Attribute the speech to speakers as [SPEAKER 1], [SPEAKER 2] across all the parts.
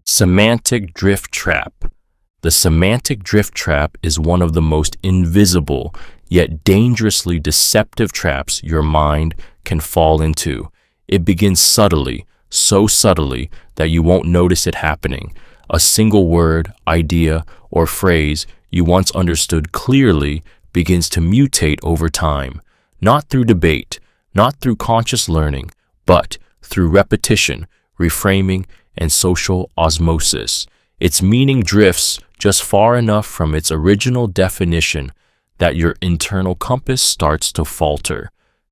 [SPEAKER 1] Semantic Drift Trap. The semantic drift trap is one of the most invisible yet dangerously deceptive traps your mind can fall into. It begins subtly, so subtly that you won't notice it happening. A single word, idea, or phrase you once understood clearly begins to mutate over time, not through debate, not through conscious learning, but through repetition, reframing, and social osmosis. Its meaning drifts just far enough from its original definition that your internal compass starts to falter.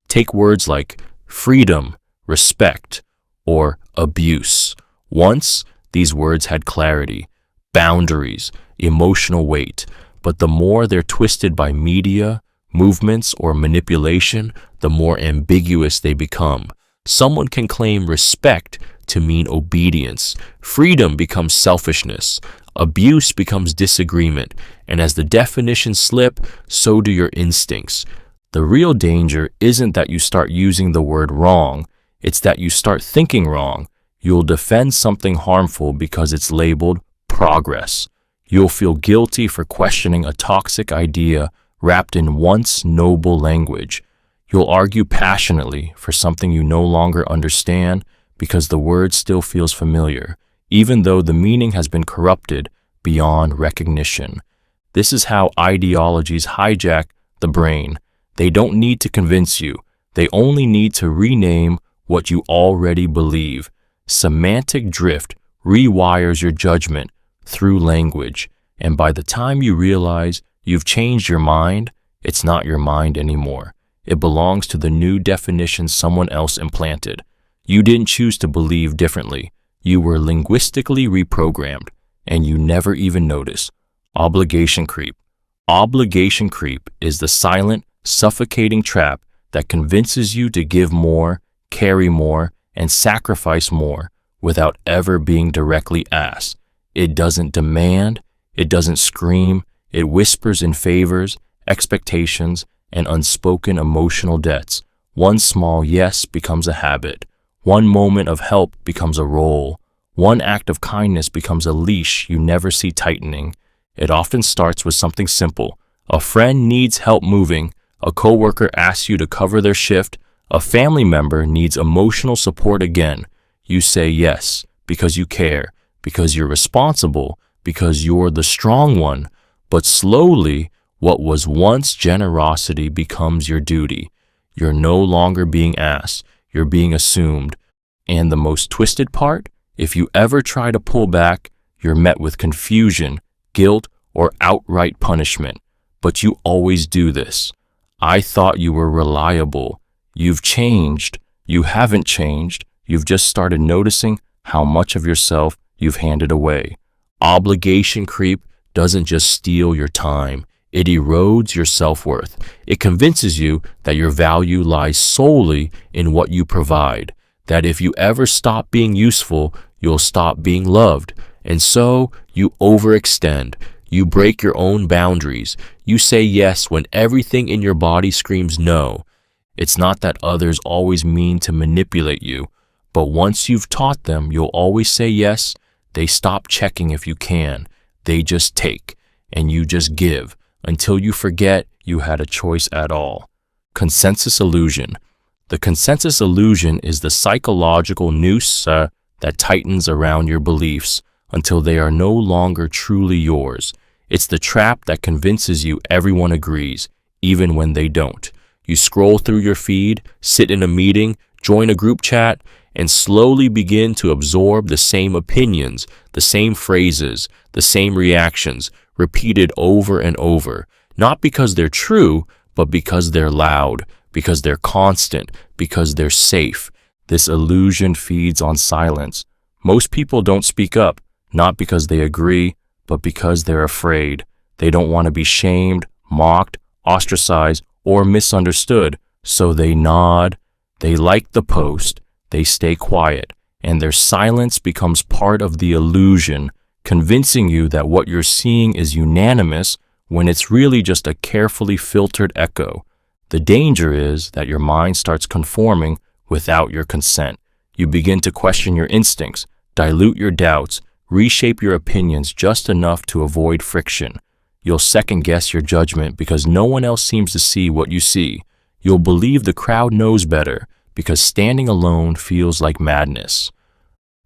[SPEAKER 1] Take words like freedom, respect, or abuse. Once, these words had clarity, boundaries, emotional weight, but the more they're twisted by media, movements, or manipulation, the more ambiguous they become. Someone can claim respect to mean obedience. Freedom becomes selfishness. Abuse becomes disagreement. And as the definitions slip, so do your instincts. The real danger isn't that you start using the word wrong. It's that you start thinking wrong. You'll defend something harmful because it's labeled progress. You'll feel guilty for questioning a toxic idea wrapped in once noble language. You'll argue passionately for something you no longer understand because the word still feels familiar, even though the meaning has been corrupted beyond recognition. This is how ideologies hijack the brain. They don't need to convince you. They only need to rename what you already believe. Semantic drift rewires your judgment through language, and by the time you realize you've changed your mind, it's not your mind anymore. It belongs to the new definition someone else implanted. You didn't choose to believe differently. You were linguistically reprogrammed, and you never even noticed. Obligation creep. Obligation creep is the silent, suffocating trap that convinces you to give more, carry more, and sacrifice more without ever being directly asked. It doesn't demand, it doesn't scream, it whispers in favors, expectations, and unspoken emotional debts. One small yes becomes a habit. One moment of help becomes a role. One act of kindness becomes a leash you never see tightening. It often starts with something simple. A friend needs help moving. A coworker asks you to cover their shift. A family member needs emotional support again. You say yes because you care, because you're responsible, because you're the strong one. But slowly, what was once generosity becomes your duty. You're no longer being asked. You're being assumed. And the most twisted part? If you ever try to pull back, you're met with confusion, guilt, or outright punishment. But you always do this. I thought you were reliable. You've changed. You haven't changed. You've just started noticing how much of yourself you've handed away. Obligation creep doesn't just steal your time. It erodes your self-worth. It convinces you that your value lies solely in what you provide, that if you ever stop being useful, you'll stop being loved. And so you overextend. You break your own boundaries. You say yes when everything in your body screams no. It's not that others always mean to manipulate you, but once you've taught them you'll always say yes, they stop checking if you can. They just take, and you just give, until you forget you had a choice at all. Consensus illusion. The consensus illusion is the psychological noose that tightens around your beliefs until they are no longer truly yours. It's the trap that convinces you everyone agrees, even when they don't. You scroll through your feed, sit in a meeting, join a group chat, and slowly begin to absorb the same opinions, the same phrases, the same reactions, repeated over and over, not because they're true, but because they're loud, because they're constant, because they're safe. This illusion feeds on silence. Most people don't speak up, not because they agree, but because they're afraid. They don't want to be shamed, mocked, ostracized, or misunderstood, so they nod, they like the post, they stay quiet, and their silence becomes part of the illusion, convincing you that what you're seeing is unanimous when it's really just a carefully filtered echo. The danger is that your mind starts conforming without your consent. You begin to question your instincts, dilute your doubts, reshape your opinions just enough to avoid friction. You'll second-guess your judgment because no one else seems to see what you see. You'll believe the crowd knows better because standing alone feels like madness.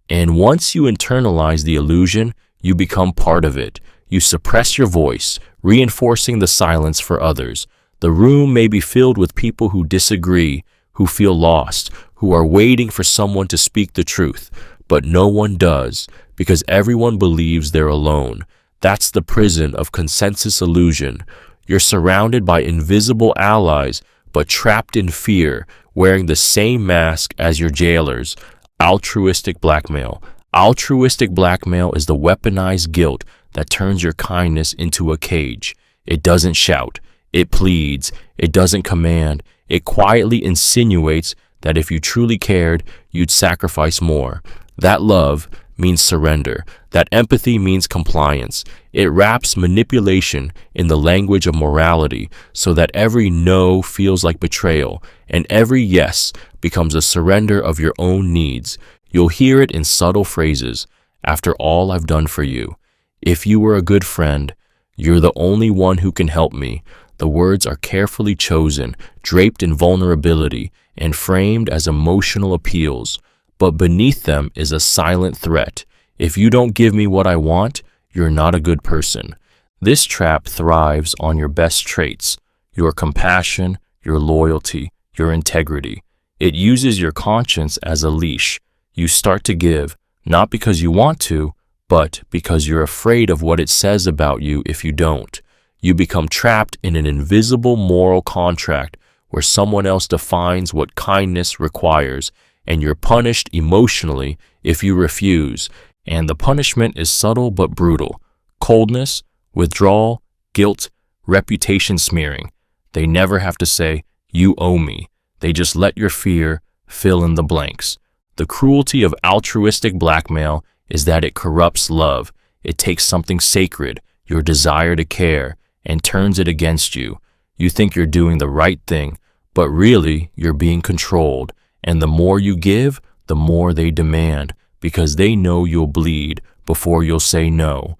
[SPEAKER 1] And once you internalize the illusion, you become part of it. You suppress your voice, reinforcing the silence for others. The room may be filled with people who disagree, who feel lost, who are waiting for someone to speak the truth, but no one does because everyone believes they're alone. That's the prison of consensus illusion. You're surrounded by invisible allies, but trapped in fear, wearing the same mask as your jailers. Altruistic blackmail. Altruistic blackmail is the weaponized guilt that turns your kindness into a cage. It doesn't shout. It pleads. It doesn't command. It quietly insinuates that if you truly cared, you'd sacrifice more. That love means surrender. That empathy means compliance. It wraps manipulation in the language of morality so that every no feels like betrayal and every yes becomes a surrender of your own needs. You'll hear it in subtle phrases. After all I've done for you. If you were a good friend, you're the only one who can help me. The words are carefully chosen, draped in vulnerability, and framed as emotional appeals. But beneath them is a silent threat. If you don't give me what I want, you're not a good person. This trap thrives on your best traits, your compassion, your loyalty, your integrity. It uses your conscience as a leash. You start to give, not because you want to, but because you're afraid of what it says about you if you don't. You become trapped in an invisible moral contract where someone else defines what kindness requires, and you're punished emotionally if you refuse. And the punishment is subtle but brutal. Coldness, withdrawal, guilt, reputation smearing. They never have to say, "You owe me." They just let your fear fill in the blanks. The cruelty of altruistic blackmail is that it corrupts love. It takes something sacred, your desire to care, and turns it against you. You think you're doing the right thing, but really you're being controlled. And the more you give, the more they demand, because they know you'll bleed before you'll say no.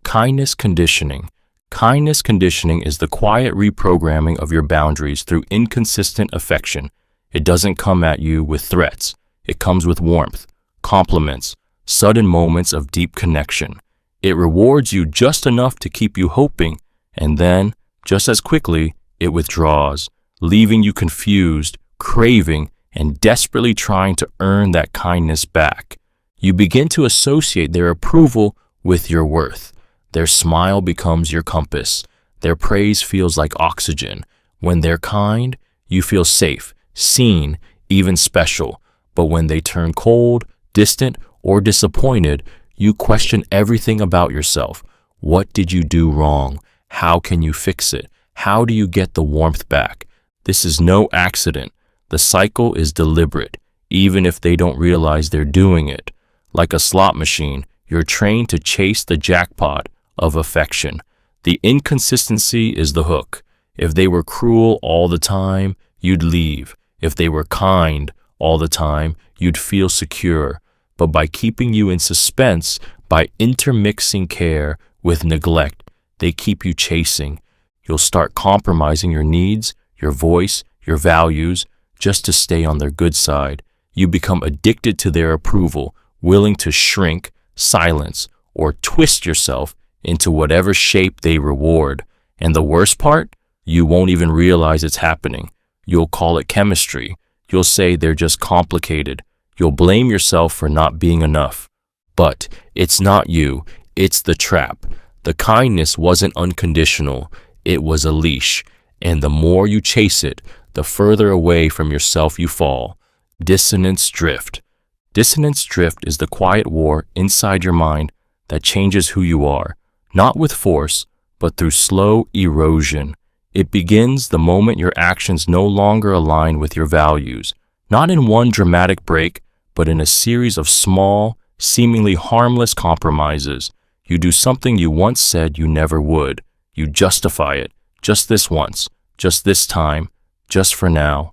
[SPEAKER 1] Kindness conditioning. Kindness conditioning is the quiet reprogramming of your boundaries through inconsistent affection. It doesn't come at you with threats. It comes with warmth, compliments, sudden moments of deep connection. It rewards you just enough to keep you hoping, and then, just as quickly, it withdraws, leaving you confused, craving, and desperately trying to earn that kindness back. You begin to associate their approval with your worth. Their smile becomes your compass. Their praise feels like oxygen. When they're kind, you feel safe, seen, even special. But when they turn cold, distant, or disappointed, you question everything about yourself. What did you do wrong? How can you fix it? How do you get the warmth back? This is no accident. The cycle is deliberate, even if they don't realize they're doing it. Like a slot machine, you're trained to chase the jackpot of affection. The inconsistency is the hook. If they were cruel all the time, you'd leave. If they were kind all the time, you'd feel secure. But by keeping you in suspense, by intermixing care with neglect, they keep you chasing. You'll start compromising your needs, your voice, your values, just to stay on their good side. You become addicted to their approval, willing to shrink, silence, or twist yourself into whatever shape they reward. And the worst part? You won't even realize it's happening. You'll call it chemistry. You'll say they're just complicated. You'll blame yourself for not being enough. But it's not you. It's the trap. The kindness wasn't unconditional. It was a leash. And the more you chase it, the further away from yourself you fall. Dissonance Drift. Dissonance Drift is the quiet war inside your mind that changes who you are, not with force, but through slow erosion. It begins the moment your actions no longer align with your values, not in one dramatic break, but in a series of small, seemingly harmless compromises. You do something you once said you never would. You justify it, just this once, just this time, just for now.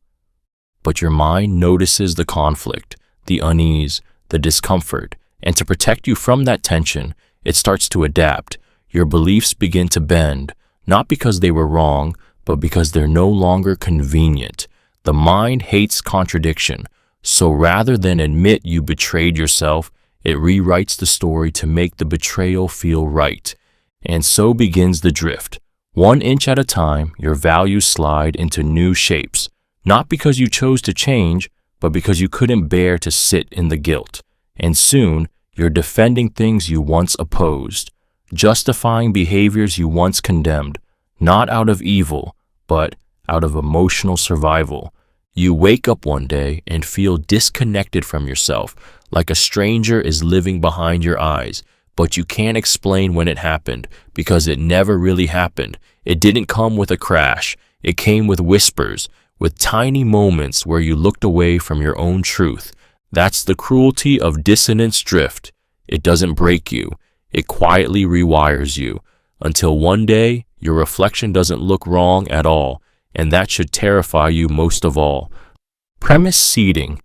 [SPEAKER 1] But your mind notices the conflict, the unease, the discomfort, And to protect you from that tension, it starts to adapt. Your beliefs begin to bend, not because they were wrong, but because they're no longer convenient. The mind hates contradiction, so rather than admit you betrayed yourself, it rewrites the story to make the betrayal feel right. And so begins the drift. 1 inch at a time, your values slide into new shapes, not because you chose to change, but because you couldn't bear to sit in the guilt. And soon, you're defending things you once opposed, justifying behaviors you once condemned, not out of evil, but out of emotional survival. You wake up one day and feel disconnected from yourself, like a stranger is living behind your eyes, but you can't explain when it happened because it never really happened. It didn't come with a crash. It came with whispers, with tiny moments where you looked away from your own truth. That's the cruelty of Dissonance Drift. It doesn't break you. It quietly rewires you until one day your reflection doesn't look wrong at all, and that should terrify you most of all. Premise seeding.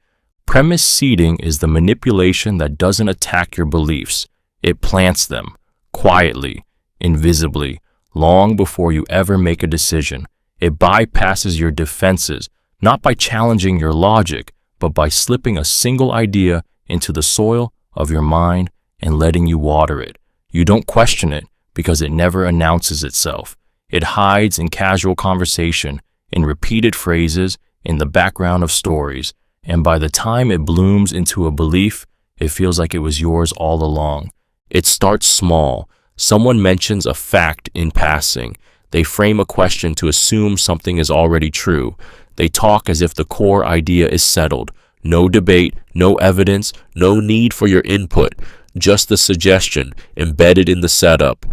[SPEAKER 1] Premise seeding is the manipulation that doesn't attack your beliefs. It plants them, quietly, invisibly, long before you ever make a decision. It bypasses your defenses, not by challenging your logic, but by slipping a single idea into the soil of your mind and letting you water it. You don't question it because it never announces itself. It hides in casual conversation, in repeated phrases, in the background of stories, and by the time it blooms into a belief, it feels like it was yours all along. It starts small. Someone mentions a fact in passing. They frame a question to assume something is already true. They talk as if the core idea is settled. No debate, no evidence, no need for your input. Just the suggestion embedded in the setup.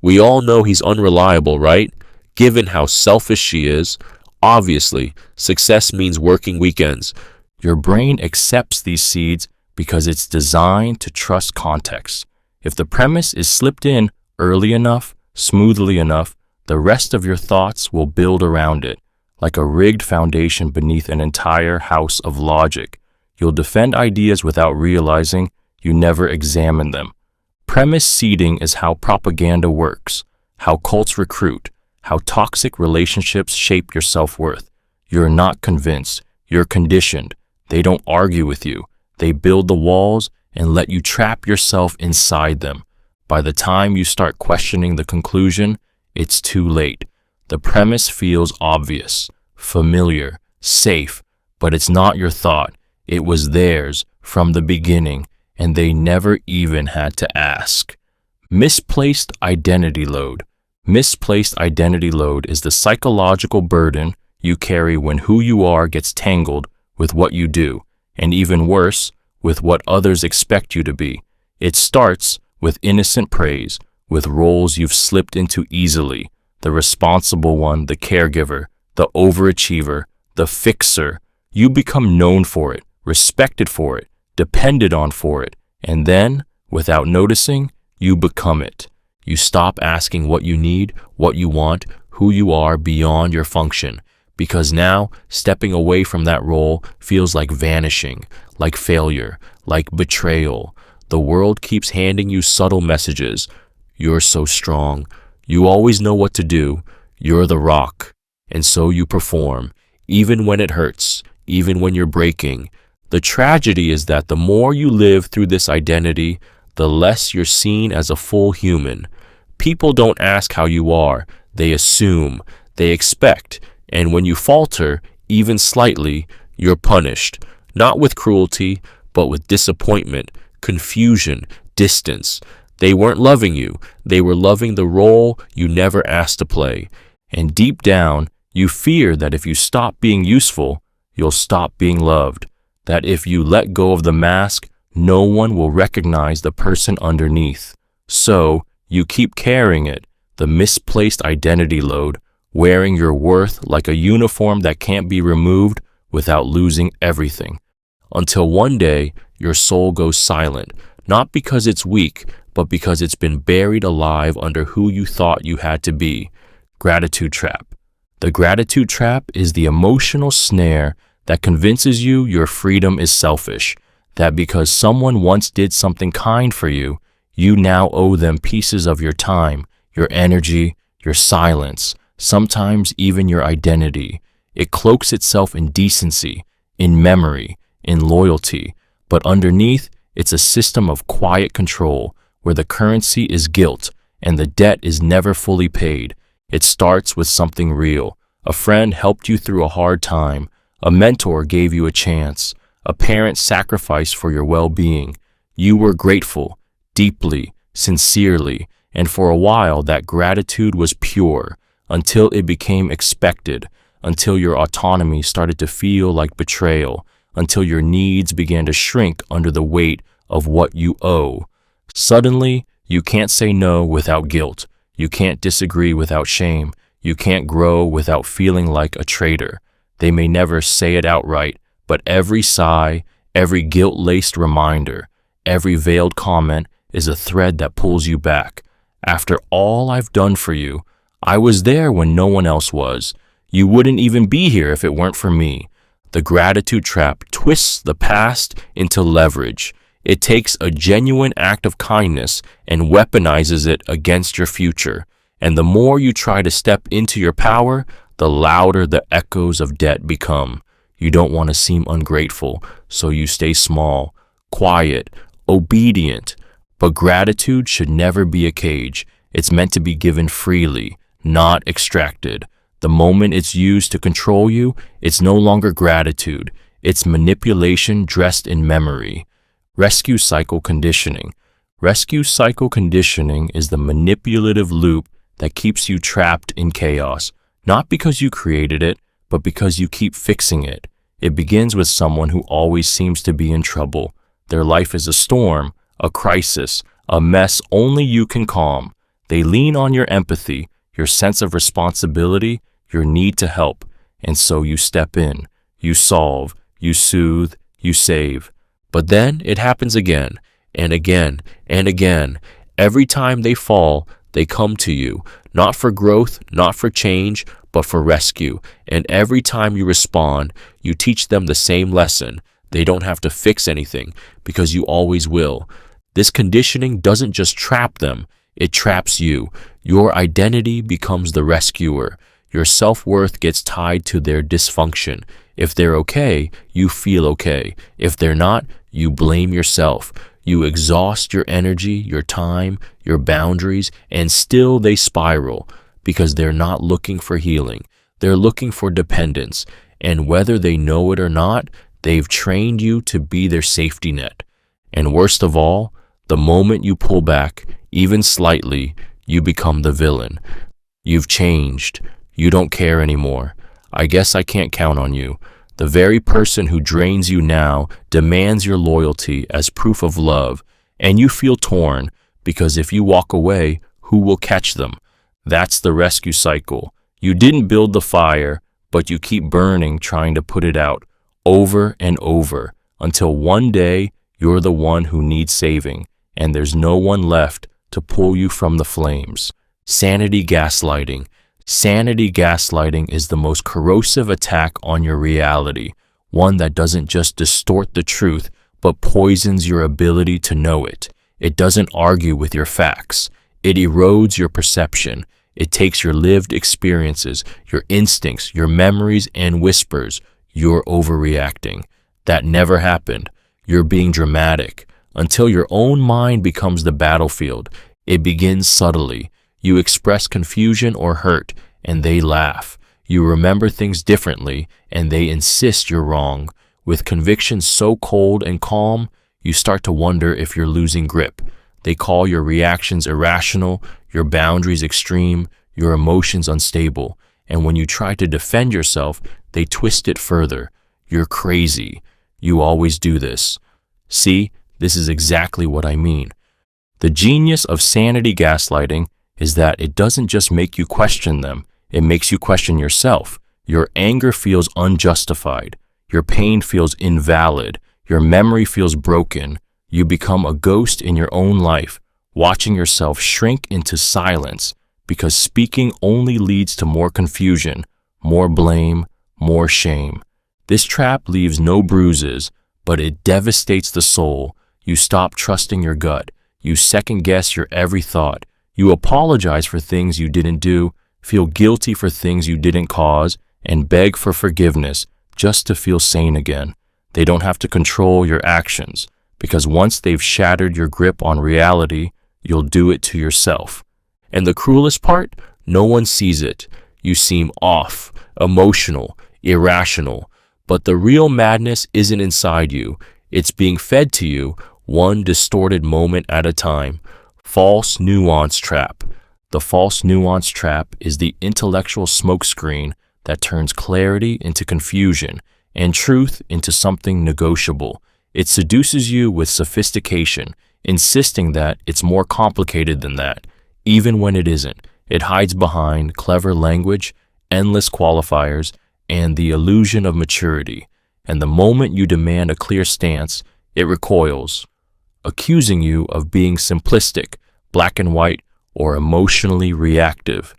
[SPEAKER 1] We all know he's unreliable, right? Given how selfish she is, obviously, success means working weekends. Your brain accepts these seeds because it's designed to trust context. If the premise is slipped in early enough, smoothly enough, the rest of your thoughts will build around it, like a rigged foundation beneath an entire house of logic. You'll defend ideas without realizing you never examine them. Premise seeding is how propaganda works, how cults recruit, how toxic relationships shape your self-worth. You're not convinced, you're conditioned. They don't argue with you. They build the walls and let you trap yourself inside them. By the time you start questioning the conclusion, it's too late. The premise feels obvious, familiar, safe, but it's not your thought. It was theirs from the beginning, and they never even had to ask. Misplaced identity load. Misplaced identity load is the psychological burden you carry when who you are gets tangled with what you do, and even worse, with what others expect you to be. It starts with innocent praise, with roles you've slipped into easily, the responsible one, the caregiver, the overachiever, the fixer. You become known for it, respected for it, depended on for it, and then, without noticing, you become it. You stop asking what you need, what you want, who you are beyond your function, because now stepping away from that role feels like vanishing, like failure, like betrayal. The world keeps handing you subtle messages. You're so strong. You always know what to do. You're the rock. And so you perform, even when it hurts, even when you're breaking. The tragedy is that the more you live through this identity, the less you're seen as a full human. People don't ask how you are. They assume, they expect, and when you falter, even slightly, you're punished, not with cruelty, but with disappointment, confusion, distance. They weren't loving you. They were loving the role you never asked to play. And deep down, you fear that if you stop being useful, you'll stop being loved. That if you let go of the mask, no one will recognize the person underneath. So, you keep carrying it, the misplaced identity load, wearing your worth like a uniform that can't be removed without losing everything. Until one day, your soul goes silent, not because it's weak, but because it's been buried alive under who you thought you had to be. Gratitude trap. The gratitude trap is the emotional snare that convinces you your freedom is selfish, that because someone once did something kind for you, you now owe them pieces of your time, your energy, your silence, sometimes even your identity. It cloaks itself in decency, in memory, in loyalty, but underneath, it's a system of quiet control where the currency is guilt and the debt is never fully paid. It starts with something real. A friend helped you through a hard time. A mentor gave you a chance. A parent sacrificed for your well-being. You were grateful, deeply, sincerely, and for a while that gratitude was pure, until it became expected, until your autonomy started to feel like betrayal, until your needs began to shrink under the weight of what you owe. Suddenly, you can't say no without guilt. You can't disagree without shame. You can't grow without feeling like a traitor. They may never say it outright, but every sigh, every guilt-laced reminder, every veiled comment is a thread that pulls you back. After all I've done for you, I was there when no one else was. You wouldn't even be here if it weren't for me. The gratitude trap twists the past into leverage. It takes a genuine act of kindness and weaponizes it against your future. And the more you try to step into your power, the louder the echoes of debt become. You don't want to seem ungrateful, so you stay small, quiet, obedient. But gratitude should never be a cage. It's meant to be given freely, not extracted. The moment it's used to control you, it's no longer gratitude. It's manipulation dressed in memory. Rescue cycle conditioning. Rescue cycle conditioning is the manipulative loop that keeps you trapped in chaos, not because you created it, but because you keep fixing it. It begins with someone who always seems to be in trouble. Their life is a storm, a crisis, a mess only you can calm. They lean on your empathy, your sense of responsibility, your need to help, and so you step in, you solve, you soothe, you save. But then it happens again, and again, and again. Every time they fall, they come to you, not for growth, not for change, but for rescue. And every time you respond, you teach them the same lesson. They don't have to fix anything, because you always will. This conditioning doesn't just trap them, it traps you. Your identity becomes the rescuer. Your self-worth gets tied to their dysfunction. If they're okay, you feel okay. If they're not, you blame yourself. You exhaust your energy, your time, your boundaries, and still they spiral because they're not looking for healing. They're looking for dependence. And whether they know it or not, they've trained you to be their safety net. And worst of all, the moment you pull back, even slightly, you become the villain. You've changed. You don't care anymore. I guess I can't count on you. The very person who drains you now demands your loyalty as proof of love, and you feel torn because if you walk away, who will catch them? That's the rescue cycle. You didn't build the fire, but you keep burning trying to put it out over and over until one day you're the one who needs saving, and there's no one left to pull you from the flames. Sanity gaslighting. Sanity gaslighting is the most corrosive attack on your reality, one that doesn't just distort the truth, but poisons your ability to know it. It doesn't argue with your facts. It erodes your perception. It takes your lived experiences, your instincts, your memories, and whispers, "You're overreacting. That never happened. You're being dramatic." Until your own mind becomes the battlefield. It begins subtly. You express confusion or hurt, and they laugh. You remember things differently, and they insist you're wrong. With convictions so cold and calm, you start to wonder if you're losing grip. They call your reactions irrational, your boundaries extreme, your emotions unstable. And when you try to defend yourself, they twist it further. You're crazy. You always do this. See, this is exactly what I mean. The genius of sanity gaslighting is that it doesn't just make you question them, it makes you question yourself. Your anger feels unjustified. Your pain feels invalid. Your memory feels broken. You become a ghost in your own life, watching yourself shrink into silence because speaking only leads to more confusion, more blame, more shame. This trap leaves no bruises, but it devastates the soul. You stop trusting your gut. You second-guess your every thought. You apologize for things you didn't do, feel guilty for things you didn't cause, and beg for forgiveness just to feel sane again. They don't have to control your actions, because once they've shattered your grip on reality, you'll do it to yourself. And the cruelest part? No one sees it. You seem off, emotional, irrational, but the real madness isn't inside you. It's being fed to you, one distorted moment at a time. False nuance trap. The false nuance trap is the intellectual smokescreen that turns clarity into confusion and truth into something negotiable. It seduces you with sophistication, insisting that it's more complicated than that, even when it isn't. It hides behind clever language, endless qualifiers, and the illusion of maturity. And the moment you demand a clear stance, it recoils, accusing you of being simplistic, black and white, or emotionally reactive.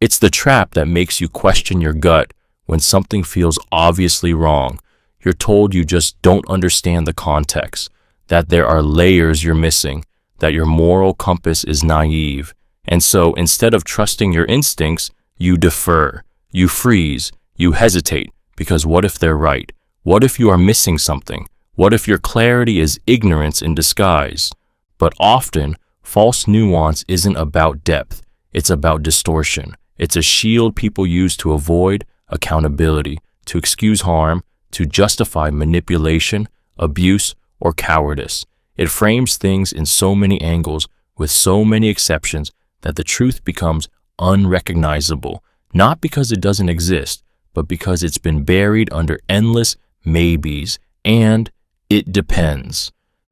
[SPEAKER 1] It's the trap that makes you question your gut when something feels obviously wrong. You're told you just don't understand the context, that there are layers you're missing, that your moral compass is naive. And so instead of trusting your instincts, you defer, you freeze, you hesitate, because what if they're right? What if you are missing something? What if your clarity is ignorance in disguise? But often, false nuance isn't about depth, it's about distortion. It's a shield people use to avoid accountability, to excuse harm, to justify manipulation, abuse, or cowardice. It frames things in so many angles with so many exceptions that the truth becomes unrecognizable, not because it doesn't exist, but because it's been buried under endless maybes, and it depends.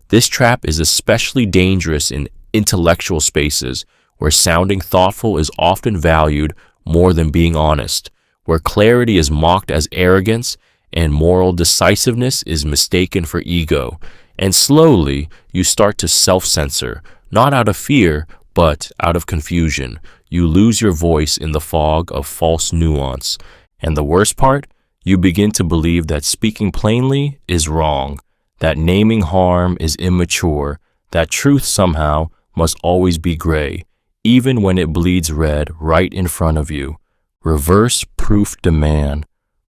[SPEAKER 1] This trap is especially dangerous in intellectual spaces where sounding thoughtful is often valued more than being honest, where clarity is mocked as arrogance and moral decisiveness is mistaken for ego. And slowly, you start to self-censor, not out of fear, but out of confusion. You lose your voice in the fog of false nuance. And the worst part? You begin to believe that speaking plainly is wrong, that naming harm is immature, that truth somehow must always be gray, even when it bleeds red right in front of you. Reverse proof demand.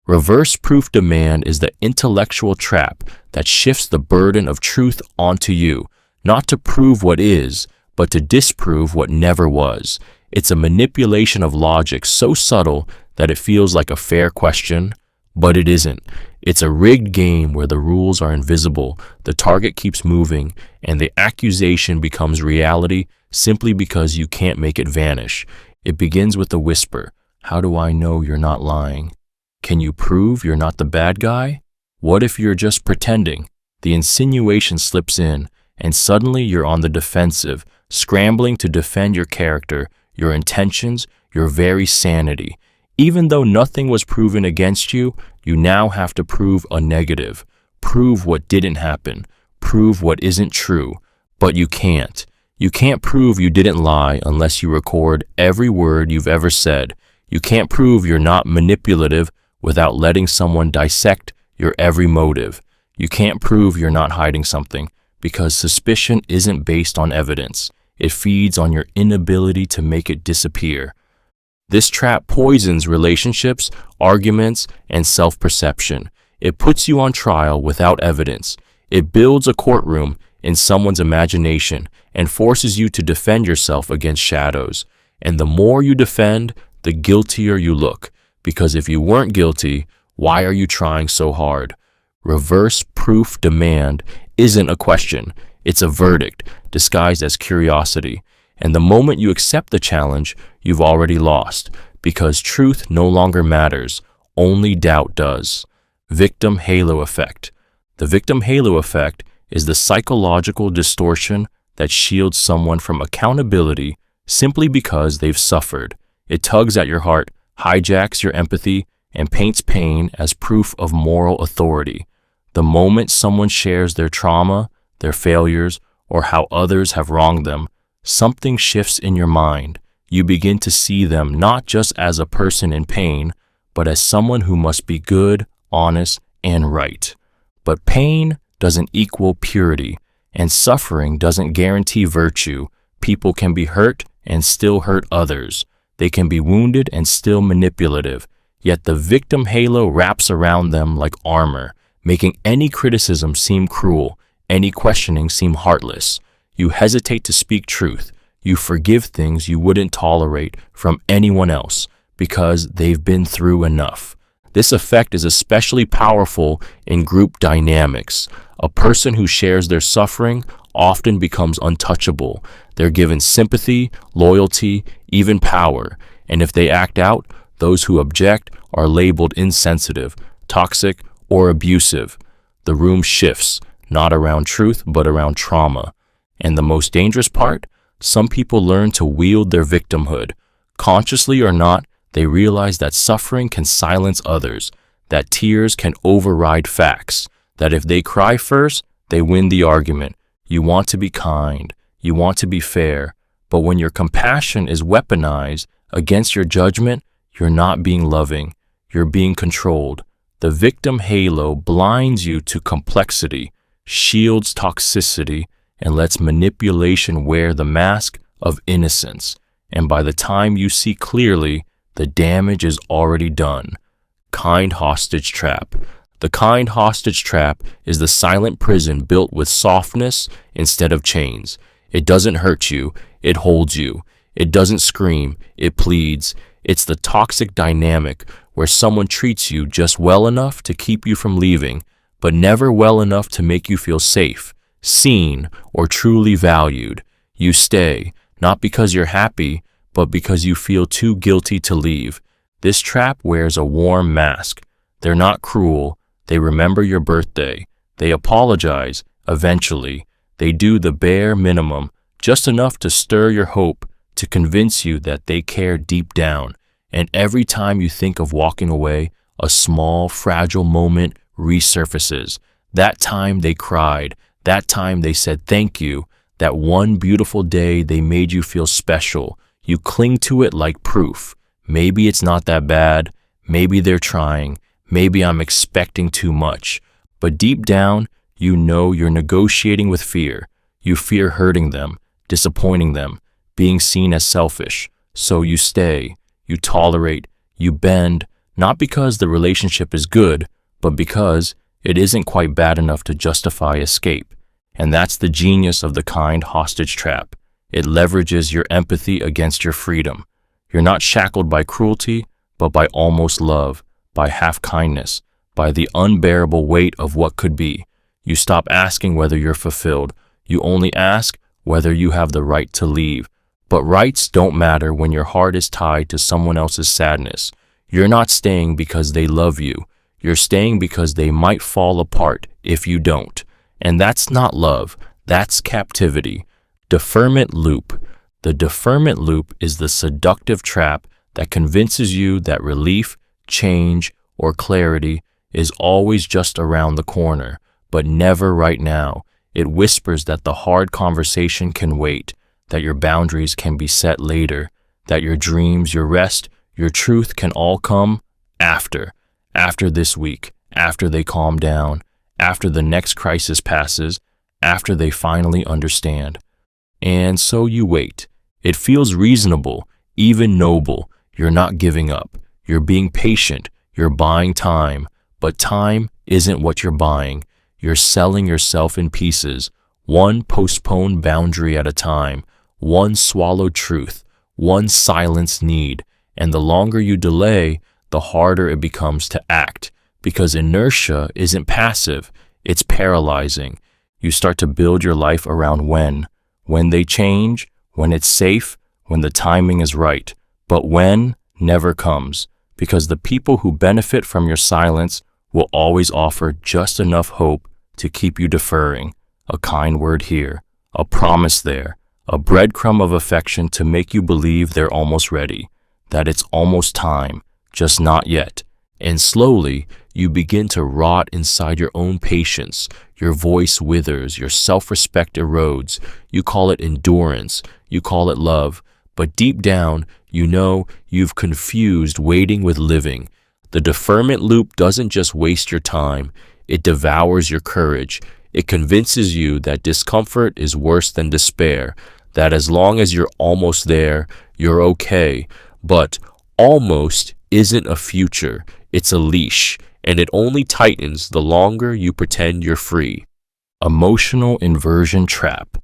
[SPEAKER 1] Reverse proof demand is the intellectual trap that shifts the burden of truth onto you, not to prove what is, but to disprove what never was. It's a manipulation of logic so subtle that it feels like a fair question, but it isn't. It's a rigged game where the rules are invisible, the target keeps moving, and the accusation becomes reality simply because you can't make it vanish. It begins with a whisper. How do I know you're not lying? Can you prove you're not the bad guy? What if you're just pretending? The insinuation slips in, and suddenly you're on the defensive, scrambling to defend your character, your intentions, your very sanity. Even though nothing was proven against you, you now have to prove a negative, prove what didn't happen, prove what isn't true. But you can't. You can't prove you didn't lie unless you record every word you've ever said. You can't prove you're not manipulative without letting someone dissect your every motive. You can't prove you're not hiding something because suspicion isn't based on evidence. It feeds on your inability to make it disappear. This trap poisons relationships, arguments, and self-perception. It puts you on trial without evidence. It builds a courtroom in someone's imagination and forces you to defend yourself against shadows. And the more you defend, the guiltier you look. Because if you weren't guilty, why are you trying so hard? Reverse proof demand isn't a question. It's a verdict disguised as curiosity. And the moment you accept the challenge, you've already lost, because truth no longer matters, only doubt does. Victim halo effect. The victim halo effect is the psychological distortion that shields someone from accountability simply because they've suffered. It tugs at your heart, hijacks your empathy, and paints pain as proof of moral authority. The moment someone shares their trauma, their failures, or how others have wronged them, something shifts in your mind. You begin to see them not just as a person in pain, but as someone who must be good, honest, and right. But pain doesn't equal purity, and suffering doesn't guarantee virtue. People can be hurt and still hurt others. They can be wounded and still manipulative, yet the victim halo wraps around them like armor, making any criticism seem cruel, any questioning seem heartless. You hesitate to speak truth. You forgive things you wouldn't tolerate from anyone else because they've been through enough. This effect is especially powerful in group dynamics. A person who shares their suffering often becomes untouchable. They're given sympathy, loyalty, even power. And if they act out, those who object are labeled insensitive, toxic, or abusive. The room shifts, not around truth, but around trauma. And the most dangerous part? Some people learn to wield their victimhood. Consciously or not, they realize that suffering can silence others, that tears can override facts, that if they cry first, they win the argument. You want to be kind, you want to be fair, but when your compassion is weaponized against your judgment, you're not being loving, you're being controlled. The victim halo blinds you to complexity, shields toxicity, and lets manipulation wear the mask of innocence. And by the time you see clearly, the damage is already done. Kind hostage trap. The kind hostage trap is the silent prison built with softness instead of chains. It doesn't hurt you, it holds you. It doesn't scream, it pleads. It's the toxic dynamic where someone treats you just well enough to keep you from leaving, but never well enough to make you feel safe, seen, or truly valued. You stay, not because you're happy, but because you feel too guilty to leave. This trap wears a warm mask. They're not cruel. They remember your birthday. They apologize, eventually. They do the bare minimum, just enough to stir your hope, to convince you that they care deep down. And every time you think of walking away, a small, fragile moment resurfaces. That time they cried. That time they said thank you. That one beautiful day they made you feel special. You cling to it like proof. Maybe it's not that bad. Maybe they're trying. Maybe I'm expecting too much. But deep down, you know you're negotiating with fear. You fear hurting them, disappointing them, being seen as selfish. So you stay, you tolerate, you bend, not because the relationship is good, but because it isn't quite bad enough to justify escape. And that's the genius of the kind hostage trap. It leverages your empathy against your freedom. You're not shackled by cruelty, but by almost love, by half-kindness, by the unbearable weight of what could be. You stop asking whether you're fulfilled. You only ask whether you have the right to leave. But rights don't matter when your heart is tied to someone else's sadness. You're not staying because they love you. You're staying because they might fall apart if you don't. And that's not love. That's captivity. Deferment Loop. The deferment loop is the seductive trap that convinces you that relief, change, or clarity is always just around the corner, but never right now. It whispers that the hard conversation can wait, that your boundaries can be set later, that your dreams, your rest, your truth can all come after this week, after they calm down, after the next crisis passes, after they finally understand. And so you wait. It feels reasonable, even noble. You're not giving up. You're being patient. You're buying time. But time isn't what you're buying. You're selling yourself in pieces, one postponed boundary at a time, one swallowed truth, one silenced need. And the longer you delay, the harder it becomes to act, because inertia isn't passive, it's paralyzing. You start to build your life around when they change, when it's safe, when the timing is right. But when never comes, because the people who benefit from your silence will always offer just enough hope to keep you deferring. A kind word here, a promise there, a breadcrumb of affection to make you believe they're almost ready, that it's almost time, just not yet. And slowly, you begin to rot inside your own patience. Your voice withers, your self-respect erodes. You call it endurance, you call it love, but deep down, you know you've confused waiting with living. The deferment loop doesn't just waste your time, it devours your courage. It convinces you that discomfort is worse than despair, that as long as you're almost there, you're okay. But almost isn't a future, it's a leash, and it only tightens the longer you pretend you're free. Emotional Inversion Trap.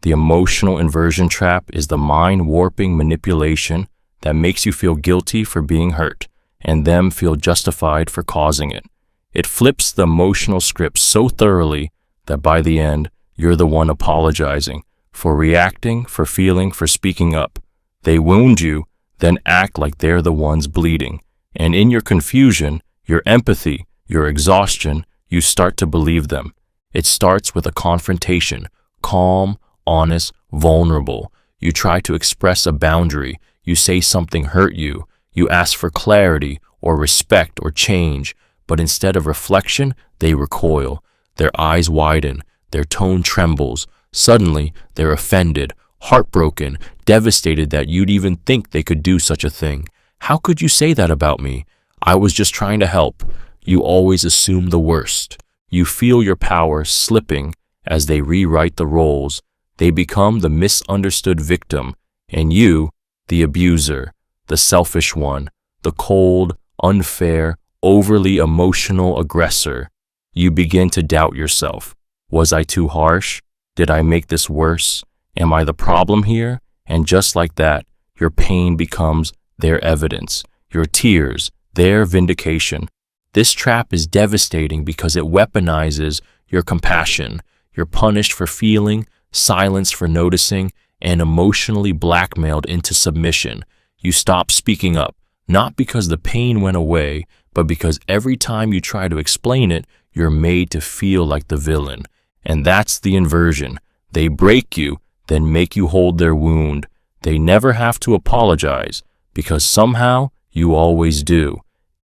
[SPEAKER 1] The emotional inversion trap is the mind-warping manipulation that makes you feel guilty for being hurt, and them feel justified for causing it. It flips the emotional script so thoroughly that by the end, you're the one apologizing for reacting, for feeling, for speaking up. They wound you, then act like they're the ones bleeding. And in your confusion, your empathy, your exhaustion, you start to believe them. It starts with a confrontation, calm, honest, vulnerable. You try to express a boundary. You say something hurt you. You ask for clarity or respect or change. But instead of reflection, they recoil. Their eyes widen. Their tone trembles. Suddenly, they're offended, heartbroken, devastated that you'd even think they could do such a thing. How could you say that about me? I was just trying to help. You always assume the worst. You feel your power slipping as they rewrite the roles. They become the misunderstood victim, and you, the abuser, the selfish one, the cold, unfair, overly emotional aggressor. You begin to doubt yourself. Was I too harsh? Did I make this worse? Am I the problem here? And just like that, your pain becomes their evidence, your tears, their vindication. This trap is devastating because it weaponizes your compassion. You're punished for feeling, silenced for noticing, and emotionally blackmailed into submission. You stop speaking up, not because the pain went away, but because every time you try to explain it, you're made to feel like the villain. And that's the inversion. They break you, then make you hold their wound. They never have to apologize, because somehow you always do.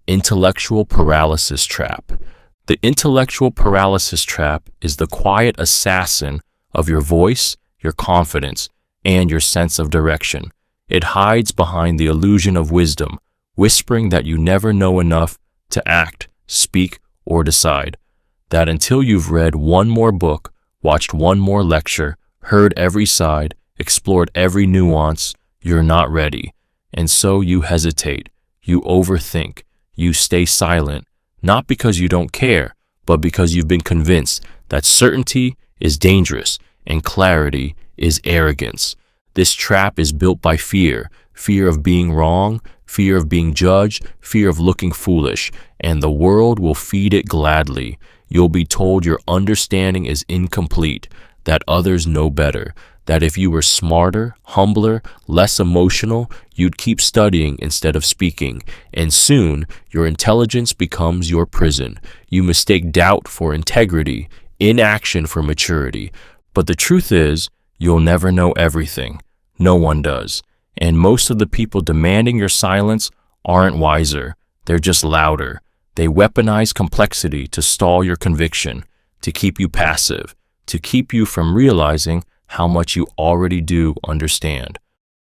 [SPEAKER 1] Intellectual Paralysis Trap. The intellectual paralysis trap is the quiet assassin of your voice, your confidence, and your sense of direction. It hides behind the illusion of wisdom, whispering that you never know enough to act, speak, or decide. That until you've read one more book, watched one more lecture, heard every side, explored every nuance, you're not ready. And so you hesitate, you overthink, you stay silent, not because you don't care, but because you've been convinced that certainty is dangerous and clarity is arrogance. This trap is built by fear, fear of being wrong, fear of being judged, fear of looking foolish, and the world will feed it gladly. You'll be told your understanding is incomplete, that others know better, that if you were smarter, humbler, less emotional, you'd keep studying instead of speaking, and soon your intelligence becomes your prison. You mistake doubt for integrity, inaction for maturity. But the truth is, you'll never know everything. No one does. And most of the people demanding your silence aren't wiser. They're just louder. They weaponize complexity to stall your conviction, to keep you passive, to keep you from realizing how much you already do understand.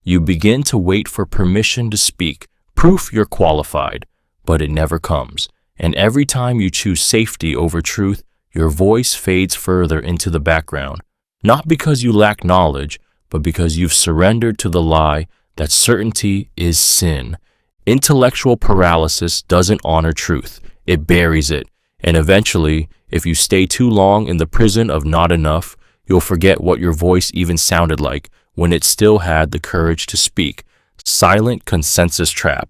[SPEAKER 1] You begin to wait for permission to speak, proof you're qualified, but it never comes. And every time you choose safety over truth, your voice fades further into the background, not because you lack knowledge, but because you've surrendered to the lie that certainty is sin. Intellectual paralysis doesn't honor truth. It buries it. And eventually, if you stay too long in the prison of not enough, you'll forget what your voice even sounded like when it still had the courage to speak. Silent consensus trap.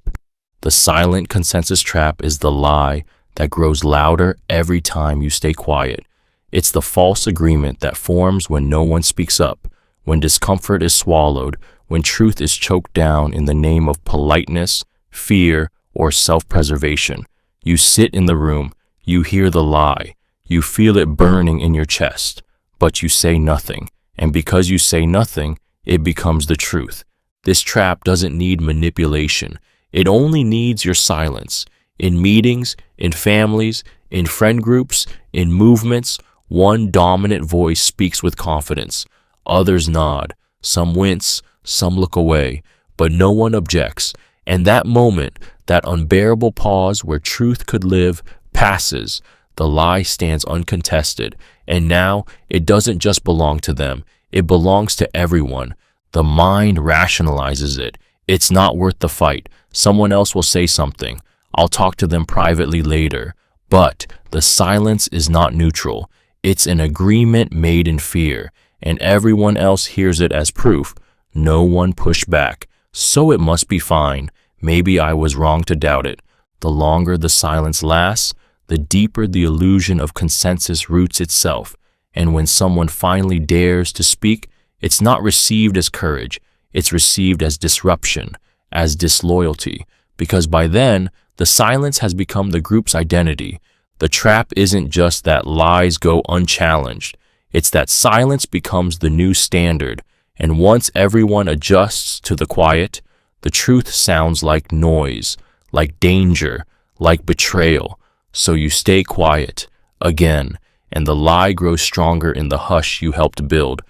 [SPEAKER 1] The silent consensus trap is the lie that grows louder every time you stay quiet. It's the false agreement that forms when no one speaks up, when discomfort is swallowed, when truth is choked down in the name of politeness, fear, or self-preservation. You sit in the room, you hear the lie, you feel it burning in your chest, but you say nothing. And because you say nothing, it becomes the truth. This trap doesn't need manipulation. It only needs your silence. In meetings, in families, in friend groups, in movements, one dominant voice speaks with confidence. Others nod. Some wince, some look away, but no one objects. And that moment, that unbearable pause where truth could live, passes. The lie stands uncontested, and now it doesn't just belong to them, it belongs to everyone. The mind rationalizes it. It's not worth the fight. Someone else will say something. I'll talk to them privately later. But the silence is not neutral. It's an agreement made in fear, and everyone else hears it as proof. No one pushed back. So it must be fine. Maybe I was wrong to doubt it. The longer the silence lasts, the deeper the illusion of consensus roots itself. And when someone finally dares to speak, it's not received as courage. It's received as disruption, as disloyalty, because by then, the silence has become the group's identity. The trap isn't just that lies go unchallenged. It's that silence becomes the new standard, and once everyone adjusts to the quiet, the truth sounds like noise, like danger, like betrayal. So you stay quiet, again, and the lie grows stronger in the hush you helped build.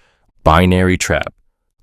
[SPEAKER 1] Binary trap.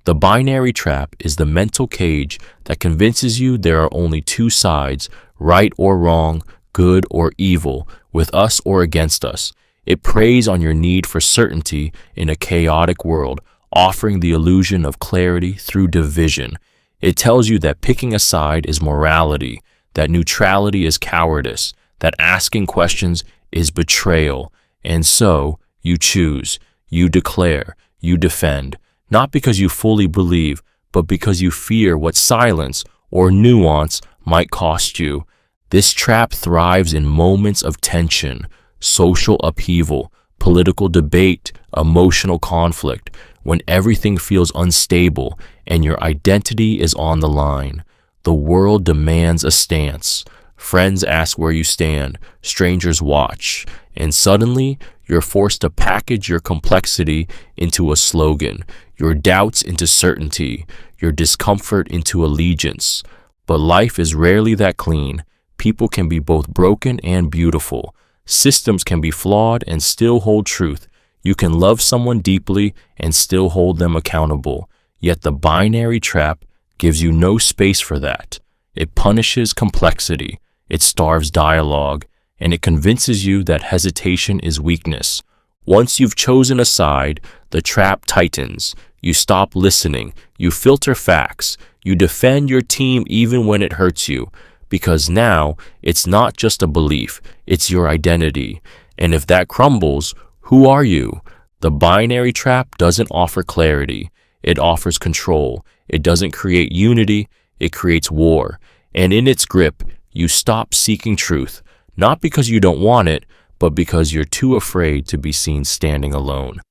[SPEAKER 1] The binary trap is the mental cage that convinces you there are only two sides, right or wrong, good or evil, with us or against us. It preys on your need for certainty in a chaotic world, offering the illusion of clarity through division. It tells you that picking a side is morality, that neutrality is cowardice, that asking questions is betrayal, and so you choose, you declare, you defend, not because you fully believe, but because you fear what silence or nuance might cost you. This trap thrives in moments of tension, social upheaval, political debate, emotional conflict, when everything feels unstable and your identity is on the line. The world demands a stance. Friends ask where you stand, strangers watch, and suddenly you're forced to package your complexity into a slogan, your doubts into certainty, your discomfort into allegiance. But life is rarely that clean. People can be both broken and beautiful. Systems can be flawed and still hold truth. You can love someone deeply and still hold them accountable. Yet the binary trap gives you no space for that. It punishes complexity. It starves dialogue, and it convinces you that hesitation is weakness. Once you've chosen a side, the trap tightens. You stop listening. You filter facts. You defend your team even when it hurts you, because now it's not just a belief, it's your identity. And if that crumbles, who are you? The binary trap doesn't offer clarity. It offers control. It doesn't create unity. It creates war. And in its grip, you stop seeking truth, not because you don't want it, but because you're too afraid to be seen standing alone.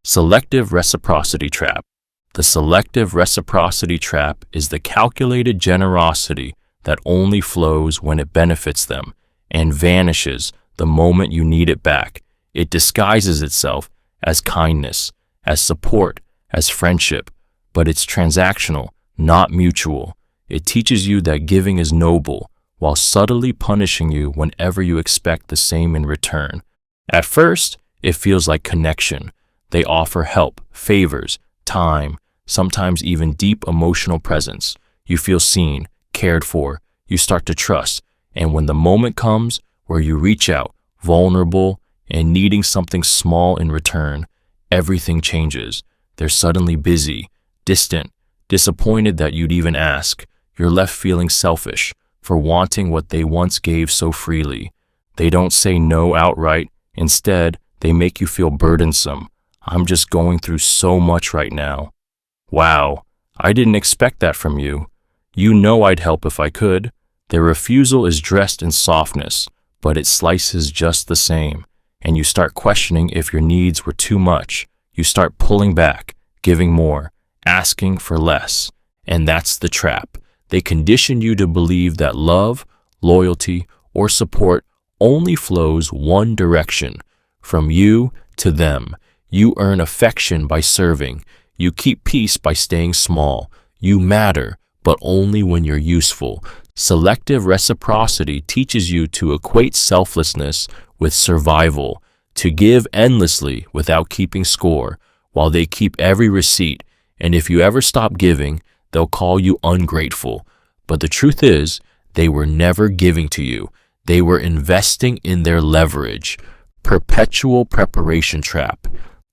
[SPEAKER 1] Selective Reciprocity Trap. The selective reciprocity trap is the calculated generosity that only flows when it benefits them and vanishes the moment you need it back. It disguises itself as kindness, as support, as friendship, but it's transactional, not mutual. It teaches you that giving is noble, while subtly punishing you whenever you expect the same in return. At first, it feels like connection. They offer help, favors, time, sometimes even deep emotional presence. You feel seen, cared for, you start to trust, and when the moment comes where you reach out, vulnerable and needing something small in return, everything changes. They're suddenly busy, distant, disappointed that you'd even ask. You're left feeling selfish for wanting what they once gave so freely. They don't say no outright. Instead, they make you feel burdensome. I'm just going through so much right now. Wow, I didn't expect that from you. You know I'd help if I could. Their refusal is dressed in softness, but it slices just the same. And you start questioning if your needs were too much. You start pulling back, giving more, asking for less. And that's the trap. They condition you to believe that love, loyalty, or support only flows one direction, from you to them. You earn affection by serving. You keep peace by staying small. You matter, but only when you're useful. Selective reciprocity teaches you to equate selflessness with survival, to give endlessly without keeping score, while they keep every receipt. And if you ever stop giving, they'll call you ungrateful. But the truth is, they were never giving to you. They were investing in their leverage. Perpetual preparation trap.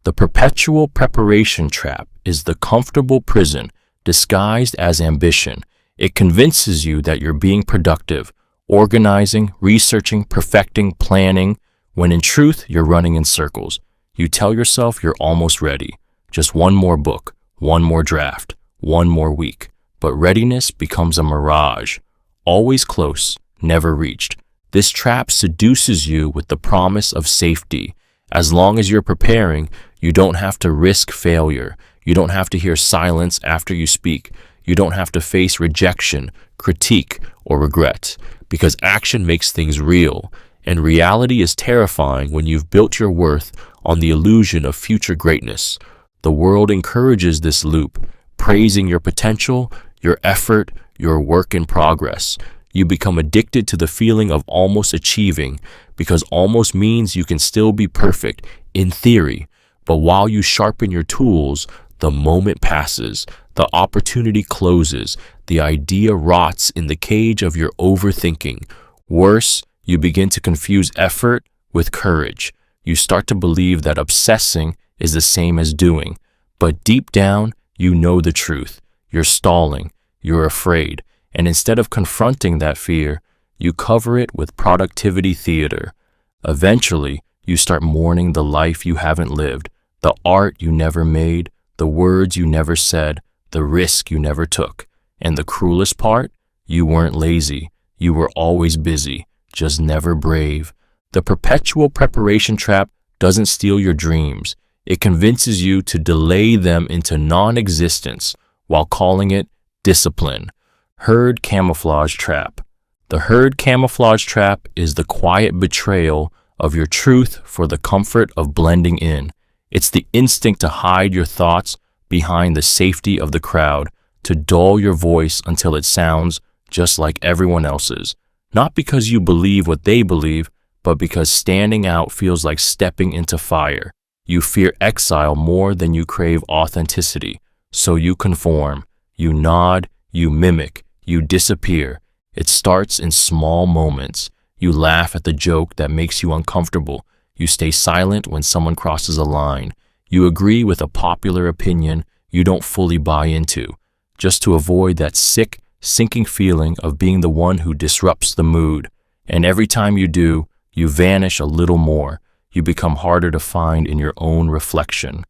[SPEAKER 1] The perpetual preparation trap is the comfortable prison disguised as ambition. It convinces you that you're being productive, organizing, researching, perfecting, planning, when in truth, you're running in circles. You tell yourself you're almost ready. Just one more book, one more draft, one more week. But readiness becomes a mirage. Always close, never reached. This trap seduces you with the promise of safety. As long as you're preparing, you don't have to risk failure. You don't have to hear silence after you speak. You don't have to face rejection, critique, or regret, because action makes things real. And reality is terrifying when you've built your worth on the illusion of future greatness. The world encourages this loop, praising your potential, your effort, your work in progress. You become addicted to the feeling of almost achieving, because almost means you can still be perfect, in theory. But while you sharpen your tools, the moment passes, the opportunity closes, the idea rots in the cage of your overthinking. Worse, you begin to confuse effort with courage. You start to believe that obsessing is the same as doing. But deep down, you know the truth. You're stalling, you're afraid. And instead of confronting that fear, you cover it with productivity theater. Eventually, you start mourning the life you haven't lived, the art you never made, the words you never said, the risk you never took. And the cruelest part? You weren't lazy. You were always busy, just never brave. The perpetual preparation trap doesn't steal your dreams. It convinces you to delay them into non-existence while calling it discipline. Herd camouflage trap. The herd camouflage trap is the quiet betrayal of your truth for the comfort of blending in. It's the instinct to hide your thoughts behind the safety of the crowd, to dull your voice until it sounds just like everyone else's. Not because you believe what they believe, but because standing out feels like stepping into fire. You fear exile more than you crave authenticity, so you conform, you nod, you mimic, you disappear. It starts in small moments. You laugh at the joke that makes you uncomfortable. You stay silent when someone crosses a line. You agree with a popular opinion you don't fully buy into, just to avoid that sick, sinking feeling of being the one who disrupts the mood. And every time you do, you vanish a little more. You become harder to find in your own reflection.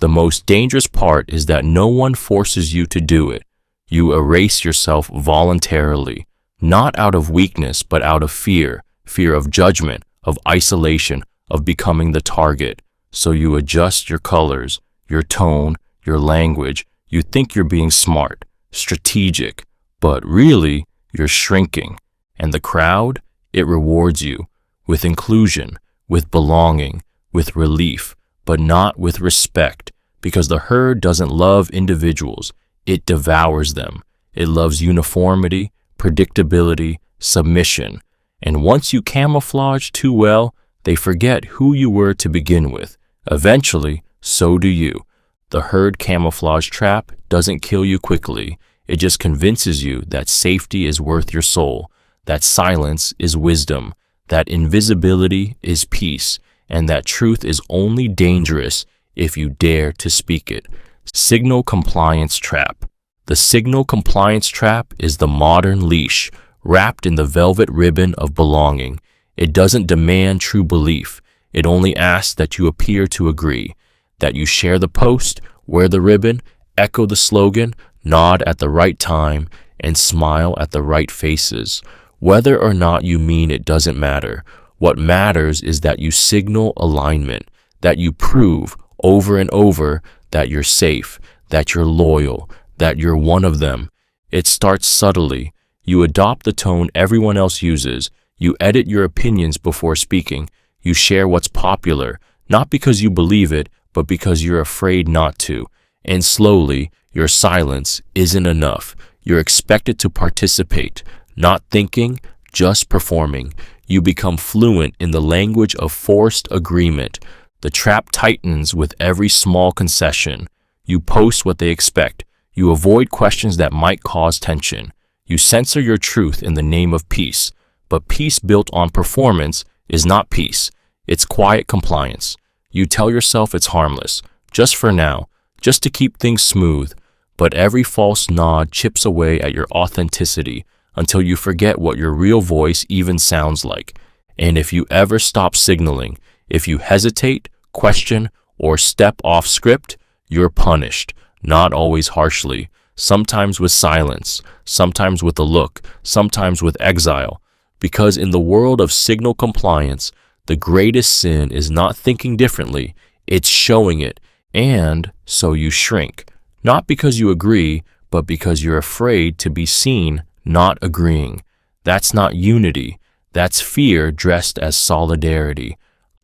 [SPEAKER 1] The most dangerous part is that no one forces you to do it. You erase yourself voluntarily, not out of weakness, but out of fear of judgment, of isolation, of becoming the target. So you adjust your colors, your tone, your language. You think you're being smart, strategic, but really you're shrinking. And the crowd, it rewards you with inclusion, with belonging, with relief, but not with respect, because the herd doesn't love individuals. It devours them. It loves uniformity, predictability, submission. And once you camouflage too well, they forget who you were to begin with. Eventually, so do you. The herd camouflage trap doesn't kill you quickly. It just convinces you that safety is worth your soul, that silence is wisdom, that invisibility is peace, and that truth is only dangerous if you dare to speak it. Signal compliance trap. The signal compliance trap is the modern leash, wrapped in the velvet ribbon of belonging. It doesn't demand true belief. It only asks that you appear to agree, that you share the post, wear the ribbon, echo the slogan, nod at the right time, and smile at the right faces. Whether or not you mean it doesn't matter. What matters is that you signal alignment, that you prove over and over that you're safe, that you're loyal, that you're one of them. It starts subtly. You adopt the tone everyone else uses. You edit your opinions before speaking. You share what's popular, not because you believe it, but because you're afraid not to. And slowly, your silence isn't enough. You're expected to participate, not thinking, just performing. You become fluent in the language of forced agreement. The trap tightens with every small concession. You post what they expect. You avoid questions that might cause tension. You censor your truth in the name of peace. But peace built on performance is not peace. It's quiet compliance. You tell yourself it's harmless, just for now, just to keep things smooth, but every false nod chips away at your authenticity until you forget what your real voice even sounds like. And if you ever stop signaling, if you hesitate, question, or step off script, you're punished, not always harshly, sometimes with silence, sometimes with a look, sometimes with exile. Because in the world of signal compliance, the greatest sin is not thinking differently, it's showing it, and so you shrink. Not because you agree, but because you're afraid to be seen not agreeing. That's not unity, that's fear dressed as solidarity.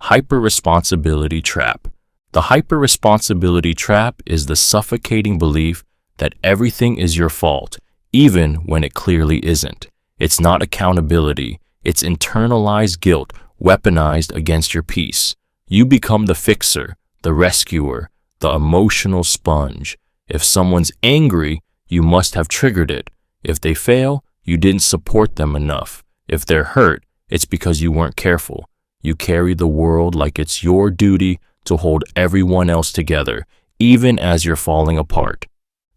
[SPEAKER 1] Hyper-responsibility trap. The hyper-responsibility trap is the suffocating belief that everything is your fault, even when it clearly isn't. It's not accountability, it's internalized guilt weaponized against your peace. You become the fixer, the rescuer, the emotional sponge. If someone's angry, you must have triggered it. If they fail, you didn't support them enough. If they're hurt, it's because you weren't careful. You carry the world like it's your duty to hold everyone else together, even as you're falling apart.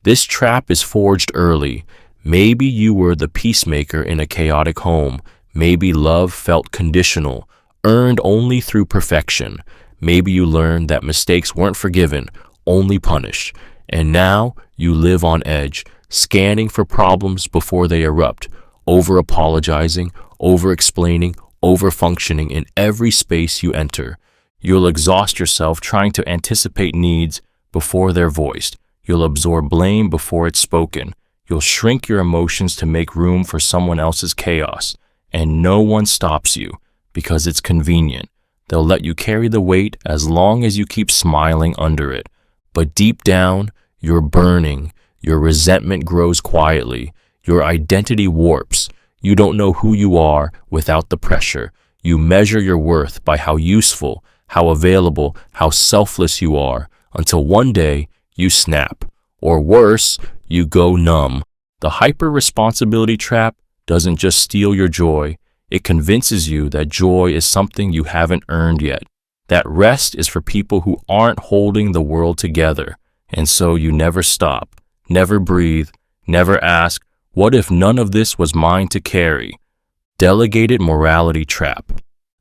[SPEAKER 1] This trap is forged early. Maybe you were the peacemaker in a chaotic home. Maybe love felt conditional, earned only through perfection. Maybe you learned that mistakes weren't forgiven, only punished. And now you live on edge, scanning for problems before they erupt, over-apologizing, over-explaining, over-functioning in every space you enter. You'll exhaust yourself trying to anticipate needs before they're voiced. You'll absorb blame before it's spoken. You'll shrink your emotions to make room for someone else's chaos. And no one stops you because it's convenient. They'll let you carry the weight as long as you keep smiling under it. But deep down, you're burning. Your resentment grows quietly. Your identity warps. You don't know who you are without the pressure. You measure your worth by how useful, how available, how selfless you are, until one day you snap. Or worse, you go numb. The hyper-responsibility trap doesn't just steal your joy. It convinces you that joy is something you haven't earned yet. That rest is for people who aren't holding the world together. And so you never stop, never breathe, never ask, what if none of this was mine to carry? Delegated morality trap.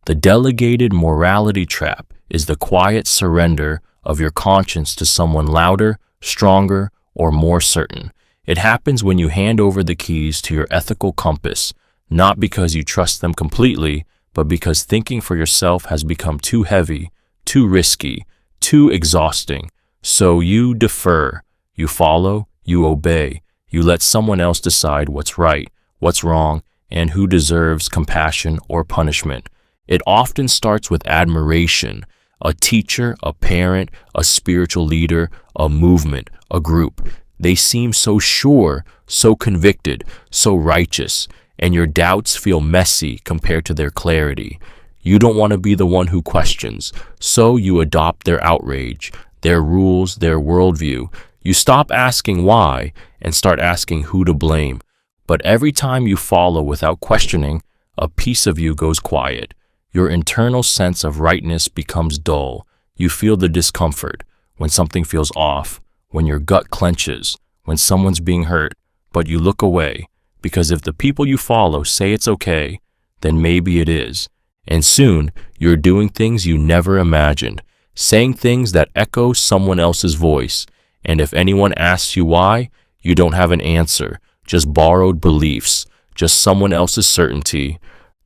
[SPEAKER 1] The delegated morality trap is the quiet surrender of your conscience to someone louder, stronger, or more certain. It happens when you hand over the keys to your ethical compass, not because you trust them completely, but because thinking for yourself has become too heavy, too risky, too exhausting. So you defer, you follow, you obey, you let someone else decide what's right, what's wrong, and who deserves compassion or punishment. It often starts with admiration, a teacher, a parent, a spiritual leader, a movement, a group. They seem so sure, so convicted, so righteous, and your doubts feel messy compared to their clarity. You don't want to be the one who questions, so you adopt their outrage, their rules, their worldview. You stop asking why and start asking who to blame. But every time you follow without questioning, a piece of you goes quiet. Your internal sense of rightness becomes dull. You feel the discomfort when something feels off, when your gut clenches, when someone's being hurt, but you look away, because if the people you follow say it's okay, then maybe it is. And soon, you're doing things you never imagined, saying things that echo someone else's voice. And if anyone asks you why, you don't have an answer, just borrowed beliefs, just someone else's certainty.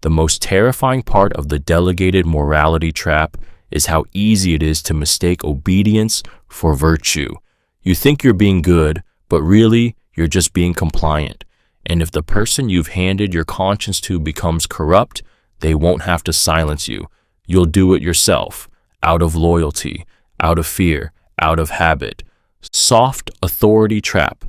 [SPEAKER 1] The most terrifying part of the delegated morality trap is how easy it is to mistake obedience for virtue. You think you're being good, but really, you're just being compliant. And if the person you've handed your conscience to becomes corrupt, they won't have to silence you. You'll do it yourself, out of loyalty, out of fear, out of habit. Soft authority trap.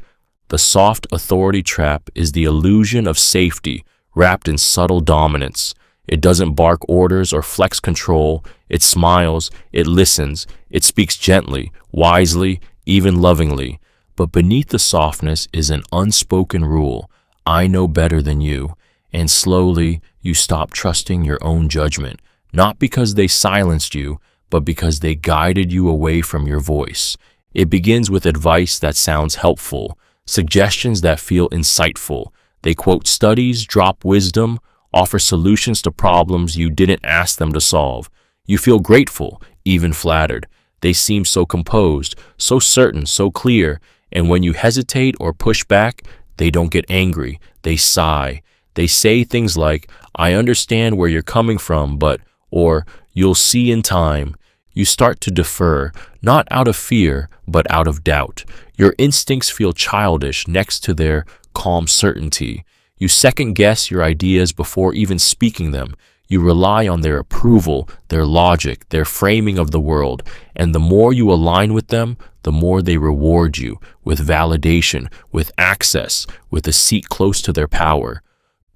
[SPEAKER 1] The soft authority trap is the illusion of safety wrapped in subtle dominance. It doesn't bark orders or flex control. It smiles, it listens, it speaks gently, wisely, even lovingly. But beneath the softness is an unspoken rule. I know better than you. and slowly you stop trusting your own judgment, not because they silenced you, but because they guided you away from your voice. It begins with advice that sounds helpful, suggestions that feel insightful. They quote studies, drop wisdom, offer solutions to problems you didn't ask them to solve. You feel grateful, even flattered. They seem so composed, so certain, so clear, and when you hesitate or push back, they don't get angry, they sigh. They say things like, "I understand where you're coming from, but," or "you'll see in time." You start to defer, not out of fear, but out of doubt. Your instincts feel childish next to their calm certainty. You second-guess your ideas before even speaking them. You rely on their approval, their logic, their framing of the world, and the more you align with them, the more they reward you with validation, with access, with a seat close to their power.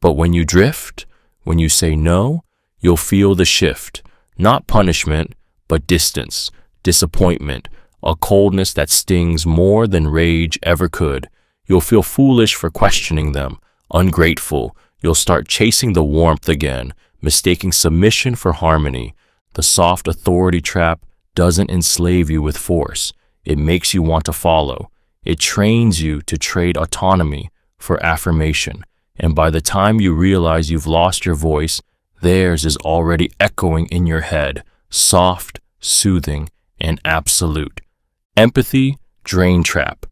[SPEAKER 1] But when you drift, when you say no, you'll feel the shift, not punishment, but distance, disappointment, a coldness that stings more than rage ever could. You'll feel foolish for questioning them, ungrateful. You'll start chasing the warmth again, mistaking submission for harmony. The soft authority trap doesn't enslave you with force. It makes you want to follow. It trains you to trade autonomy for affirmation. And by the time you realize you've lost your voice, theirs is already echoing in your head, soft, soothing, and absolute. Empathy drain trap.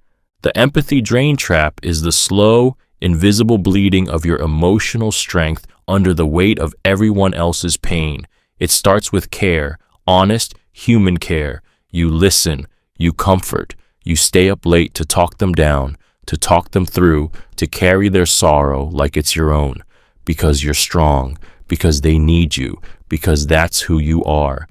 [SPEAKER 1] The empathy drain trap is the slow, invisible bleeding of your emotional strength under the weight of everyone else's pain. It starts with care, honest, human care. You listen, you comfort, you stay up late to talk them down, to talk them through, to carry their sorrow like it's your own, because you're strong, because they need you, because that's who you are.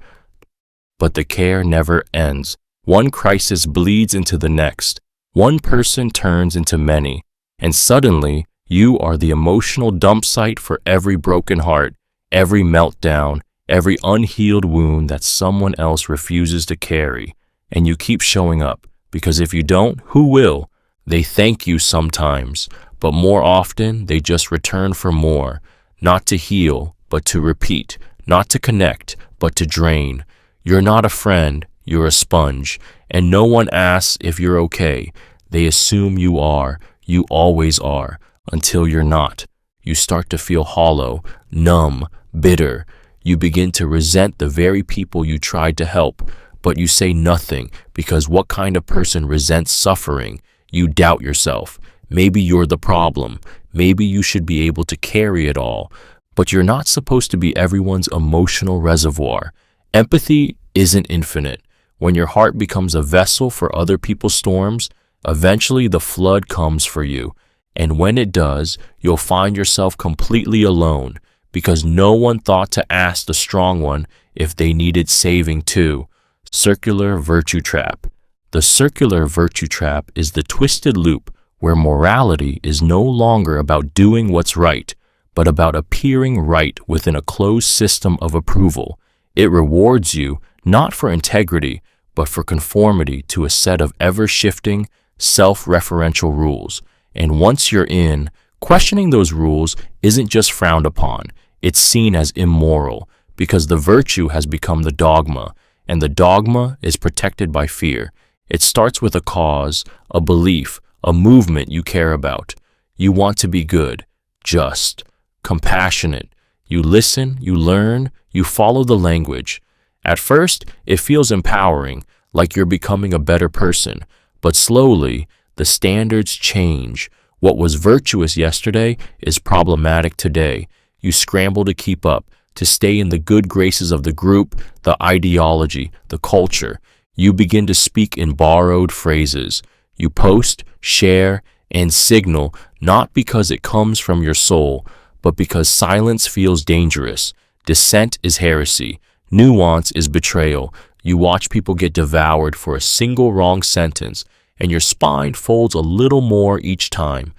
[SPEAKER 1] But the care never ends. One crisis bleeds into the next. One person turns into many, and suddenly you are the emotional dump site for every broken heart, every meltdown, every unhealed wound that someone else refuses to carry. And you keep showing up, because if you don't, who will? They thank you sometimes, but more often they just return for more, not to heal, but to repeat, not to connect, but to drain. You're not a friend, you're a sponge, and no one asks if you're okay. They assume you are, you always are, until you're not. You start to feel hollow, numb, bitter. You begin to resent the very people you tried to help, but you say nothing because what kind of person resents suffering? You doubt yourself. Maybe you're the problem. Maybe you should be able to carry it all, but you're not supposed to be everyone's emotional reservoir. Empathy isn't infinite. When your heart becomes a vessel for other people's storms, eventually the flood comes for you. And when it does, you'll find yourself completely alone because no one thought to ask the strong one if they needed saving too. Circular virtue trap. The circular virtue trap is the twisted loop where morality is no longer about doing what's right, but about appearing right within a closed system of approval. It rewards you not for integrity, but for conformity to a set of ever-shifting, self-referential rules. And once you're in, questioning those rules isn't just frowned upon, it's seen as immoral, because the virtue has become the dogma, and the dogma is protected by fear. It starts with a cause, a belief, a movement you care about. You want to be good, just, compassionate. You listen, you learn, you follow the language. At first, it feels empowering, like you're becoming a better person, but slowly, the standards change. What was virtuous yesterday is problematic today. You scramble to keep up, to stay in the good graces of the group, the ideology, the culture. You begin to speak in borrowed phrases. You post, share, and signal not because it comes from your soul, but because silence feels dangerous. Dissent is heresy. Nuance is betrayal. You watch people get devoured for a single wrong sentence, and your spine folds a little more each time.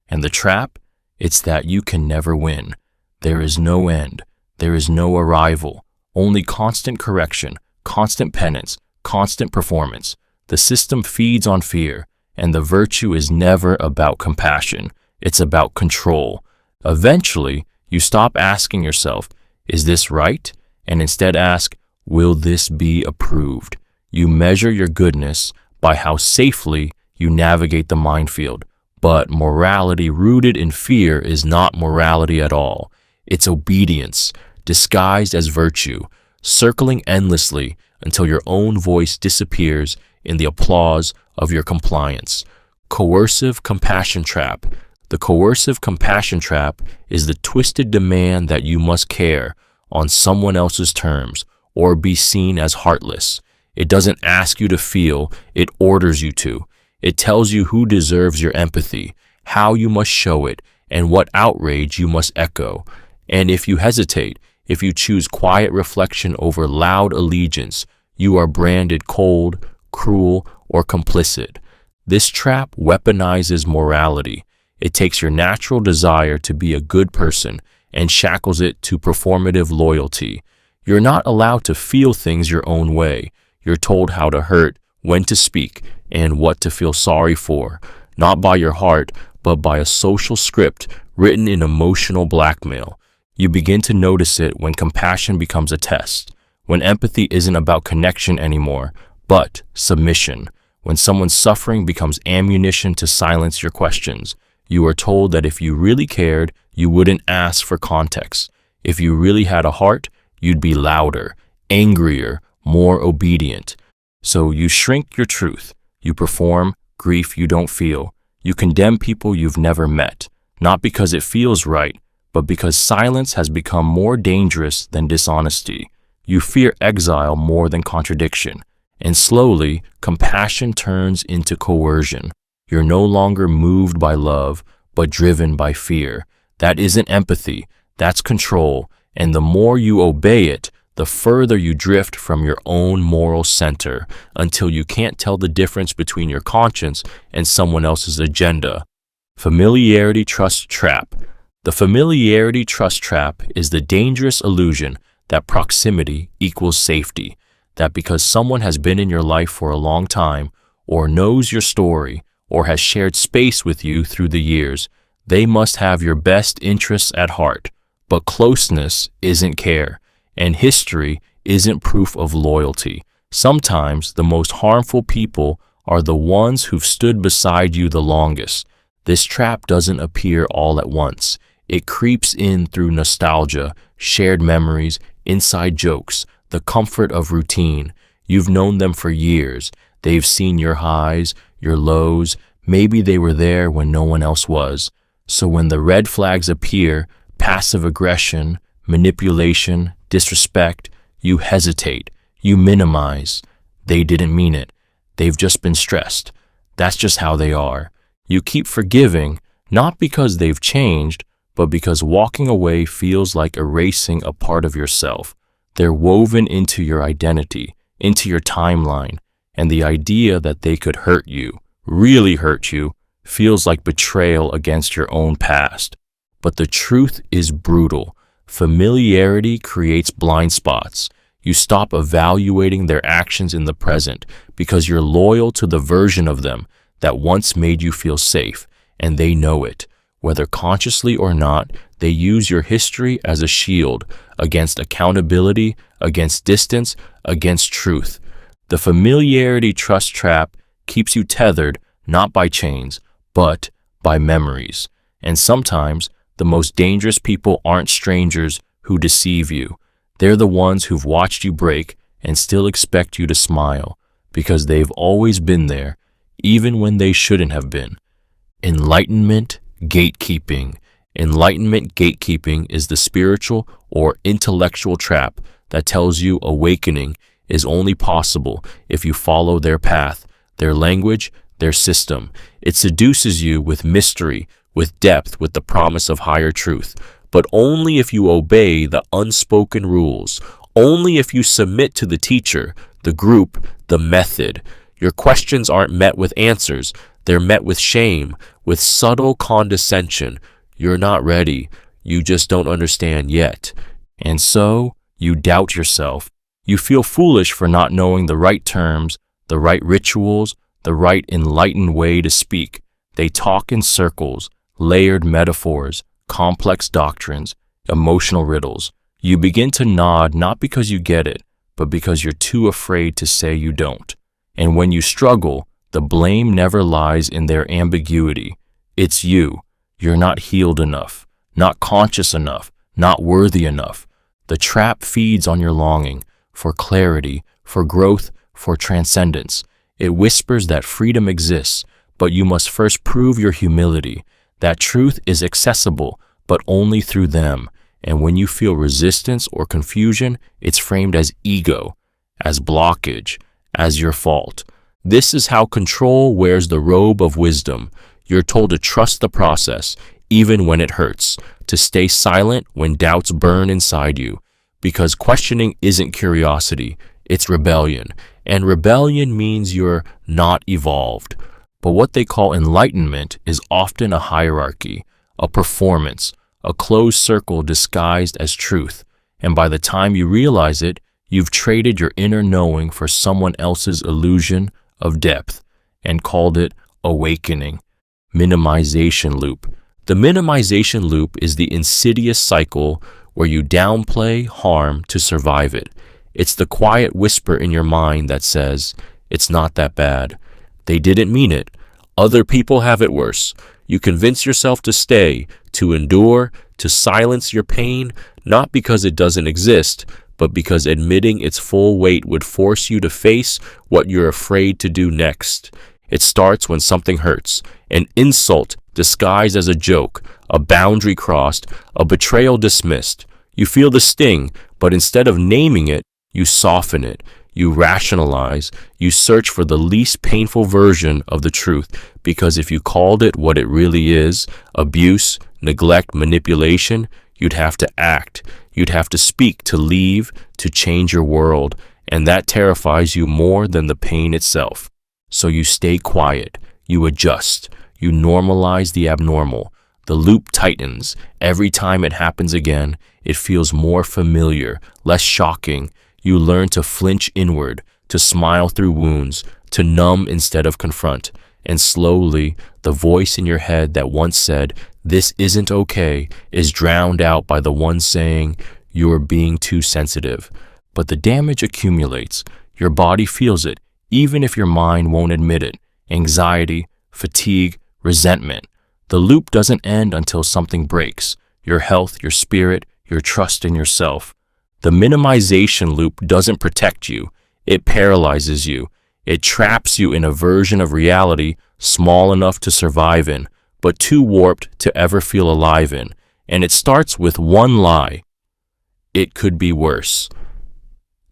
[SPEAKER 1] And the trap? It's that you can never win. There is no end. There is no arrival. Only constant correction, constant penance, constant performance. The system feeds on fear, and the virtue is never about compassion. It's about control. Eventually, you stop asking yourself, is this right? And instead ask, will this be approved? You measure your goodness by how safely you navigate the minefield. But morality rooted in fear is not morality at all. It's obedience, disguised as virtue, circling endlessly until your own voice disappears in the applause of your compliance. Coercive compassion trap. The coercive compassion trap is the twisted demand that you must care on someone else's terms or be seen as heartless. It doesn't ask you to feel, it orders you to. It tells you who deserves your empathy, how you must show it, and what outrage you must echo. And if you hesitate, if you choose quiet reflection over loud allegiance, you are branded cold, cruel, or complicit. This trap weaponizes morality. It takes your natural desire to be a good person and shackles it to performative loyalty. You're not allowed to feel things your own way. You're told how to hurt, when to speak, and what to feel sorry for, not by your heart, but by a social script written in emotional blackmail. You begin to notice it when compassion becomes a test, when empathy isn't about connection anymore, but submission, when someone's suffering becomes ammunition to silence your questions. You are told that if you really cared, you wouldn't ask for context. If you really had a heart, you'd be louder, angrier, more obedient. So you shrink your truth. You perform grief you don't feel. You condemn people you've never met, not because it feels right, but because silence has become more dangerous than dishonesty. You fear exile more than contradiction. And slowly, compassion turns into coercion. You're no longer moved by love, but driven by fear. That isn't empathy, that's control. And the more you obey it, the further you drift from your own moral center until you can't tell the difference between your conscience and someone else's agenda. Familiarity trust trap. The familiarity trust trap is the dangerous illusion that proximity equals safety, that because someone has been in your life for a long time, or knows your story, or has shared space with you through the years, they must have your best interests at heart. But closeness isn't care, and history isn't proof of loyalty. Sometimes the most harmful people are the ones who've stood beside you the longest. This trap doesn't appear all at once. It creeps in through nostalgia, shared memories, inside jokes, the comfort of routine. You've known them for years. They've seen your highs, your lows. Maybe they were there when no one else was. So when the red flags appear, passive aggression, manipulation, disrespect, you hesitate, you minimize. They didn't mean it. They've just been stressed. That's just how they are. You keep forgiving, not because they've changed, but because walking away feels like erasing a part of yourself. They're woven into your identity, into your timeline, and the idea that they could hurt you, really hurt you, feels like betrayal against your own past. But the truth is brutal. Familiarity creates blind spots. You stop evaluating their actions in the present because you're loyal to the version of them that once made you feel safe, and they know it. Whether consciously or not, they use your history as a shield against accountability, against distance, against truth. The familiarity trust trap keeps you tethered not by chains, but by memories. And sometimes the most dangerous people aren't strangers who deceive you. They're the ones who've watched you break and still expect you to smile because they've always been there, even when they shouldn't have been. Enlightenment Gatekeeping. Enlightenment gatekeeping is the spiritual or intellectual trap that tells you awakening is only possible if you follow their path, their language, their system. It seduces you with mystery, with depth, with the promise of higher truth, but only if you obey the unspoken rules, only if you submit to the teacher, the group, the method. Your questions aren't met with answers. They're met with shame, with subtle condescension. You're not ready. You just don't understand yet. And so, you doubt yourself. You feel foolish for not knowing the right terms, the right rituals, the right enlightened way to speak. They talk in circles, layered metaphors, complex doctrines, emotional riddles. You begin to nod not because you get it, but because you're too afraid to say you don't. And when you struggle, the blame never lies in their ambiguity. It's you. You're not healed enough, not conscious enough, not worthy enough. The trap feeds on your longing for clarity, for growth, for transcendence. It whispers that freedom exists, but you must first prove your humility, that truth is accessible, but only through them. And when you feel resistance or confusion, it's framed as ego, as blockage, as your fault. This is how control wears the robe of wisdom. You're told to trust the process, even when it hurts, to stay silent when doubts burn inside you, because questioning isn't curiosity, it's rebellion. And rebellion means you're not evolved. But what they call enlightenment is often a hierarchy, a performance, a closed circle disguised as truth. And by the time you realize it, you've traded your inner knowing for someone else's illusion of depth and called it awakening. Minimization loop. The minimization loop is the insidious cycle where you downplay harm to survive it. It's the quiet whisper in your mind that says, it's not that bad. They didn't mean it. Other people have it worse. You convince yourself to stay, to endure, to silence your pain, not because it doesn't exist, but because admitting its full weight would force you to face what you're afraid to do next. It starts when something hurts, an insult disguised as a joke, a boundary crossed, a betrayal dismissed. You feel the sting, but instead of naming it, you soften it. You rationalize, you search for the least painful version of the truth, because if you called it what it really is, abuse, neglect, manipulation, you'd have to act, you'd have to speak, to leave, to change your world, and that terrifies you more than the pain itself. So you stay quiet, you adjust, you normalize the abnormal. The loop tightens. Every time it happens again, it feels more familiar, less shocking. You learn to flinch inward, to smile through wounds, to numb instead of confront. And slowly, the voice in your head that once said, "This isn't okay," is drowned out by the one saying, "You're being too sensitive." But the damage accumulates. Your body feels it, even if your mind won't admit it. Anxiety, fatigue, resentment. The loop doesn't end until something breaks. Your health, your spirit, your trust in yourself. The minimization loop doesn't protect you. It paralyzes you. It traps you in a version of reality small enough to survive in, but too warped to ever feel alive in. And it starts with one lie. It could be worse.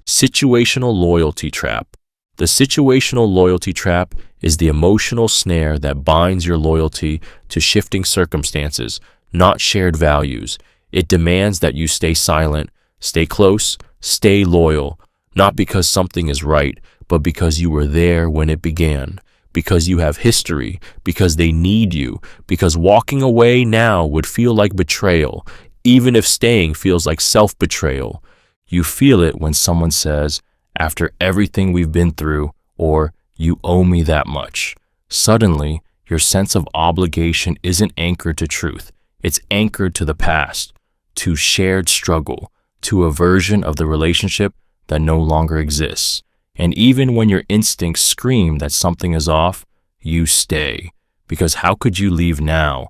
[SPEAKER 1] Situational loyalty trap. The situational loyalty trap is the emotional snare that binds your loyalty to shifting circumstances, not shared values. It demands that you stay silent, stay close, stay loyal, not because something is right, but because you were there when it began, because you have history, because they need you, because walking away now would feel like betrayal, even if staying feels like self-betrayal. You feel it when someone says, "After everything we've been through," or "You owe me that much." Suddenly, your sense of obligation isn't anchored to truth. It's anchored to the past, to shared struggle, to a version of the relationship that no longer exists. And even when your instincts scream that something is off, you stay. Because how could you leave now?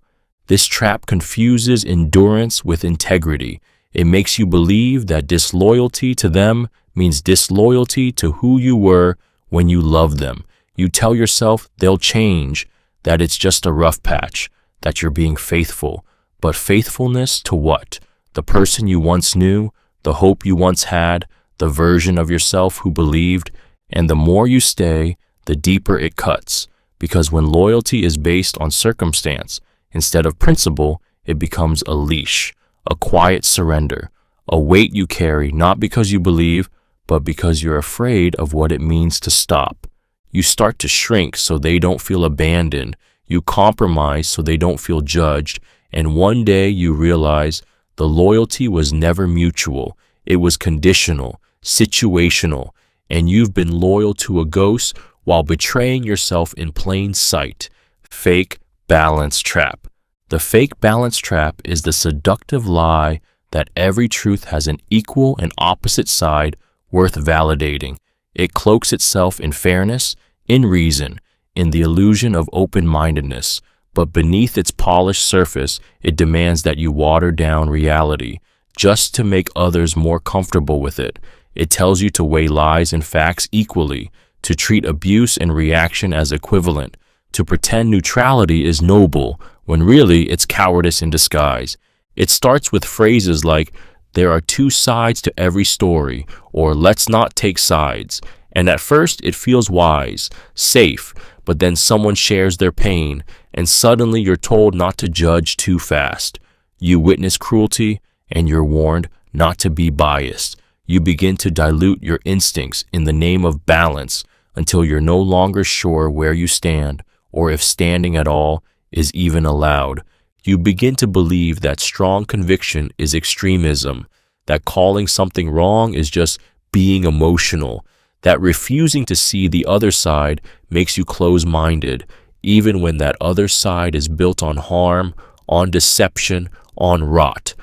[SPEAKER 1] This trap confuses endurance with integrity. It makes you believe that disloyalty to them means disloyalty to who you were when you loved them. You tell yourself they'll change, that it's just a rough patch, that you're being faithful. But faithfulness to what? The person you once knew, the hope you once had, the version of yourself who believed. And the more you stay, the deeper it cuts. Because when loyalty is based on circumstance instead of principle, it becomes a leash, a quiet surrender, a weight you carry not because you believe, but because you're afraid of what it means to stop. You start to shrink so they don't feel abandoned. You compromise so they don't feel judged. And one day you realize the loyalty was never mutual. It was conditional, situational, and you've been loyal to a ghost while betraying yourself in plain sight. Fake balance trap. The fake balance trap is the seductive lie that every truth has an equal and opposite side worth validating. It cloaks itself in fairness, in reason, in the illusion of open-mindedness, but beneath its polished surface, it demands that you water down reality just to make others more comfortable with it. It tells you to weigh lies and facts equally, to treat abuse and reaction as equivalent, to pretend neutrality is noble, when really it's cowardice in disguise. It starts with phrases like, "There are two sides to every story," or "Let's not take sides." And at first it feels wise, safe, but then someone shares their pain, and suddenly you're told not to judge too fast. You witness cruelty, and you're warned not to be biased. You begin to dilute your instincts in the name of balance until you're no longer sure where you stand, or if standing at all is even allowed. You begin to believe that strong conviction is extremism, that calling something wrong is just being emotional, that refusing to see the other side makes you close-minded, even when that other side is built on harm, on deception, on rot.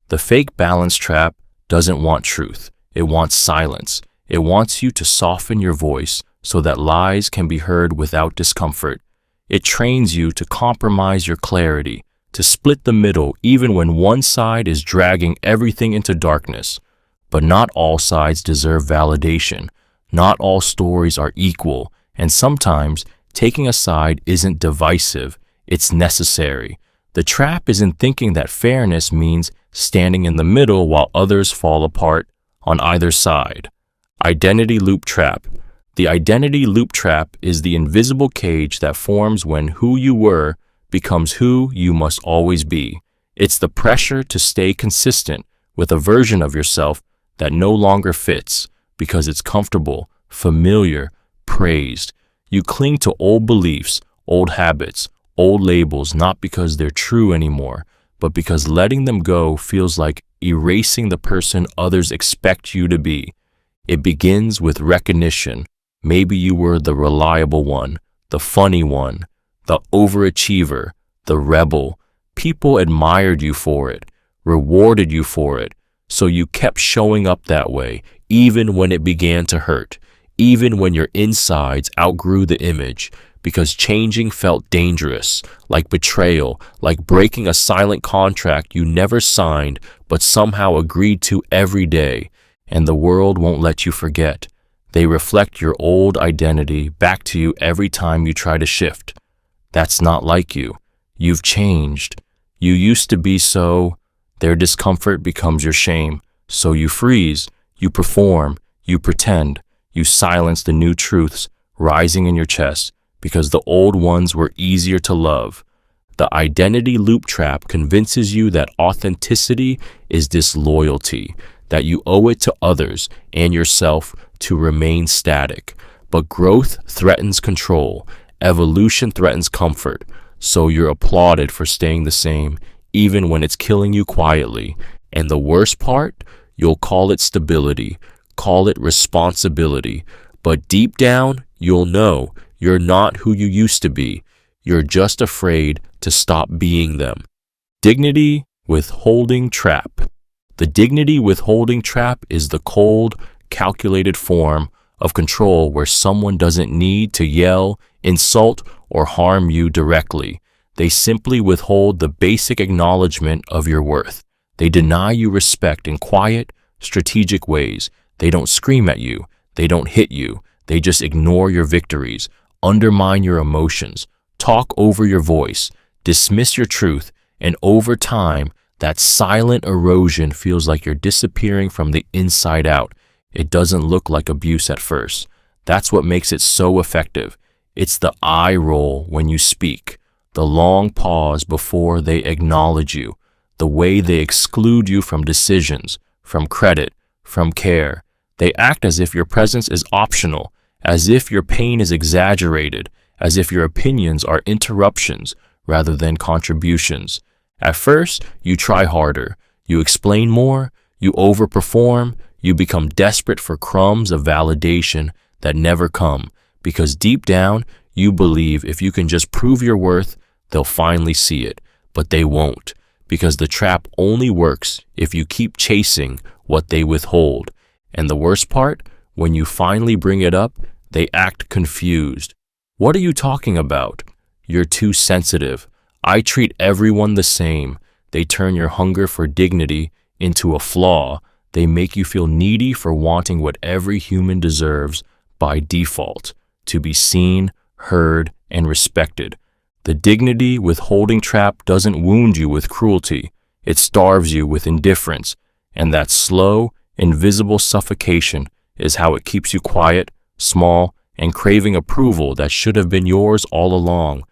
[SPEAKER 1] The fake balance trap doesn't want truth. It wants silence. It wants you to soften your voice so that lies can be heard without discomfort. It trains you to compromise your clarity, to split the middle even when one side is dragging everything into darkness. But not all sides deserve validation. Not all stories are equal, and sometimes taking a side isn't divisive, it's necessary. The trap is in thinking that fairness means standing in the middle while others fall apart on either side. Identity loop trap. The identity loop trap is the invisible cage that forms when who you were becomes who you must always be. It's the pressure to stay consistent with a version of yourself that no longer fits because it's comfortable, familiar, praised. You cling to old beliefs, old habits, old labels, not because they're true anymore, but because letting them go feels like erasing the person others expect you to be. It begins with recognition. Maybe you were the reliable one, the funny one, the overachiever, the rebel. People admired you for it, rewarded you for it, so you kept showing up that way, even when it began to hurt, even when your insides outgrew the image, because changing felt dangerous, like betrayal, like breaking a silent contract you never signed but somehow agreed to every day, and the world won't let you forget. They reflect your old identity back to you every time you try to shift. That's not like you. You've changed. You used to be so. Their discomfort becomes your shame. So you freeze, you perform, you pretend, you silence the new truths rising in your chest because the old ones were easier to love. The identity loop trap convinces you that authenticity is disloyalty, that you owe it to others and yourself to remain static. But growth threatens control. Evolution threatens comfort. So you're applauded for staying the same, even when it's killing you quietly. And the worst part, you'll call it stability, call it responsibility. But deep down, you'll know you're not who you used to be. You're just afraid to stop being them. Dignity withholding trap. The dignity withholding trap is the cold, calculated form of control where someone doesn't need to yell, insult, or harm you directly. They simply withhold the basic acknowledgement of your worth. They deny you respect in quiet, strategic ways. They don't scream at you. They don't hit you. They just ignore your victories, undermine your emotions, talk over your voice, dismiss your truth, and over time, that silent erosion feels like you're disappearing from the inside out. It doesn't look like abuse at first. That's what makes it so effective. It's the eye roll when you speak, the long pause before they acknowledge you, the way they exclude you from decisions, from credit, from care. They act as if your presence is optional, as if your pain is exaggerated, as if your opinions are interruptions rather than contributions. At first, you try harder, you explain more, you overperform, you become desperate for crumbs of validation that never come, because deep down, you believe if you can just prove your worth, they'll finally see it. but they won't, because the trap only works if you keep chasing what they withhold. And the worst part, when you finally bring it up, they act confused. What are you talking about? You're too sensitive. I treat everyone the same. They turn your hunger for dignity into a flaw. They make you feel needy for wanting what every human deserves by default, to be seen, heard, and respected. The dignity withholding trap doesn't wound you with cruelty. It starves you with indifference. And that slow, invisible suffocation is how it keeps you quiet, small, and craving approval that should have been yours all along.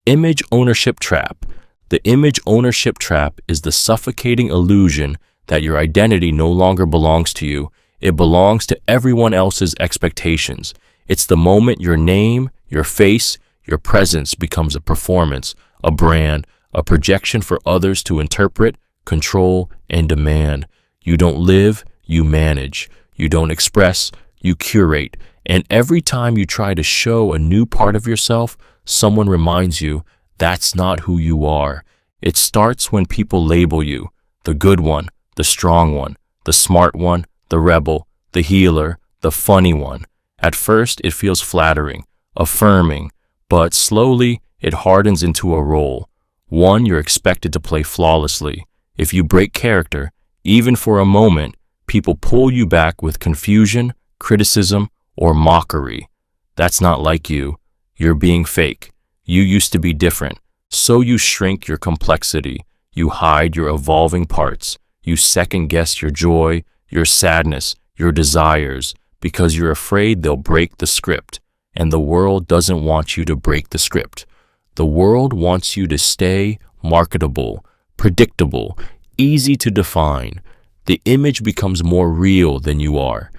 [SPEAKER 1] Image ownership trap. The image ownership trap is the suffocating illusion that your identity no longer belongs to you. It belongs to everyone else's expectations. It's the moment your name, your face, your presence becomes a performance, a brand, a projection for others to interpret, control, and demand. You don't live, you manage. You don't express, you curate. And every time you try to show a new part of yourself, someone reminds you that's not who you are. It starts when people label you, the good one, the strong one, the smart one, the rebel, the healer, the funny one. At first, it feels flattering, affirming, but slowly it hardens into a role, one you're expected to play flawlessly. If you break character, even for a moment, people pull you back with confusion, criticism, or mockery. That's not like you. You're being fake. You used to be different. So you shrink your complexity. You hide your evolving parts. You second-guess your joy, your sadness, your desires, because you're afraid they'll break the script. And the world doesn't want you to break the script. The world wants you to stay marketable, predictable, easy to define. The image becomes more real than you are.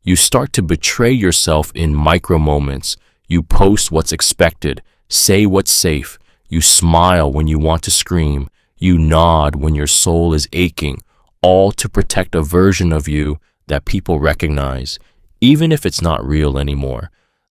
[SPEAKER 1] You start to betray yourself in micro moments. You post what's expected, say what's safe. You smile when you want to scream. You nod when your soul is aching, all to protect a version of you that people recognize, even if it's not real anymore.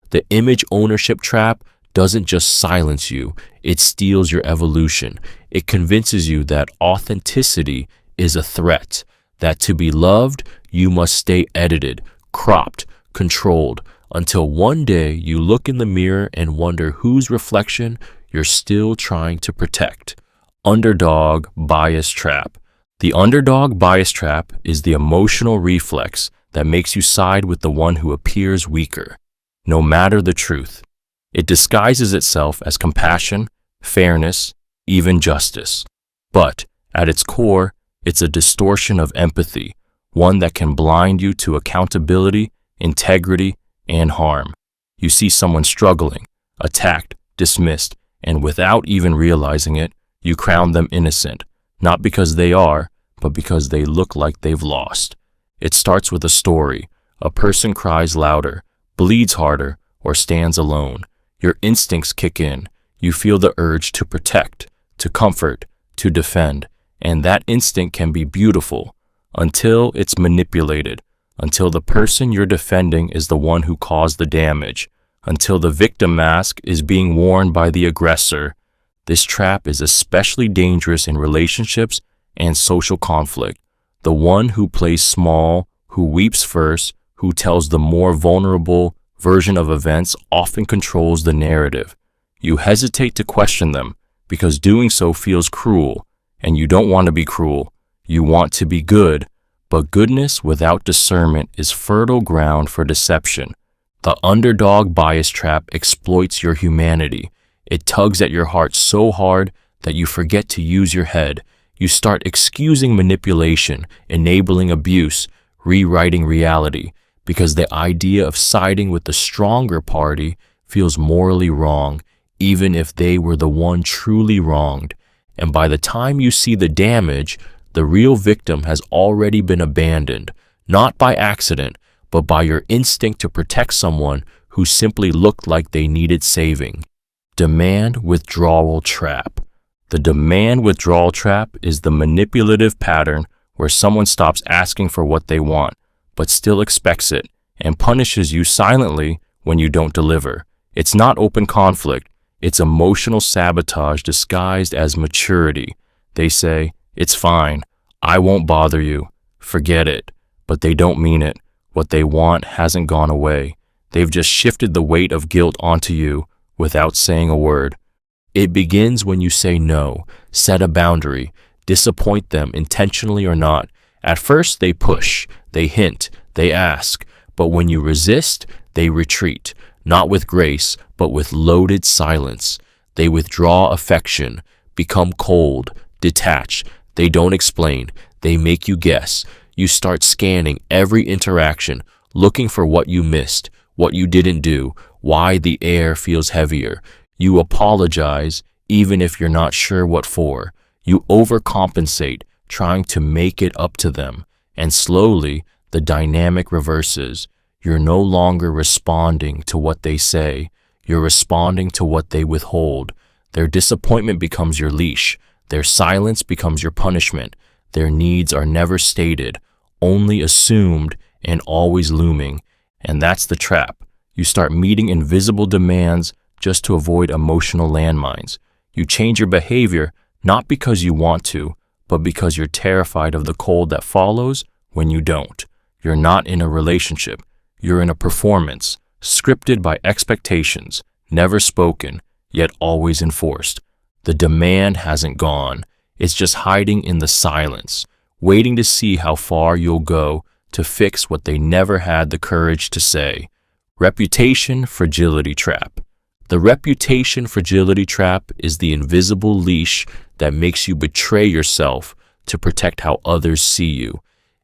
[SPEAKER 1] The image ownership trap doesn't just silence you, it steals your evolution. It convinces you that authenticity is a threat, that to be loved, you must stay edited, cropped, controlled, until one day you look in the mirror and wonder whose reflection you're still trying to protect. Underdog bias trap. The underdog bias trap is the emotional reflex that makes you side with the one who appears weaker, no matter the truth. It disguises itself as compassion, fairness, even justice. But at its core, it's a distortion of empathy, one that can blind you to accountability, integrity, and harm. You see someone struggling, attacked, dismissed, and without even realizing it, you crown them innocent, not because they are, but because they look like they've lost. It starts with a story. A person cries louder, bleeds harder, or stands alone. Your instincts kick in. You feel the urge to protect, to comfort, to defend. And that instinct can be beautiful until it's manipulated, until the person you're defending is the one who caused the damage, until the victim mask is being worn by the aggressor. This trap is especially dangerous in relationships and social conflict. The one who plays small, who weeps first, who tells the more vulnerable version of events often controls the narrative. You hesitate to question them because doing so feels cruel, and you don't want to be cruel. You want to be good, but goodness without discernment is fertile ground for deception. The underdog bias trap exploits your humanity. It tugs at your heart so hard that you forget to use your head. You start excusing manipulation, enabling abuse, rewriting reality, because the idea of siding with the stronger party feels morally wrong, even if they were the one truly wronged. And by the time you see the damage, the real victim has already been abandoned, not by accident, but by your instinct to protect someone who simply looked like they needed saving. Demand withdrawal trap. The demand withdrawal trap is the manipulative pattern where someone stops asking for what they want, but still expects it, and punishes you silently when you don't deliver. It's not open conflict. It's emotional sabotage disguised as maturity. They say, "It's fine. I won't bother you. Forget it." But they don't mean it. What they want hasn't gone away. They've just shifted the weight of guilt onto you without saying a word. It begins when you say no, set a boundary, disappoint them intentionally or not. At first, they push, they hint, they ask. But when you resist, they retreat, not with grace, but with loaded silence. They withdraw affection, become cold, detached. They don't explain. They make you guess. You start scanning every interaction, looking for what you missed, what you didn't do, why the air feels heavier. You apologize, even if you're not sure what for. You overcompensate, trying to make it up to them. And slowly, the dynamic reverses. You're no longer responding to what they say. You're responding to what they withhold. Their disappointment becomes your leash. Their silence becomes your punishment. Their needs are never stated, only assumed and always looming. And that's the trap. You start meeting invisible demands just to avoid emotional landmines. You change your behavior not because you want to, but because you're terrified of the cold that follows when you don't. You're not in a relationship. You're in a performance, scripted by expectations, never spoken, yet always enforced. The demand hasn't gone. It's just hiding in the silence, waiting to see how far you'll go to fix what they never had the courage to say. Reputation Fragility Trap. The reputation fragility trap is the invisible leash that makes you betray yourself to protect how others see you.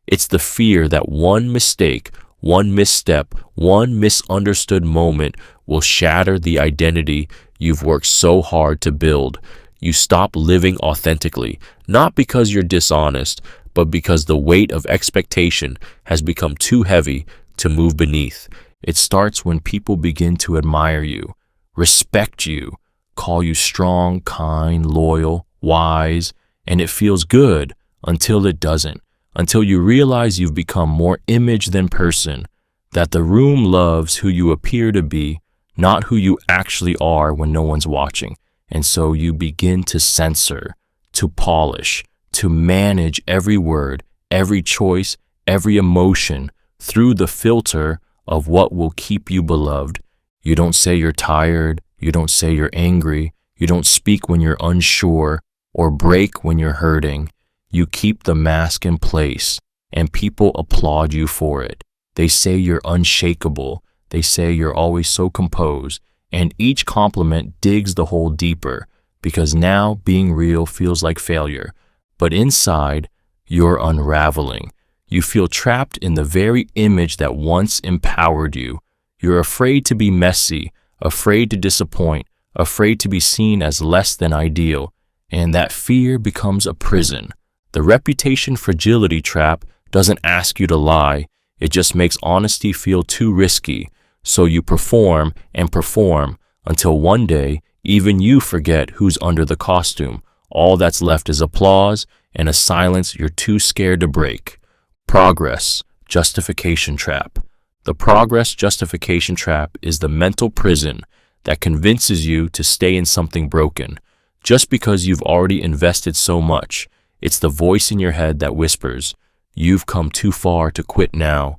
[SPEAKER 1] It's the fear that one mistake, one misstep, one misunderstood moment will shatter the identity you've worked so hard to build. You stop living authentically, not because you're dishonest, but because the weight of expectation has become too heavy to move beneath. It starts when people begin to admire you, respect you, call you strong, kind, loyal, wise, and it feels good until it doesn't, until you realize you've become more image than person, that the room loves who you appear to be, not who you actually are when no one's watching. And so you begin to censor, to polish, to manage every word, every choice, every emotion through the filter of what will keep you beloved. You don't say you're tired, you don't say you're angry, you don't speak when you're unsure or break when you're hurting. You keep the mask in place, and people applaud you for it. They say you're unshakable. They say you're always so composed, and each compliment digs the hole deeper because now being real feels like failure. But inside, you're unraveling. You feel trapped in the very image that once empowered you. You're afraid to be messy, afraid to disappoint, afraid to be seen as less than ideal, and that fear becomes a prison. The reputation fragility trap doesn't ask you to lie. It just makes honesty feel too risky. So you perform and perform until one day, even you forget who's under the costume. All that's left is applause and a silence you're too scared to break. Progress Justification Trap. The progress justification trap is the mental prison that convinces you to stay in something broken just because you've already invested so much. It's the voice in your head that whispers, "You've come too far to quit now.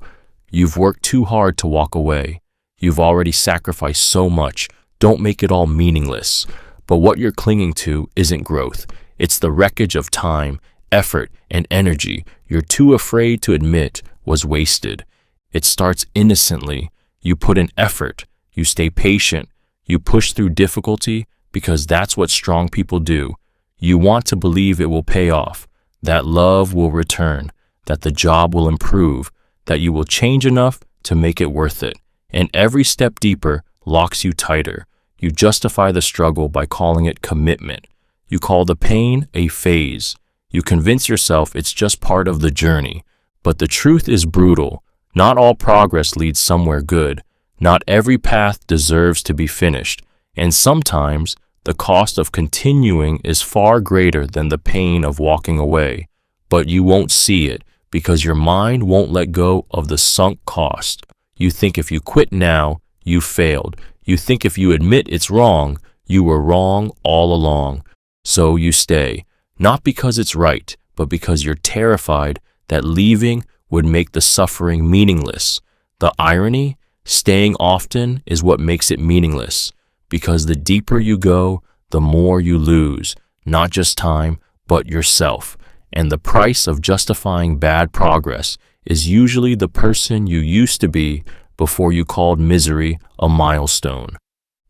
[SPEAKER 1] You've worked too hard to walk away. You've already sacrificed so much. Don't make it all meaningless." But what you're clinging to isn't growth. It's the wreckage of time, effort, and energy you're too afraid to admit was wasted. It starts innocently. You put in effort. You stay patient. You push through difficulty because that's what strong people do. You want to believe it will pay off, that love will return, that the job will improve, that you will change enough to make it worth it. And every step deeper locks you tighter. You justify the struggle by calling it commitment. You call the pain a phase. You convince yourself it's just part of the journey. But the truth is brutal. Not all progress leads somewhere good. Not every path deserves to be finished. And sometimes the cost of continuing is far greater than the pain of walking away. But you won't see it because your mind won't let go of the sunk cost. You think if you quit now, you failed. You think if you admit it's wrong, You were wrong all along. So you stay, not because it's right, but because you're terrified that leaving would make the suffering meaningless. The irony, staying often is what makes it meaningless, because the deeper you go, the more you lose, not just time, but yourself. And the price of justifying bad progress is usually the person you used to be before you called misery a milestone.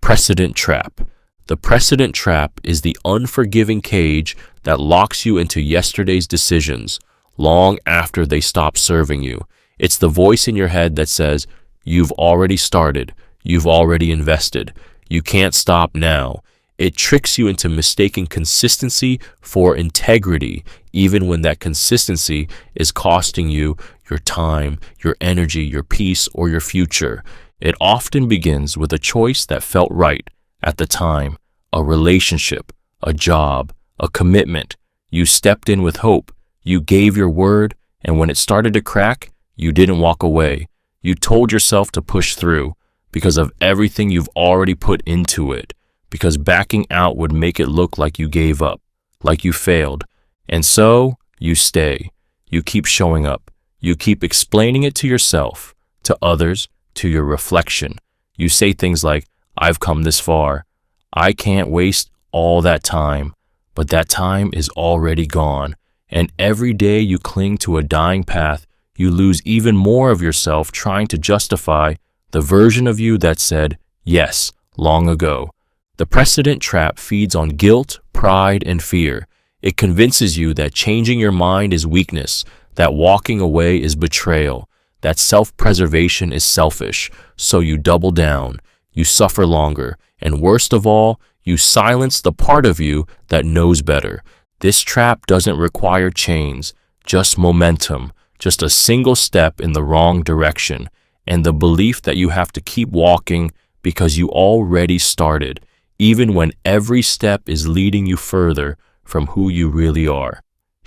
[SPEAKER 1] Precedent Trap. The Precedent Trap is the unforgiving cage that locks you into yesterday's decisions long after they stop serving you. It's the voice in your head that says, "You've already started, you've already invested, you can't stop now." It tricks you into mistaking consistency for integrity, even when that consistency is costing you your time, your energy, your peace, or your future. It often begins with a choice that felt right at the time, a relationship, a job, a commitment. You stepped in with hope, you gave your word, and when it started to crack, you didn't walk away. You told yourself to push through because of everything you've already put into it, because backing out would make it look like you gave up, like you failed. And so you stay. You keep showing up. You keep explaining it to yourself, to others, to your reflection. You say things like, "I've come this far. I can't waste all that time." But that time is already gone. And every day you cling to a dying path, you lose even more of yourself trying to justify the version of you that said yes long ago. The Precedent Trap feeds on guilt, pride, and fear. It convinces you that changing your mind is weakness, that walking away is betrayal, that self-preservation is selfish, so you double down, you suffer longer, and worst of all, you silence the part of you that knows better. This trap doesn't require chains, just momentum, just a single step in the wrong direction, and the belief that you have to keep walking because you already started, even when every step is leading you further from who you really are.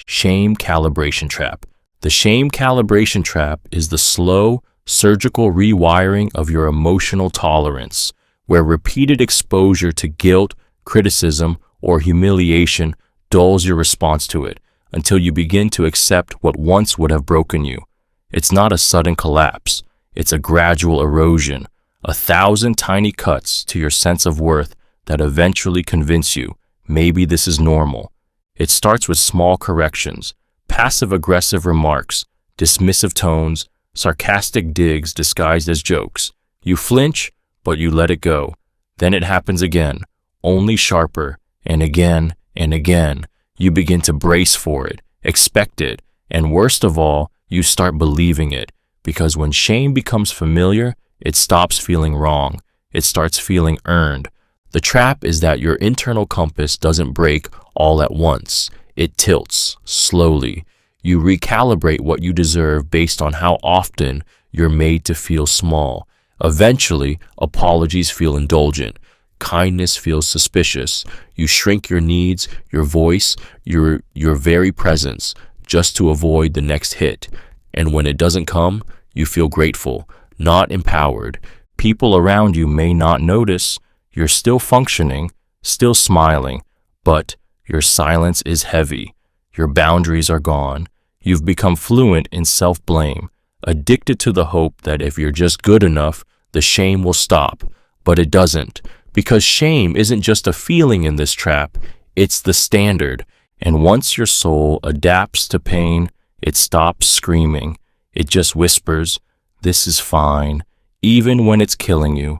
[SPEAKER 1] Shame Calibration Trap. The shame calibration trap is the slow, surgical rewiring of your emotional tolerance, where repeated exposure to guilt, criticism, or humiliation dulls your response to it until you begin to accept what once would have broken you. It's not a sudden collapse. It's a gradual erosion, 1,000 tiny cuts to your sense of worth that eventually convince you maybe this is normal. It starts with small corrections, passive-aggressive remarks, dismissive tones, sarcastic digs disguised as jokes. You flinch, but you let it go. Then it happens again, only sharper, and again and again. You begin to brace for it, expect it, and worst of all, you start believing it. Because when shame becomes familiar, it stops feeling wrong. It starts feeling earned. The trap is that your internal compass doesn't break all at once. It tilts, slowly. You recalibrate what you deserve based on how often you're made to feel small. Eventually, apologies feel indulgent. Kindness feels suspicious. You shrink your needs, your voice, your very presence, just to avoid the next hit. And when it doesn't come, you feel grateful, not empowered. People around you may not notice. You're still functioning, still smiling, but your silence is heavy. Your boundaries are gone. You've become fluent in self-blame, addicted to the hope that if you're just good enough, the shame will stop. But it doesn't, because shame isn't just a feeling in this trap, it's the standard. And once your soul adapts to pain, it stops screaming. It just whispers, "This is fine," even when it's killing you.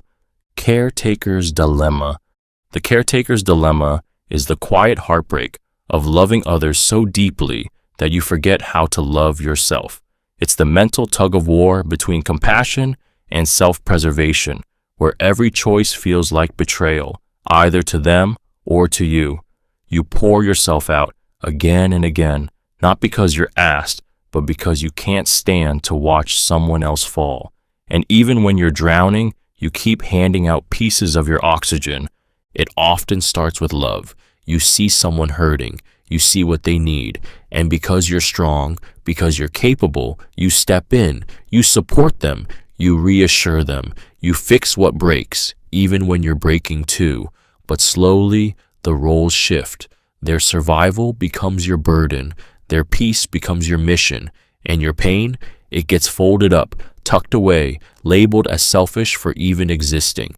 [SPEAKER 1] Caretaker's Dilemma. The caretaker's dilemma is the quiet heartbreak of loving others so deeply that you forget how to love yourself. It's the mental tug-of-war between compassion and self-preservation, where every choice feels like betrayal, either to them or to you. You pour yourself out again and again, not because you're asked, but because you can't stand to watch someone else fall. And even when you're drowning, you keep handing out pieces of your oxygen. It often starts with love. You see someone hurting, you see what they need, and because you're strong, because you're capable, you step in, you support them, you reassure them, you fix what breaks, even when you're breaking too. But slowly, the roles shift. Their survival becomes your burden, their peace becomes your mission, and your pain, it gets folded up, tucked away, labeled as selfish for even existing.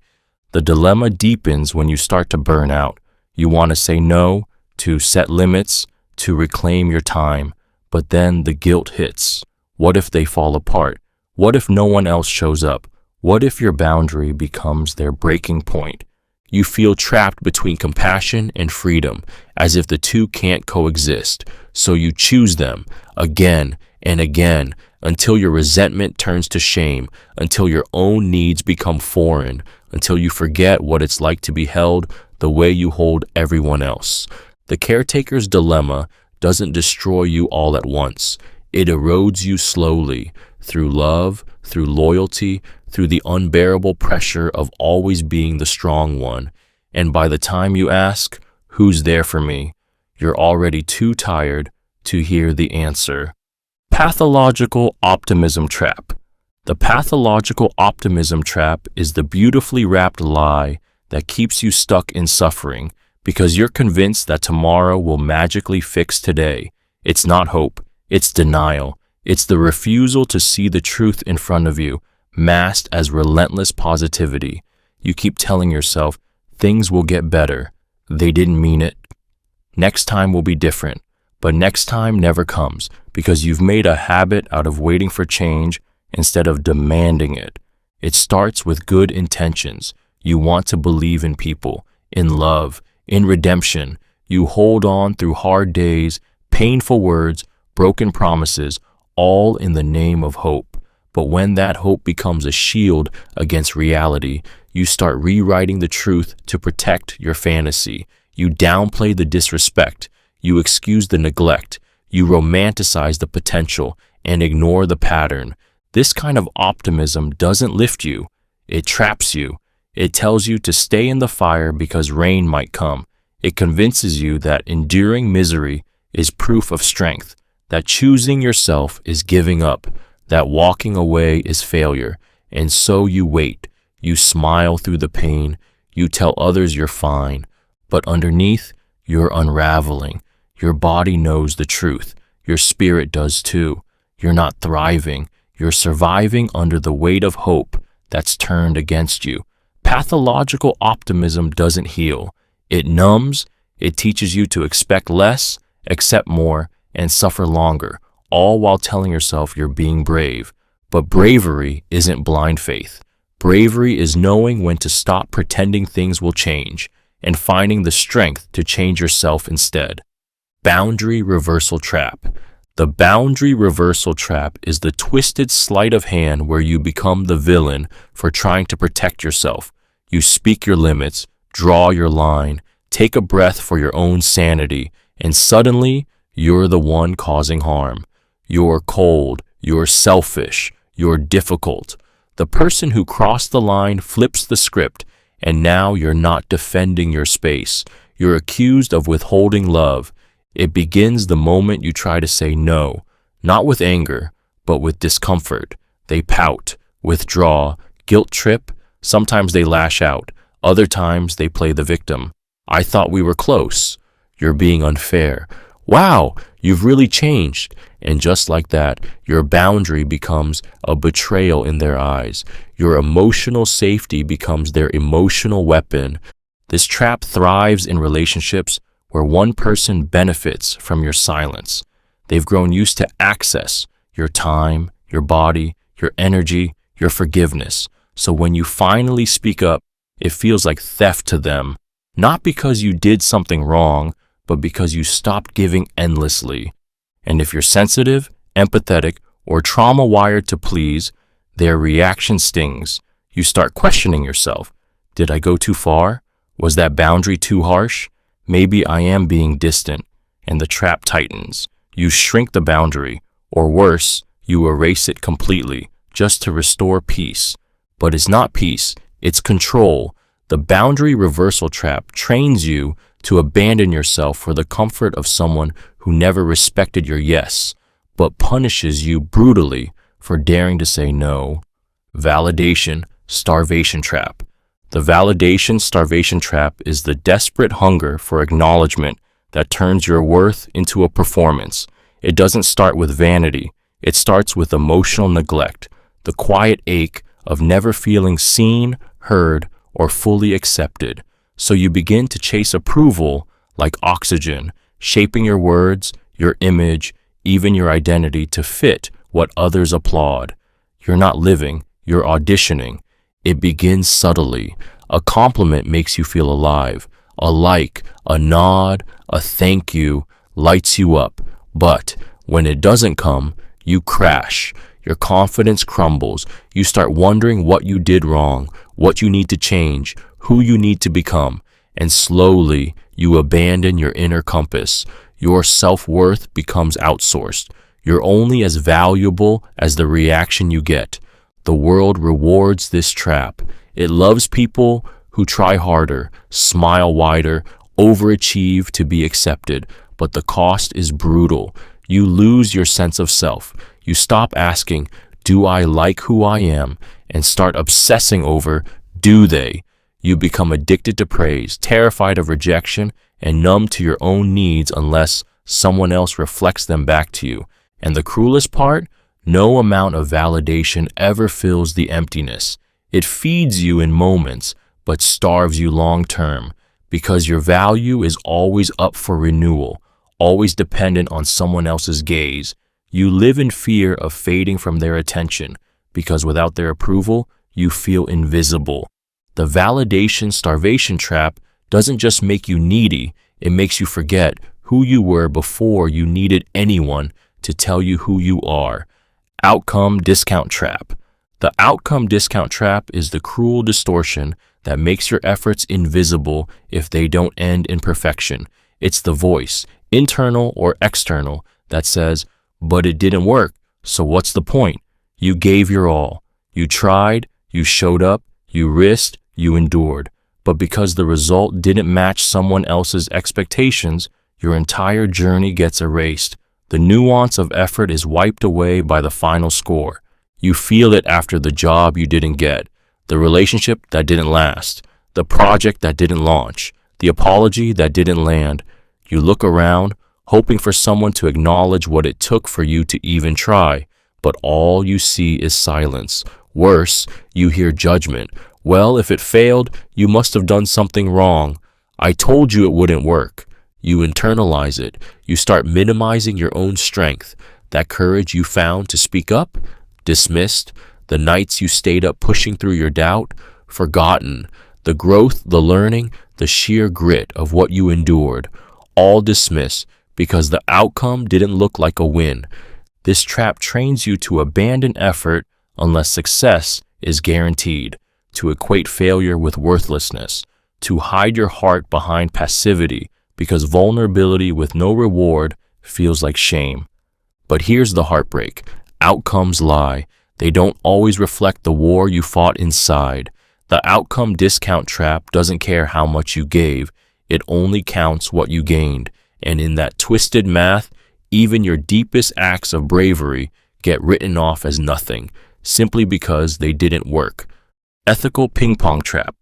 [SPEAKER 1] The dilemma deepens when you start to burn out. You want to say no, to set limits, to reclaim your time, but then the guilt hits. What if they fall apart? What if no one else shows up? What if your boundary becomes their breaking point? You feel trapped between compassion and freedom, as if the two can't coexist. So you choose them again and again until your resentment turns to shame, until your own needs become foreign, until you forget what it's like to be held the way you hold everyone else. The caretaker's dilemma doesn't destroy you all at once. It erodes you slowly, through love, through loyalty, through the unbearable pressure of always being the strong one. And by the time you ask, "Who's there for me?" you're already too tired to hear the answer. Pathological Optimism Trap. The pathological optimism trap is the beautifully wrapped lie that keeps you stuck in suffering because you're convinced that tomorrow will magically fix today. It's not hope, it's denial. It's the refusal to see the truth in front of you, masked as relentless positivity. You keep telling yourself, things will get better. They didn't mean it. Next time will be different. But next time never comes because you've made a habit out of waiting for change instead of demanding it. It starts with good intentions. You want to believe in people, in love, in redemption. You hold on through hard days, painful words, broken promises, all in the name of hope. But when that hope becomes a shield against reality, you start rewriting the truth to protect your fantasy. You downplay the disrespect. You excuse the neglect. You romanticize the potential and ignore the pattern. This kind of optimism doesn't lift you. It traps you. It tells you to stay in the fire because rain might come. It convinces you that enduring misery is proof of strength, that choosing yourself is giving up, that walking away is failure. And so you wait. You smile through the pain. You tell others you're fine. But underneath, you're unraveling. Your body knows the truth. Your spirit does too. You're not thriving. You're surviving under the weight of hope that's turned against you. Pathological optimism doesn't heal. It numbs. It teaches you to expect less, accept more, and suffer longer, all while telling yourself you're being brave. But bravery isn't blind faith. Bravery is knowing when to stop pretending things will change and finding the strength to change yourself instead. Boundary Reversal Trap. The boundary reversal trap is the twisted sleight of hand where you become the villain for trying to protect yourself. You speak your limits, draw your line, take a breath for your own sanity, and suddenly you're the one causing harm. You're cold, you're selfish, you're difficult. The person who crossed the line flips the script, and now you're not defending your space. You're accused of withholding love. It begins the moment you try to say no, not with anger, but with discomfort. They pout, withdraw, guilt trip. Sometimes they lash out. Other times they play the victim. I thought we were close. You're being unfair. Wow, you've really changed. And just like that, your boundary becomes a betrayal in their eyes. Your emotional safety becomes their emotional weapon. This trap thrives in relationships where one person benefits from your silence. They've grown used to access your time, your body, your energy, your forgiveness. So when you finally speak up, it feels like theft to them, not because you did something wrong, but because you stopped giving endlessly. And if you're sensitive, empathetic, or trauma-wired to please, their reaction stings. You start questioning yourself. Did I go too far? Was that boundary too harsh? Maybe I am being distant, and the trap tightens. You shrink the boundary, or worse, you erase it completely, just to restore peace. But it's not peace, it's control. The boundary reversal trap trains you to abandon yourself for the comfort of someone who never respected your yes, but punishes you brutally for daring to say no. Validation, Starvation Trap. The validation starvation trap is the desperate hunger for acknowledgement that turns your worth into a performance. It doesn't start with vanity. It starts with emotional neglect, the quiet ache of never feeling seen, heard, or fully accepted. So you begin to chase approval like oxygen, shaping your words, your image, even your identity to fit what others applaud. You're not living, you're auditioning. It begins subtly. A compliment makes you feel alive. A like, a nod, a thank you lights you up. But when it doesn't come, you crash. Your confidence crumbles. You start wondering what you did wrong, what you need to change, who you need to become. And slowly, you abandon your inner compass. Your self-worth becomes outsourced. You're only as valuable as the reaction you get. The world rewards this trap. It loves people who try harder, smile wider, overachieve to be accepted. But the cost is brutal. You lose your sense of self. You stop asking, do I like who I am? And start obsessing over, do they? You become addicted to praise, terrified of rejection, and numb to your own needs unless someone else reflects them back to you. And the cruelest part? No amount of validation ever fills the emptiness. It feeds you in moments, but starves you long term, because your value is always up for renewal, always dependent on someone else's gaze. You live in fear of fading from their attention, because without their approval, you feel invisible. The validation starvation trap doesn't just make you needy, it makes you forget who you were before you needed anyone to tell you who you are. Outcome discount trap. The outcome discount trap is the cruel distortion that makes your efforts invisible if they don't end in perfection. It's the voice, internal or external, that says, but it didn't work, so what's the point? You gave your all. You tried, you showed up, you risked, you endured. But because the result didn't match someone else's expectations, your entire journey gets erased. The nuance of effort is wiped away by the final score. You feel it after the job you didn't get, the relationship that didn't last, the project that didn't launch, the apology that didn't land. You look around, hoping for someone to acknowledge what it took for you to even try, but all you see is silence. Worse, you hear judgment. Well, if it failed, you must have done something wrong. I told you it wouldn't work. You internalize it. You start minimizing your own strength. That courage you found to speak up, dismissed. The nights you stayed up pushing through your doubt, forgotten. The growth, the learning, the sheer grit of what you endured, all dismissed because the outcome didn't look like a win. This trap trains you to abandon effort unless success is guaranteed, to equate failure with worthlessness, to hide your heart behind passivity because vulnerability with no reward feels like shame. But here's the heartbreak. Outcomes lie. They don't always reflect the war you fought inside. The outcome discount trap doesn't care how much you gave. It only counts what you gained. And in that twisted math, even your deepest acts of bravery get written off as nothing, simply because they didn't work. Ethical ping-pong trap.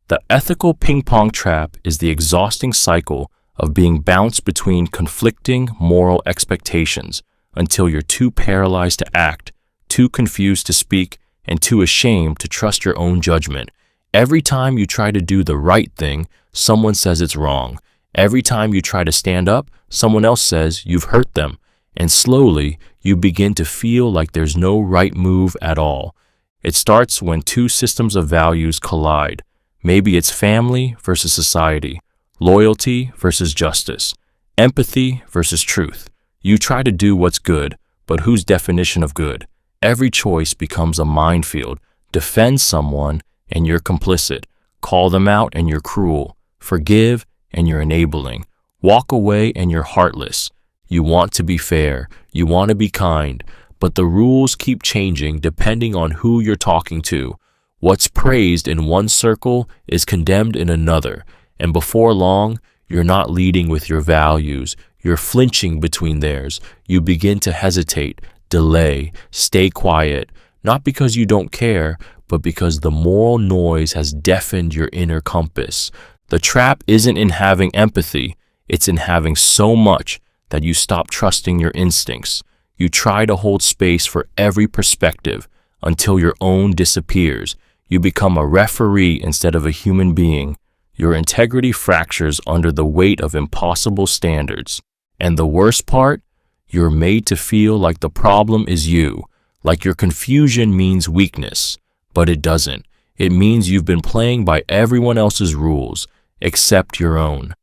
[SPEAKER 1] The ethical ping-pong trap is the exhausting cycle of being bounced between conflicting moral expectations until you're too paralyzed to act, too confused to speak, and too ashamed to trust your own judgment. Every time you try to do the right thing, someone says it's wrong. Every time you try to stand up, someone else says you've hurt them. And slowly, you begin to feel like there's no right move at all. It starts when two systems of values collide. Maybe it's family versus society, loyalty versus justice, empathy versus truth. You try to do what's good, but whose definition of good? Every choice becomes a minefield. Defend someone, and you're complicit. Call them out, and you're cruel. Forgive, and you're enabling. Walk away, and you're heartless. You want to be fair. You want to be kind. But the rules keep changing depending on who you're talking to. What's praised in one circle is condemned in another. And before long, you're not leading with your values. You're flinching between theirs. You begin to hesitate, delay, stay quiet. not because you don't care, but because the moral noise has deafened your inner compass. The trap isn't in having empathy, it's in having so much that you stop trusting your instincts. You try to hold space for every perspective until your own disappears. You become a referee instead of a human being. Your integrity fractures under the weight of impossible standards. And the worst part? You're made to feel like the problem is you, like your confusion means weakness. But it doesn't. It means you've been playing by everyone else's rules, except your own.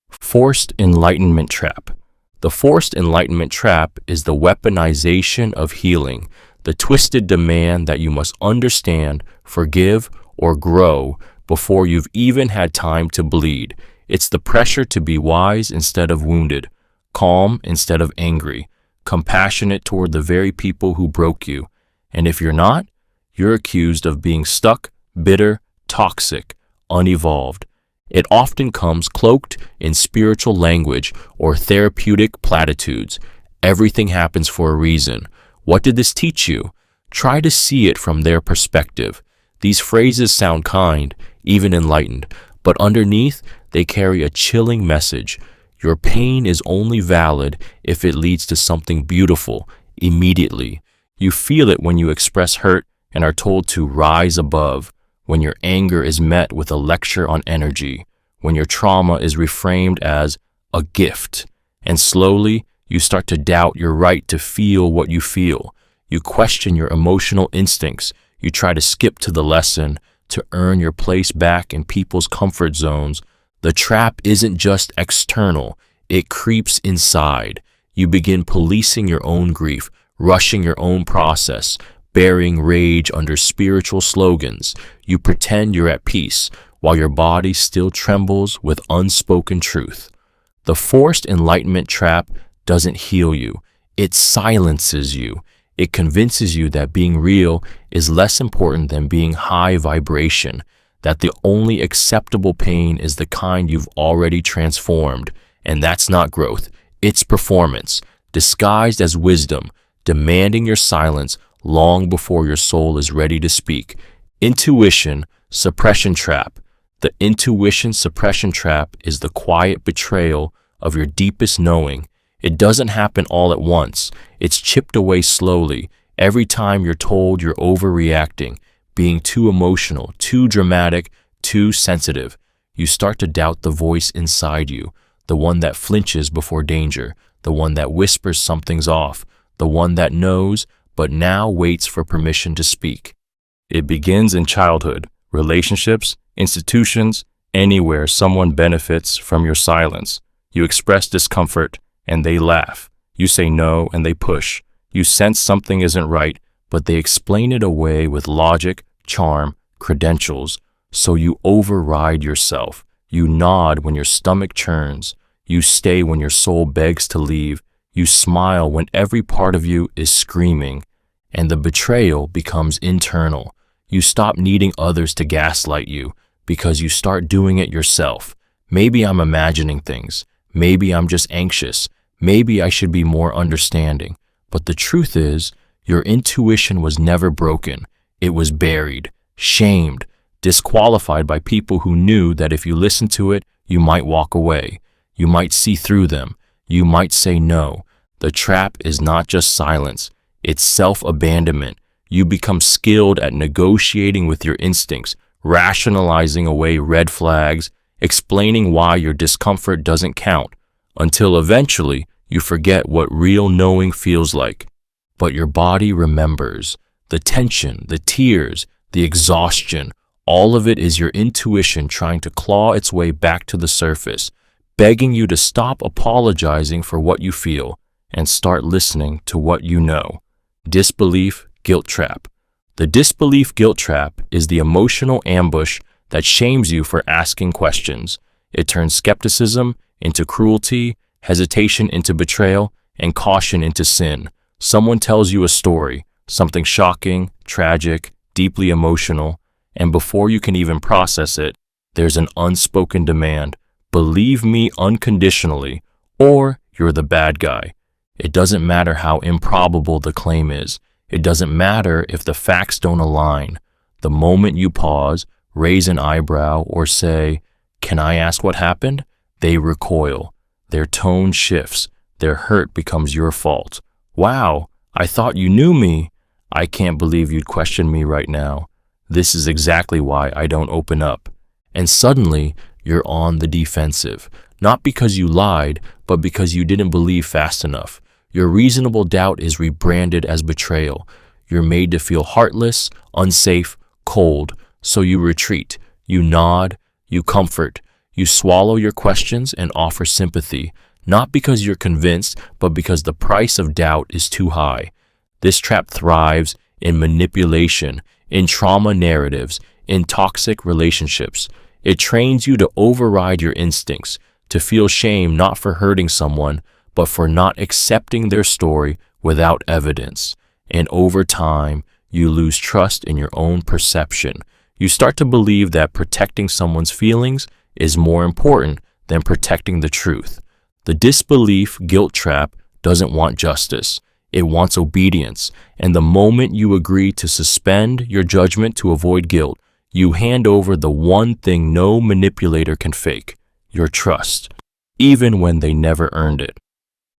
[SPEAKER 1] Forced Enlightenment Trap. The forced enlightenment trap is the weaponization of healing, the twisted demand that you must understand, forgive, or grow before you've even had time to bleed. It's the pressure to be wise instead of wounded, calm instead of angry, compassionate toward the very people who broke you. And if you're not, you're accused of being stuck, bitter, toxic, unevolved. It often comes cloaked in spiritual language or therapeutic platitudes. Everything happens for a reason. What did this teach you? Try to see it from their perspective. These phrases sound kind, even enlightened, but underneath, they carry a chilling message. Your pain is only valid if it leads to something beautiful, immediately. You feel it when you express hurt and are told to rise above, when your anger is met with a lecture on energy, when your trauma is reframed as a gift, and slowly you start to doubt your right to feel what you feel. You question your emotional instincts. You try to skip to the lesson to earn your place back in people's comfort zones. The trap isn't just external, it creeps inside. You begin policing your own grief, rushing your own process, burying rage under spiritual slogans. You pretend you're at peace while your body still trembles with unspoken truth. The forced enlightenment trap doesn't heal you. It silences you. It convinces you that being real is less important than being high vibration, that the only acceptable pain is the kind you've already transformed. And that's not growth. It's performance, disguised as wisdom, demanding your silence long before your soul is ready to speak. Intuition suppression trap. The intuition suppression trap is the quiet betrayal of your deepest knowing. It doesn't happen all at once. It's chipped away slowly. Every time you're told you're overreacting, being too emotional, too dramatic, too sensitive, you start to doubt the voice inside you, the one that flinches before danger, the one that whispers something's off, the one that knows but now waits for permission to speak. It begins in childhood, relationships, institutions, anywhere someone benefits from your silence. You express discomfort, and they laugh. You say no, and they push. You sense something isn't right, but they explain it away with logic, charm, credentials. So you override yourself. You nod when your stomach churns. You stay when your soul begs to leave. You smile when every part of you is screaming. And the betrayal becomes internal. You stop needing others to gaslight you because you start doing it yourself. Maybe I'm imagining things. Maybe I'm just anxious. Maybe I should be more understanding. But the truth is, your intuition was never broken. It was buried, shamed, disqualified by people who knew that if you listened to it, you might walk away. You might see through them. You might say no. The trap is not just silence. It's self-abandonment. You become skilled at negotiating with your instincts, rationalizing away red flags, explaining why your discomfort doesn't count, until eventually you forget what real knowing feels like. But your body remembers. The tension, the tears, the exhaustion, all of it is your intuition trying to claw its way back to the surface, begging you to stop apologizing for what you feel and start listening to what you know. Disbelief guilt trap. The disbelief guilt trap is the emotional ambush that shames you for asking questions. It turns skepticism into cruelty, hesitation into betrayal, and caution into sin. Someone tells you a story, something shocking, tragic, deeply emotional, and before you can even process it, there's an unspoken demand. Believe me unconditionally, or you're the bad guy. It doesn't matter how improbable the claim is. It doesn't matter if the facts don't align. The moment you pause, raise an eyebrow, or say, "Can I ask what happened?" they recoil. Their tone shifts. Their hurt becomes your fault. "Wow, I thought you knew me. I can't believe you'd question me right now. This is exactly why I don't open up." And suddenly, you're on the defensive. Not because you lied, but because you didn't believe fast enough. Your reasonable doubt is rebranded as betrayal. You're made to feel heartless, unsafe, cold. So you retreat. You nod. You comfort. You swallow your questions and offer sympathy. Not because you're convinced, but because the price of doubt is too high. This trap thrives in manipulation, in trauma narratives, in toxic relationships. It trains you to override your instincts, to feel shame not for hurting someone, but for not accepting their story without evidence. And over time, you lose trust in your own perception. You start to believe that protecting someone's feelings is more important than protecting the truth. The disbelief guilt trap doesn't want justice. It wants obedience. And the moment you agree to suspend your judgment to avoid guilt, you hand over the one thing no manipulator can fake, your trust, even when they never earned it.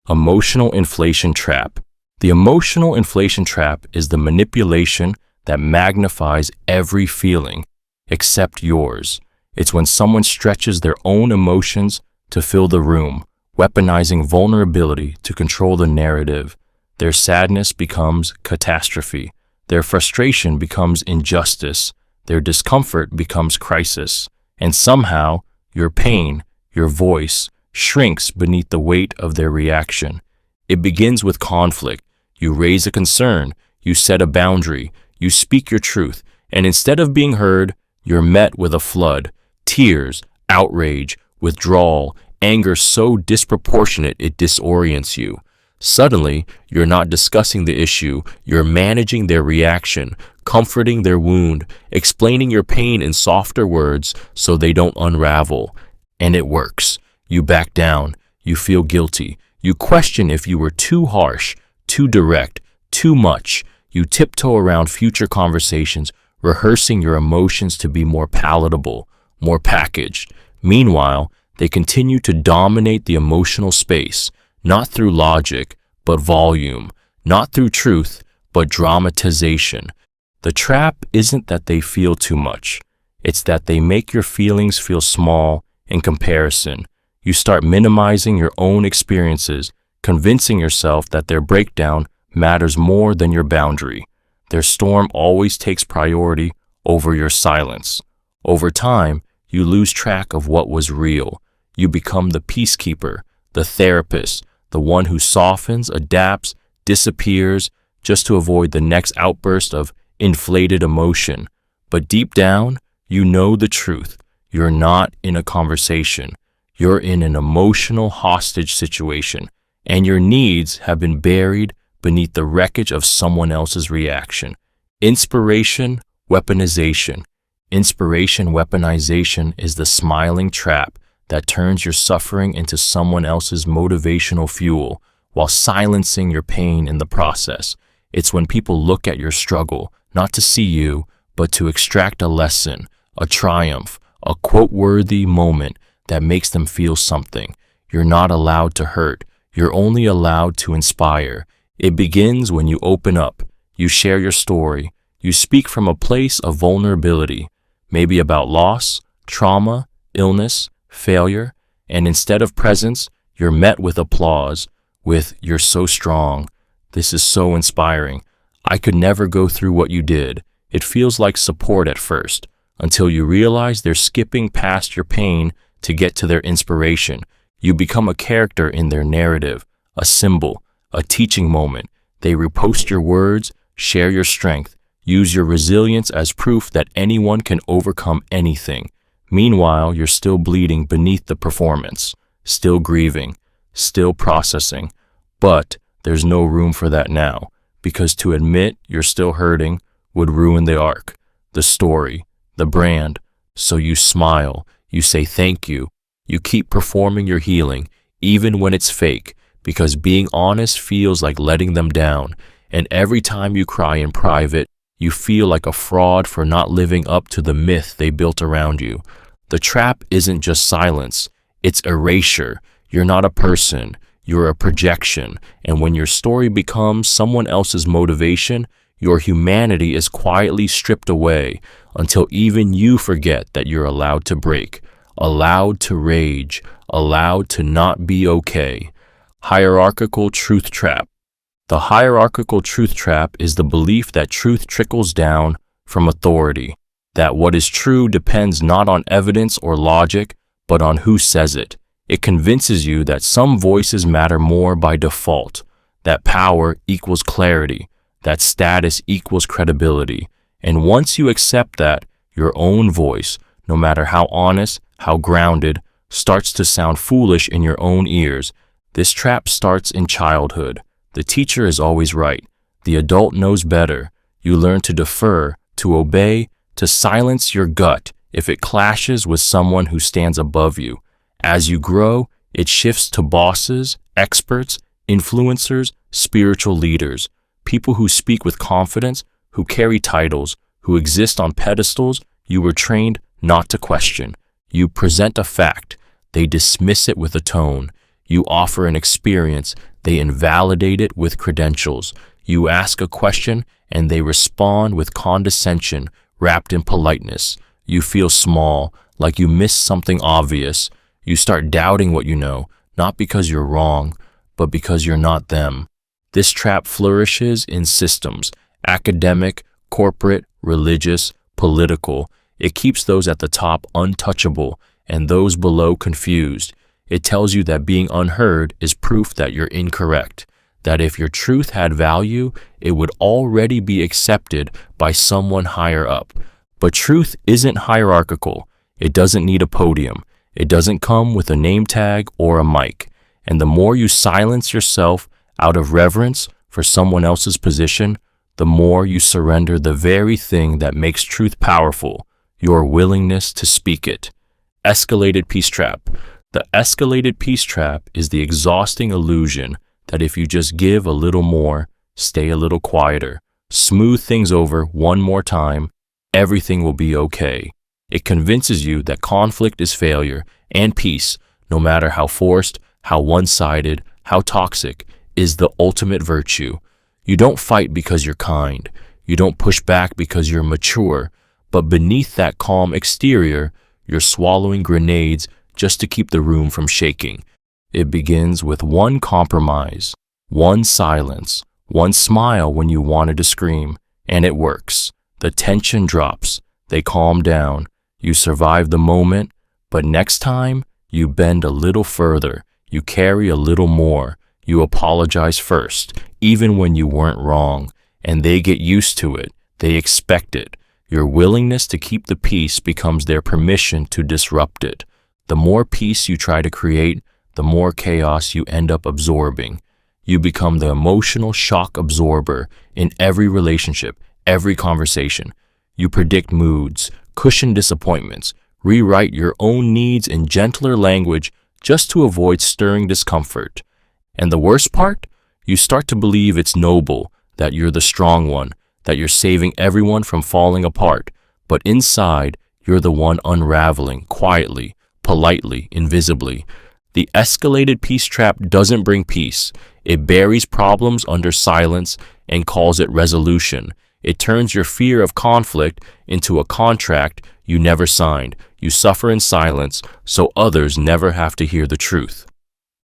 [SPEAKER 1] Emotional inflation trap. The emotional inflation trap is the manipulation that magnifies every feeling except yours. It's when someone stretches their own emotions to fill the room, weaponizing vulnerability to control the narrative. Their sadness becomes catastrophe. Their frustration becomes injustice. Their discomfort becomes crisis. And somehow, your pain, your voice, shrinks beneath the weight of their reaction. It begins with conflict. You raise a concern. You set a boundary. You speak your truth. And instead of being heard, you're met with a flood. Tears, outrage, withdrawal, anger so disproportionate it disorients you. Suddenly, you're not discussing the issue, you're managing their reaction, comforting their wound, explaining your pain in softer words so they don't unravel. And it works. You back down, you feel guilty, you question if you were too harsh, too direct, too much. You tiptoe around future conversations, rehearsing your emotions to be more palatable, more packaged. Meanwhile, they continue to dominate the emotional space, not through logic, but volume, not through truth, but dramatization. The trap isn't that they feel too much. It's that they make your feelings feel small in comparison. You start minimizing your own experiences, convincing yourself that their breakdown matters more than your boundary. Their storm always takes priority over your silence. Over time, you lose track of what was real. You become the peacekeeper, the therapist, the one who softens, adapts, disappears just to avoid the next outburst of inflated emotion. But deep down, you know the truth. You're not in a conversation. You're in an emotional hostage situation, and your needs have been buried beneath the wreckage of someone else's reaction. Inspiration, weaponization. Inspiration weaponization is the smiling trap that turns your suffering into someone else's motivational fuel while silencing your pain in the process. It's when people look at your struggle, not to see you, but to extract a lesson, a triumph, a quote-worthy moment that makes them feel something. You're not allowed to hurt. You're only allowed to inspire. It begins when you open up. You share your story. You speak from a place of vulnerability, maybe about loss, trauma, illness, failure, and instead of presence, you're met with applause, with "You're so strong. This is so inspiring. I could never go through what you did." It feels like support at first, until you realize they're skipping past your pain to get to their inspiration. You become a character in their narrative, a symbol, a teaching moment. They repost your words, share your strength, use your resilience as proof that anyone can overcome anything. Meanwhile, you're still bleeding beneath the performance, still grieving, still processing. But there's no room for that now, because to admit you're still hurting would ruin the arc, the story, the brand. So you smile, you say thank you, you keep performing your healing, even when it's fake, because being honest feels like letting them down. And every time you cry in private, you feel like a fraud for not living up to the myth they built around you. The trap isn't just silence, it's erasure. You're not a person, you're a projection. And when your story becomes someone else's motivation, your humanity is quietly stripped away until even you forget that you're allowed to break, allowed to rage, allowed to not be okay. Hierarchical Truth Trap. The hierarchical truth trap is the belief that truth trickles down from authority, that what is true depends not on evidence or logic, but on who says it. It convinces you that some voices matter more by default, that power equals clarity, that status equals credibility. And once you accept that, your own voice, no matter how honest, how grounded, starts to sound foolish in your own ears. This trap starts in childhood. The teacher is always right. The adult knows better. You learn to defer, to obey, to silence your gut if it clashes with someone who stands above you. As you grow, it shifts to bosses, experts, influencers, spiritual leaders, people who speak with confidence, who carry titles, who exist on pedestals you were trained not to question. You present a fact, they dismiss it with a tone. You offer an experience, they invalidate it with credentials. You ask a question, and they respond with condescension wrapped in politeness. You feel small, like you missed something obvious. You start doubting what you know, not because you're wrong, but because you're not them. This trap flourishes in systems, academic, corporate, religious, political. It keeps those at the top untouchable and those below confused. It tells you that being unheard is proof that you're incorrect, that if your truth had value, it would already be accepted by someone higher up. But truth isn't hierarchical. It doesn't need a podium. It doesn't come with a name tag or a mic. And the more you silence yourself out of reverence for someone else's position, the more you surrender the very thing that makes truth powerful, your willingness to speak it. Escalated Peace Trap. The escalated peace trap is the exhausting illusion that if you just give a little more, stay a little quieter, smooth things over one more time, everything will be okay. It convinces you that conflict is failure and peace, no matter how forced, how one-sided, how toxic, is the ultimate virtue. You don't fight because you're kind. You don't push back because you're mature. But beneath that calm exterior, you're swallowing grenades just to keep the room from shaking. It begins with one compromise, one silence, one smile when you wanted to scream, and it works. The tension drops. They calm down. You survive the moment, but next time, you bend a little further. You carry a little more. You apologize first, even when you weren't wrong, and they get used to it. They expect it. Your willingness to keep the peace becomes their permission to disrupt it. The more peace you try to create, the more chaos you end up absorbing. You become the emotional shock absorber in every relationship, every conversation. You predict moods, cushion disappointments, rewrite your own needs in gentler language just to avoid stirring discomfort. And the worst part? You start to believe it's noble, that you're the strong one, that you're saving everyone from falling apart. But inside, you're the one unraveling, quietly, politely, invisibly. The escalated peace trap doesn't bring peace. It buries problems under silence and calls it resolution. It turns your fear of conflict into a contract you never signed. You suffer in silence so others never have to hear the truth.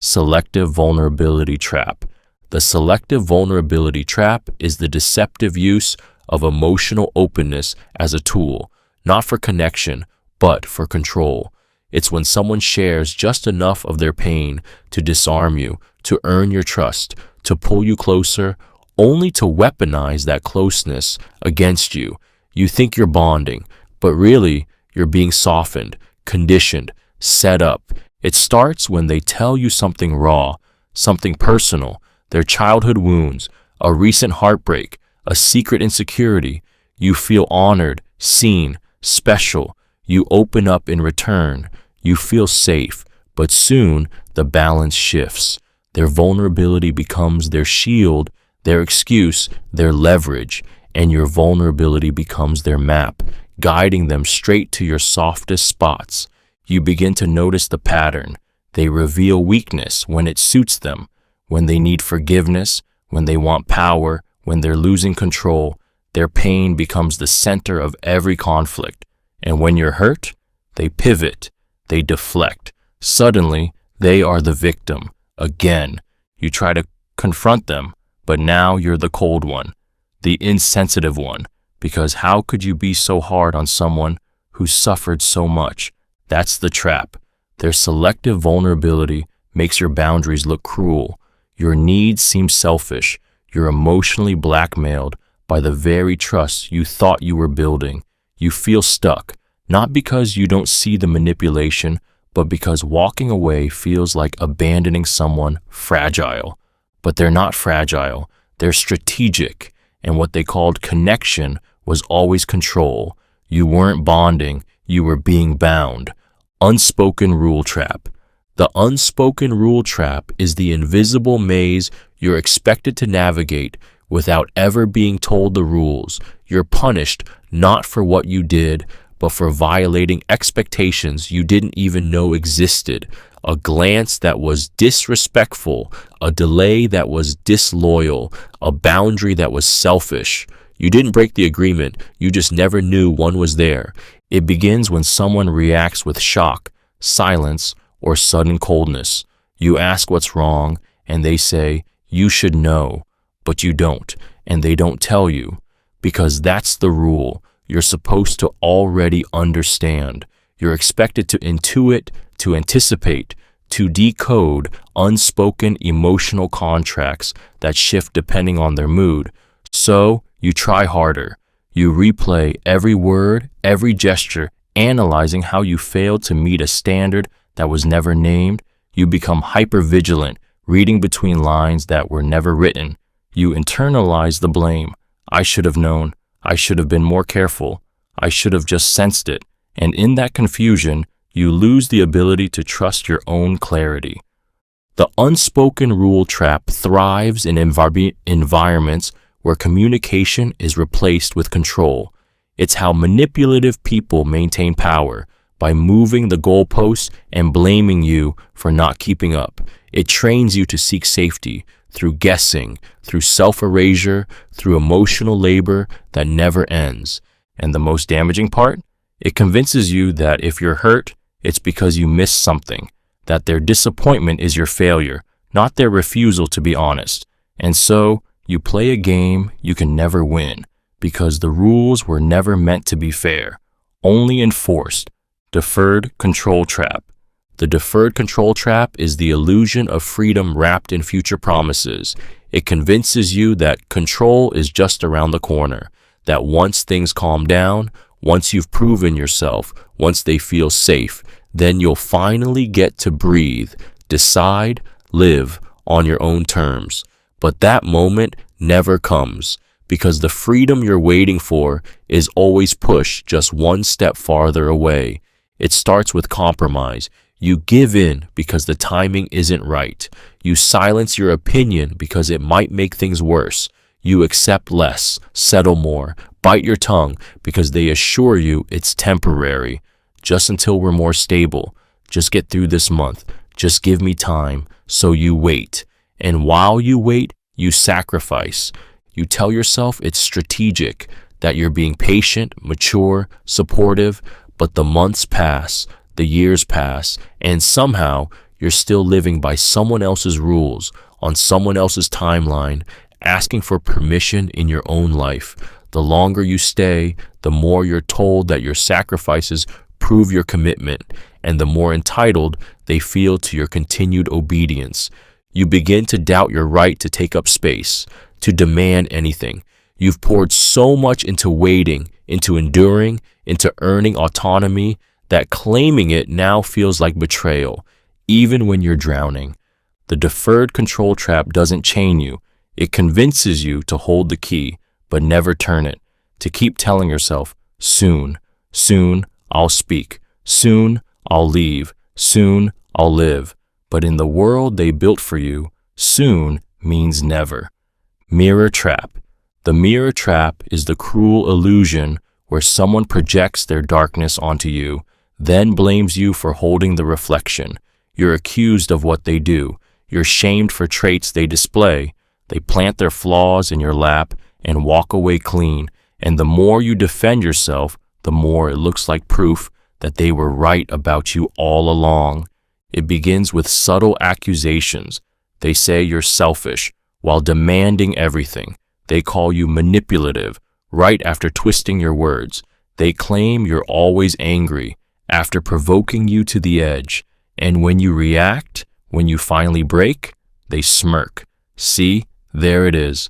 [SPEAKER 1] Selective Vulnerability Trap. The selective vulnerability trap is the deceptive use of emotional openness as a tool, not for connection, but for control. It's when someone shares just enough of their pain to disarm you, to earn your trust, to pull you closer, only to weaponize that closeness against you. You think you're bonding, but really, you're being softened, conditioned, set up. It starts when they tell you something raw, something personal, their childhood wounds, a recent heartbreak, a secret insecurity. You feel honored, seen, special. You open up in return. You feel safe, but soon the balance shifts. Their vulnerability becomes their shield. their excuse, their leverage, and your vulnerability becomes their map, guiding them straight to your softest spots. You begin to notice the pattern. They reveal weakness when it suits them, when they need forgiveness, when they want power, when they're losing control. Their pain becomes the center of every conflict. And when you're hurt, they pivot, they deflect. Suddenly, they are the victim. Again, you try to confront them, but now you're the cold one, the insensitive one, because how could you be so hard on someone who suffered so much? That's the trap. Their selective vulnerability makes your boundaries look cruel. Your needs seem selfish. You're emotionally blackmailed by the very trust you thought you were building. You feel stuck, not because you don't see the manipulation, but because walking away feels like abandoning someone fragile. But they're not fragile. They're strategic. And what they called connection was always control. You weren't bonding. You were being bound. Unspoken rule trap. The unspoken rule trap is the invisible maze you're expected to navigate without ever being told the rules. You're punished not for what you did, but for violating expectations you didn't even know existed. A glance that was disrespectful, a delay that was disloyal, a boundary that was selfish. You didn't break the agreement, you just never knew one was there. It begins when someone reacts with shock, silence, or sudden coldness. You ask what's wrong, and they say, "You should know," but you don't, and they don't tell you. Because that's the rule. You're supposed to already understand. You're expected to intuit, to anticipate, to decode unspoken emotional contracts that shift depending on their mood. So you try harder. You replay every word, every gesture, analyzing how you failed to meet a standard that was never named. You become hypervigilant, reading between lines that were never written. You internalize the blame. I should have known. I should have been more careful. I should have just sensed it. And in that confusion, you lose the ability to trust your own clarity. The unspoken rule trap thrives in environments where communication is replaced with control. It's how manipulative people maintain power, by moving the goalposts and blaming you for not keeping up. It trains you to seek safety through guessing, through self-erasure, through emotional labor that never ends. And the most damaging part? It convinces you that if you're hurt, it's because you missed something, that their disappointment is your failure, not their refusal to be honest. And so, you play a game you can never win, because the rules were never meant to be fair, only enforced. Deferred control trap. The deferred control trap is the illusion of freedom wrapped in future promises. It convinces you that control is just around the corner, that once things calm down, once you've proven yourself, once they feel safe, then you'll finally get to breathe, decide, live on your own terms. But that moment never comes, because the freedom you're waiting for is always pushed just one step farther away. It starts with compromise. You give in because the timing isn't right. You silence your opinion because it might make things worse. You accept less, settle more, bite your tongue because they assure you it's temporary. Just until we're more stable. Just get through this month. Just give me time. So you wait. And while you wait, you sacrifice. You tell yourself it's strategic, that you're being patient, mature, supportive, but the months pass, the years pass, and somehow you're still living by someone else's rules, on someone else's timeline, asking for permission in your own life. The longer you stay, the more you're told that your sacrifices prove your commitment, and the more entitled they feel to your continued obedience. You begin to doubt your right to take up space, to demand anything. You've poured so much into waiting, into enduring, into earning autonomy, that claiming it now feels like betrayal, even when you're drowning. The deferred control trap doesn't chain you. It convinces you to hold the key, but never turn it, to keep telling yourself, soon, I'll speak, soon, I'll leave, soon, I'll live. But in the world they built for you, soon means never. Mirror trap. The mirror trap is the cruel illusion where someone projects their darkness onto you, then blames you for holding the reflection. You're accused of what they do. You're shamed for traits they display. They plant their flaws in your lap and walk away clean. And the more you defend yourself, the more it looks like proof that they were right about you all along. It begins with subtle accusations. They say you're selfish while demanding everything. They call you manipulative right after twisting your words. They claim you're always angry after provoking you to the edge. And when you react, when you finally break, they smirk. See, there it is.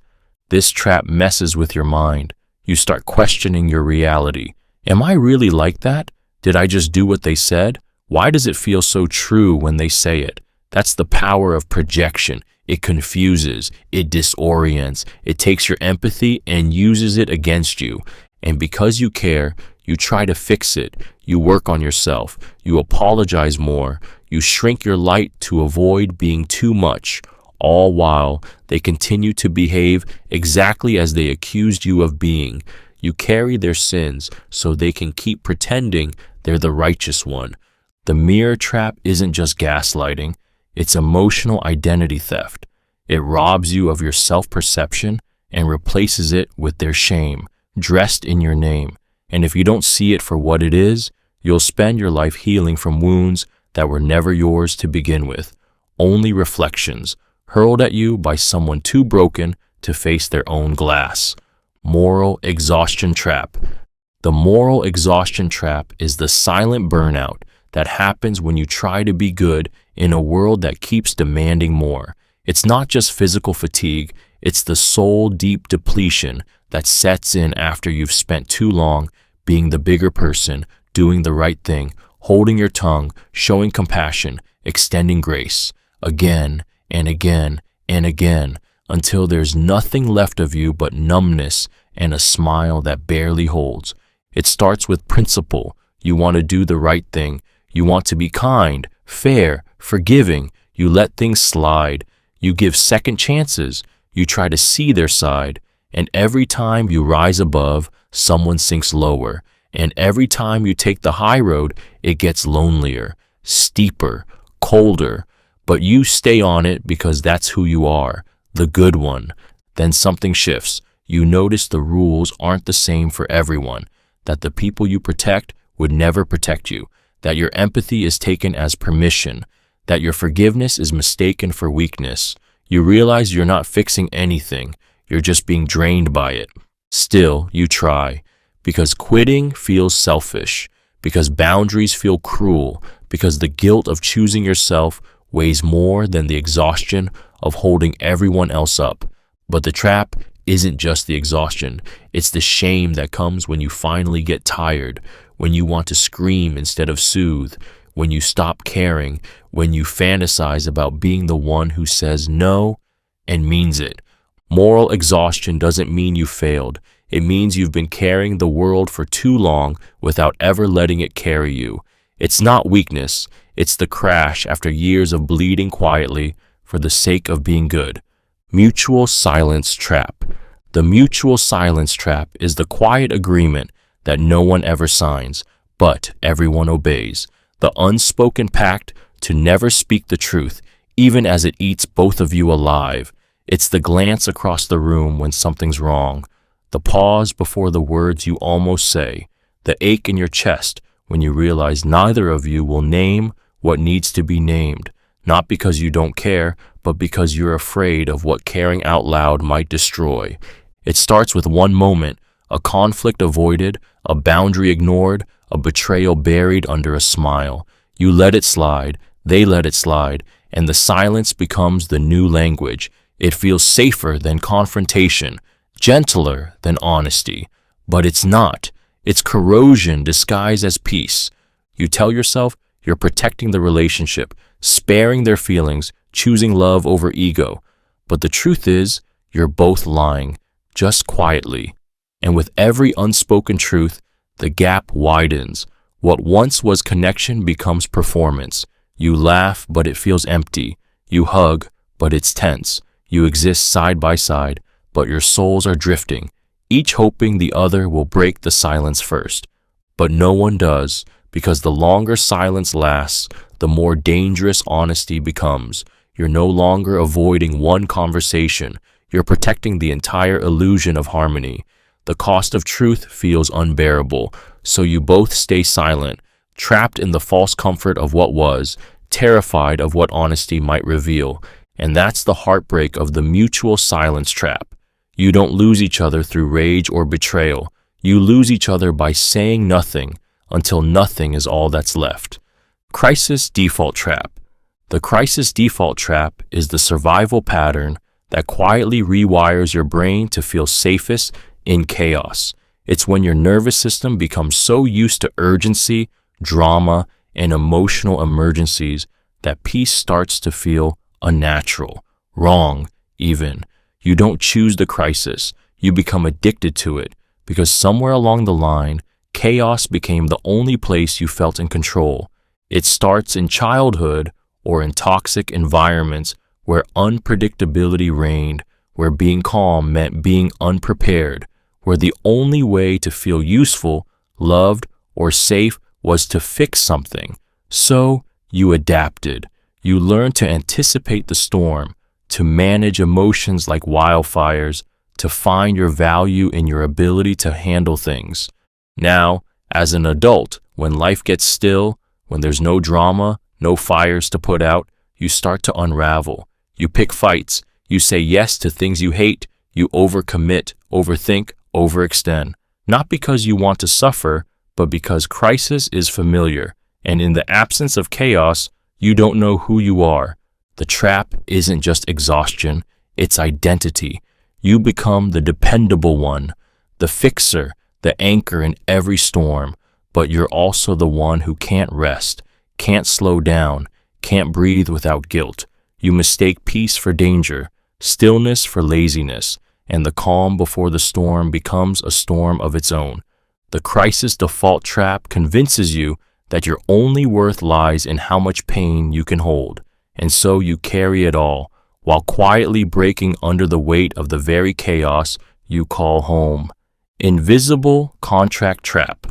[SPEAKER 1] This trap messes with your mind. You start questioning your reality. Am I really like that? Did I just do what they said? Why does it feel so true when they say it? That's the power of projection. It confuses, it disorients, it takes your empathy and uses it against you. And because you care, you try to fix it. You work on yourself. You apologize more. You shrink your light to avoid being too much. All while they continue to behave exactly as they accused you of being. You carry their sins so they can keep pretending they're the righteous one. The mirror trap isn't just gaslighting, it's emotional identity theft. It robs you of your self-perception and replaces it with their shame, dressed in your name. And if you don't see it for what it is, you'll spend your life healing from wounds that were never yours to begin with. Only reflections, hurled at you by someone too broken to face their own glass. Moral exhaustion trap. The moral exhaustion trap is the silent burnout that happens when you try to be good in a world that keeps demanding more. It's not just physical fatigue, it's the soul deep depletion that sets in after you've spent too long being the bigger person, doing the right thing, holding your tongue, showing compassion, extending grace, again and again and again, until there's nothing left of you but numbness and a smile that barely holds. It starts with principle. You want to do the right thing. You want to be kind, fair, forgiving. You let things slide. You give second chances. You try to see their side. And every time you rise above, someone sinks lower. And every time you take the high road, it gets lonelier, steeper, colder. But you stay on it because that's who you are, the good one. Then something shifts. You notice the rules aren't the same for everyone, that the people you protect would never protect you, that your empathy is taken as permission, that your forgiveness is mistaken for weakness. You realize you're not fixing anything, you're just being drained by it. Still, you try, because quitting feels selfish, because boundaries feel cruel, because the guilt of choosing yourself weighs more than the exhaustion of holding everyone else up. But the trap isn't just the exhaustion, it's the shame that comes when you finally get tired, when you want to scream instead of soothe, when you stop caring, when you fantasize about being the one who says no and means it. Moral exhaustion doesn't mean you failed. It means you've been carrying the world for too long without ever letting it carry you. It's not weakness, it's the crash after years of bleeding quietly for the sake of being good. Mutual silence trap. The mutual silence trap is the quiet agreement that no one ever signs, but everyone obeys. The unspoken pact to never speak the truth, even as it eats both of you alive. It's the glance across the room when something's wrong, the pause before the words you almost say, the ache in your chest when you realize neither of you will name what needs to be named, not because you don't care, but because you're afraid of what caring out loud might destroy. It starts with one moment, a conflict avoided, a boundary ignored, a betrayal buried under a smile. You let it slide, they let it slide, and the silence becomes the new language. It feels safer than confrontation, gentler than honesty. But it's not. It's corrosion disguised as peace. You tell yourself you're protecting the relationship, sparing their feelings, choosing love over ego. But the truth is, you're both lying, just quietly. And with every unspoken truth, the gap widens. What once was connection becomes performance. You laugh, but it feels empty. You hug, but it's tense. You exist side by side, but your souls are drifting, each hoping the other will break the silence first. But no one does, because the longer silence lasts, the more dangerous honesty becomes. You're no longer avoiding one conversation, you're protecting the entire illusion of harmony. The cost of truth feels unbearable, so you both stay silent, trapped in the false comfort of what was, terrified of what honesty might reveal. And that's the heartbreak of the mutual silence trap. You don't lose each other through rage or betrayal. You lose each other by saying nothing until nothing is all that's left. Crisis Default Trap. The crisis default trap is the survival pattern that quietly rewires your brain to feel safest in chaos. It's when your nervous system becomes so used to urgency, drama, and emotional emergencies that peace starts to feel unnatural, wrong, even. You don't choose the crisis, you become addicted to it, because somewhere along the line, chaos became the only place you felt in control. It starts in childhood or in toxic environments where unpredictability reigned, where being calm meant being unprepared, where the only way to feel useful, loved, or safe was to fix something. So you adapted. You learned to anticipate the storm, to manage emotions like wildfires, to find your value in your ability to handle things. Now, as an adult, when life gets still, when there's no drama, no fires to put out, you start to unravel. You pick fights. You say yes to things you hate. You overcommit, overthink, overextend. Not because you want to suffer, but because crisis is familiar. And in the absence of chaos, you don't know who you are. The trap isn't just exhaustion, it's identity. You become the dependable one, the fixer, the anchor in every storm, but you're also the one who can't rest, can't slow down, can't breathe without guilt. You mistake peace for danger, stillness for laziness, and the calm before the storm becomes a storm of its own. The crisis default trap convinces you that your only worth lies in how much pain you can hold, and so you carry it all, while quietly breaking under the weight of the very chaos you call home. Invisible Contract Trap.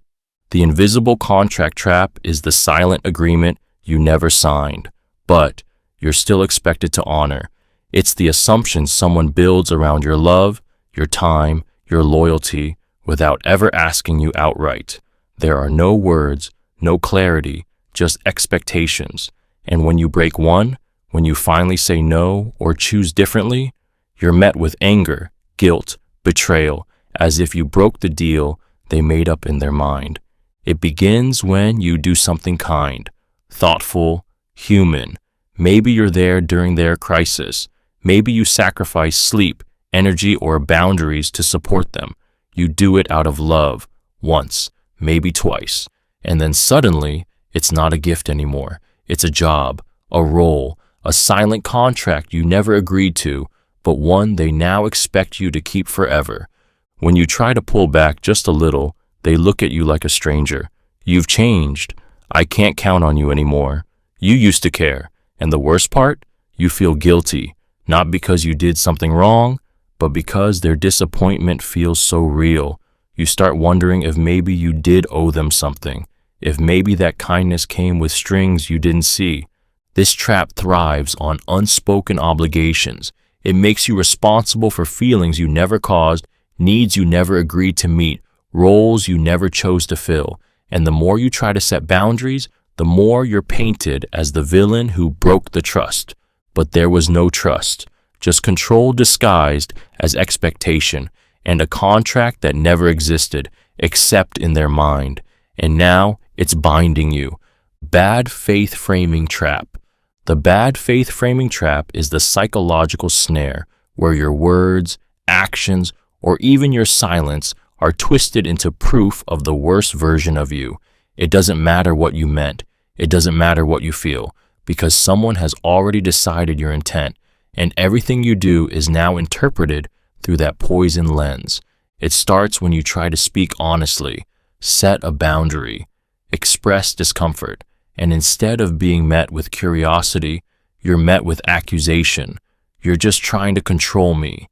[SPEAKER 1] The invisible contract trap is the silent agreement you never signed, but you're still expected to honor. It's the assumption someone builds around your love, your time, your loyalty, without ever asking you outright. There are no words, no clarity, just expectations. And when you break one, when you finally say no or choose differently, you're met with anger, guilt, betrayal, as if you broke the deal they made up in their mind. It begins when you do something kind, thoughtful, human. Maybe you're there during their crisis. Maybe you sacrifice sleep, energy, or boundaries to support them. You do it out of love, once, maybe twice. And then suddenly, it's not a gift anymore. It's a job, a role, a silent contract you never agreed to, but one they now expect you to keep forever. When you try to pull back just a little, they look at you like a stranger. You've changed. I can't count on you anymore. You used to care. And the worst part? You feel guilty, not because you did something wrong, but because their disappointment feels so real. You start wondering if maybe you did owe them something, if maybe that kindness came with strings you didn't see. This trap thrives on unspoken obligations. It makes you responsible for feelings you never caused, needs you never agreed to meet, roles you never chose to fill. And the more you try to set boundaries, the more you're painted as the villain who broke the trust. But there was no trust, just control disguised as expectation, and a contract that never existed, except in their mind. And now it's binding you. Bad faith framing trap. The bad faith framing trap is the psychological snare where your words, actions, or even your silence are twisted into proof of the worst version of you. It doesn't matter what you meant. It doesn't matter what you feel, because someone has already decided your intent, and everything you do is now interpreted through that poison lens. It starts when you try to speak honestly, set a boundary, express discomfort, and instead of being met with curiosity, you're met with accusation. You're just trying to control me.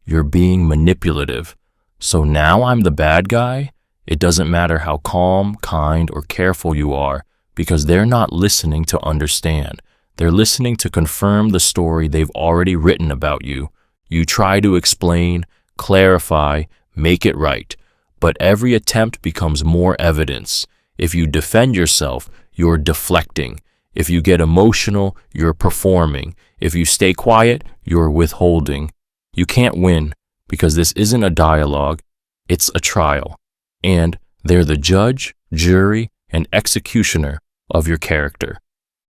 [SPEAKER 1] you're being manipulative. So now I'm the bad guy? It doesn't matter how calm, kind, or careful you are, because they're not listening to understand. They're listening to confirm the story they've already written about you. You try to explain, clarify, make it right, but every attempt becomes more evidence. If you defend yourself, you're deflecting. If you get emotional, you're performing. If you stay quiet, you're withholding. You can't win, because this isn't a dialogue, it's a trial. And they're the judge, jury, and executioner of your character.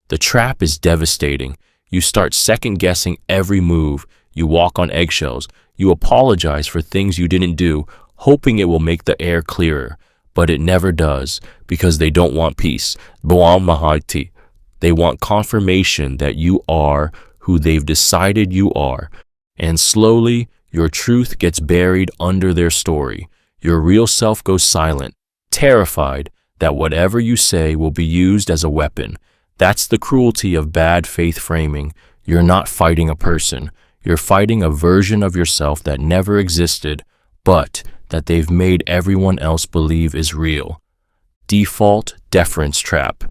[SPEAKER 1] The trap is devastating. You start second-guessing every move. You walk on eggshells. You apologize for things you didn't do, hoping it will make the air clearer. But it never does, because they don't want peace. They want confirmation that you are who they've decided you are. And slowly, your truth gets buried under their story. Your real self goes silent, terrified that whatever you say will be used as a weapon. That's the cruelty of bad faith framing. You're not fighting a person. You're fighting a version of yourself that never existed, but that they've made everyone else believe is real. Default Deference Trap.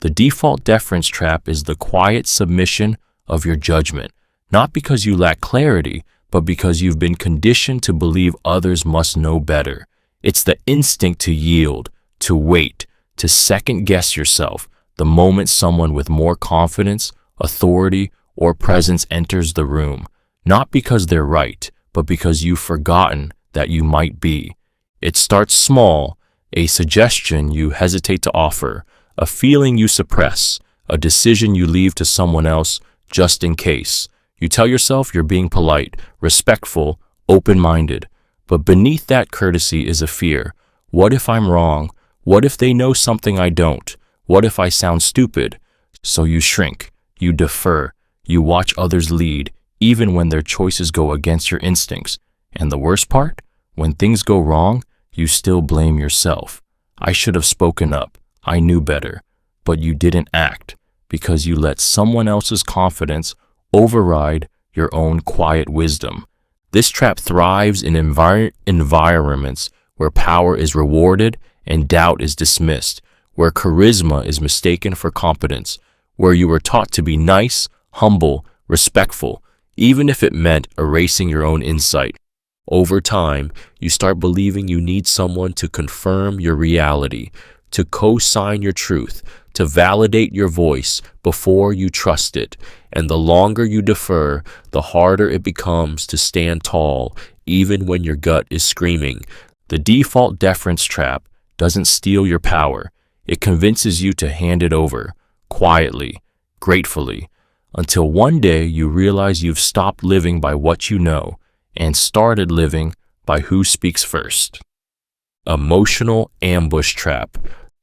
[SPEAKER 1] The default deference trap is the quiet submission of your judgment, not because you lack clarity, but because you've been conditioned to believe others must know better. It's the instinct to yield, to wait, to second-guess yourself the moment someone with more confidence, authority, or presence enters the room, not because they're right, but because you've forgotten that you might be. It starts small, a suggestion you hesitate to offer, a feeling you suppress, a decision you leave to someone else just in case. You tell yourself you're being polite, respectful, open-minded. But beneath that courtesy is a fear. What if I'm wrong? What if they know something I don't? What if I sound stupid? So you shrink, you defer, you watch others lead, even when their choices go against your instincts. And the worst part? When things go wrong, you still blame yourself. I should have spoken up. I knew better. But you didn't act because you let someone else's confidence override your own quiet wisdom. This trap thrives in environments where power is rewarded and doubt is dismissed, where charisma is mistaken for competence, where you were taught to be nice, humble, respectful, even if it meant erasing your own insight. Over time, you start believing you need someone to confirm your reality, to co-sign your truth, to validate your voice before you trust it. And the longer you defer, the harder it becomes to stand tall, even when your gut is screaming. The default deference trap doesn't steal your power. It convinces you to hand it over, quietly, gratefully, until one day you realize you've stopped living by what you know and started living by who speaks first. Emotional Ambush Trap.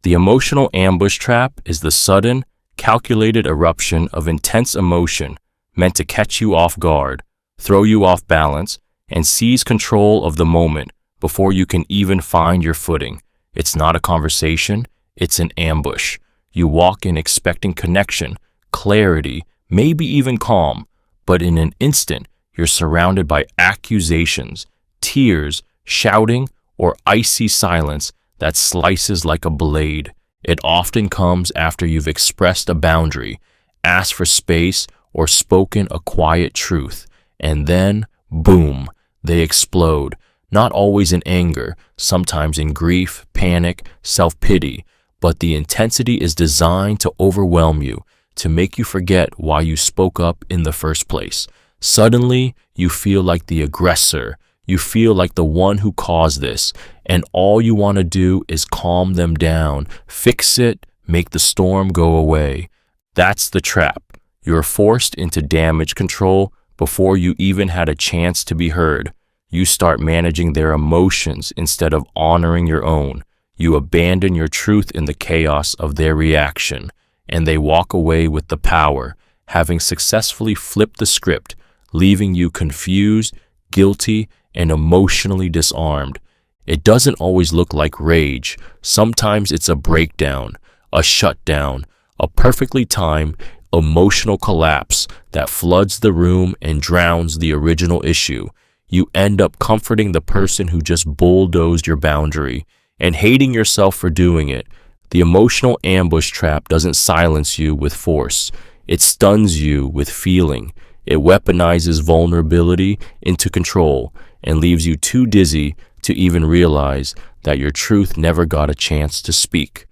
[SPEAKER 1] The emotional ambush trap is the sudden, calculated eruption of intense emotion meant to catch you off guard, throw you off balance, and seize control of the moment before you can even find your footing. It's not a conversation, it's an ambush. You walk in expecting connection, clarity, maybe even calm, but in an instant, you're surrounded by accusations, tears, shouting, or icy silence that slices like a blade. It often comes after you've expressed a boundary, asked for space, or spoken a quiet truth. And then, boom, they explode, not always in anger, sometimes in grief, panic, self-pity, but the intensity is designed to overwhelm you, to make you forget why you spoke up in the first place. Suddenly, you feel like the aggressor. You feel like the one who caused this, and all you want to do is calm them down, fix it, make the storm go away. That's the trap. You're forced into damage control before you even had a chance to be heard. You start managing their emotions instead of honoring your own. You abandon your truth in the chaos of their reaction, and they walk away with the power, having successfully flipped the script, leaving you confused, guilty, and emotionally disarmed. It doesn't always look like rage. Sometimes it's a breakdown, a shutdown, a perfectly timed emotional collapse that floods the room and drowns the original issue. You end up comforting the person who just bulldozed your boundary and hating yourself for doing it. The emotional ambush trap doesn't silence you with force. It stuns you with feeling. It weaponizes vulnerability into control and leaves you too dizzy to even realize that your truth never got a chance to speak.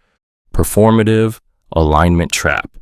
[SPEAKER 1] Performative alignment trap.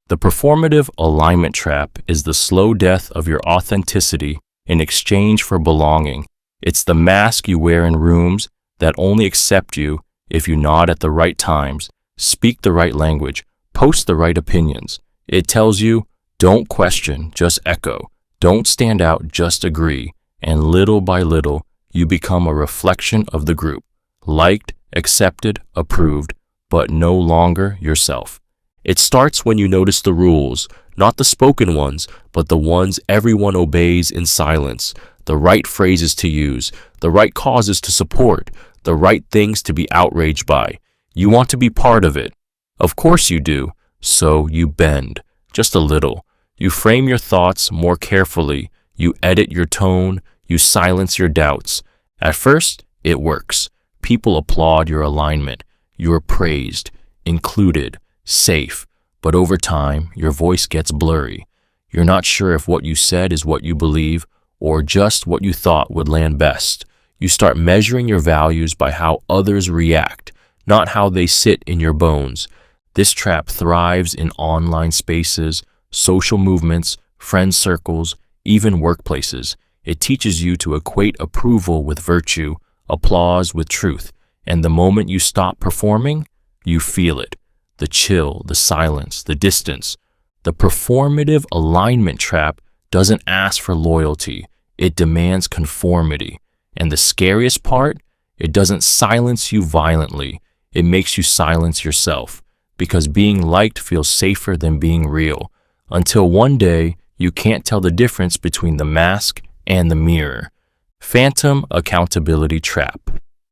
[SPEAKER 1] The performative alignment trap is the slow death of your authenticity in exchange for belonging. It's the mask you wear in rooms that only accept you if you nod at the right times, speak the right language, post the right opinions. It tells you, don't question, just echo. Don't stand out, just agree. And little by little, you become a reflection of the group. Liked, accepted, approved, but no longer yourself. It starts when you notice the rules, not the spoken ones, but the ones everyone obeys in silence. The right phrases to use, the right causes to support, the right things to be outraged by. You want to be part of it. Of course you do. So you bend, just a little. You frame your thoughts more carefully. You edit your tone. You silence your doubts. At first, it works. People applaud your alignment. You're praised, included, safe. But over time, your voice gets blurry. You're not sure if what you said is what you believe or just what you thought would land best. You start measuring your values by how others react, not how they sit in your bones. This trap thrives in online spaces, social movements, friend circles, even workplaces. It teaches you to equate approval with virtue, applause with truth, and the moment you stop performing, you feel it. The chill, the silence, the distance. The performative alignment trap doesn't ask for loyalty. It demands conformity. And the scariest part, it doesn't silence you violently. It makes you silence yourself, because being liked feels safer than being real, until one day you can't tell the difference between the mask and the mirror. Phantom accountability trap.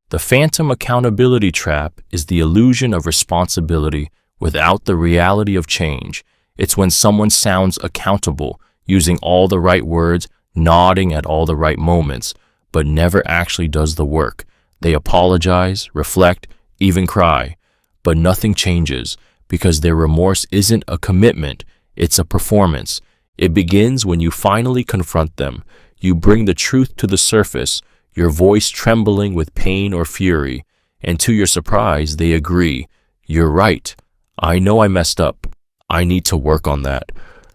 [SPEAKER 1] The phantom accountability trap is the illusion of responsibility without the reality of change. It's when someone sounds accountable, using all the right words, nodding at all the right moments, but never actually does the work. They apologize, reflect, even cry, but nothing changes because their remorse isn't a commitment, it's a performance. It begins when you finally confront them. You bring the truth to the surface, your voice trembling with pain or fury, and to your surprise, they agree. You're right. I know I messed up. I need to work on that.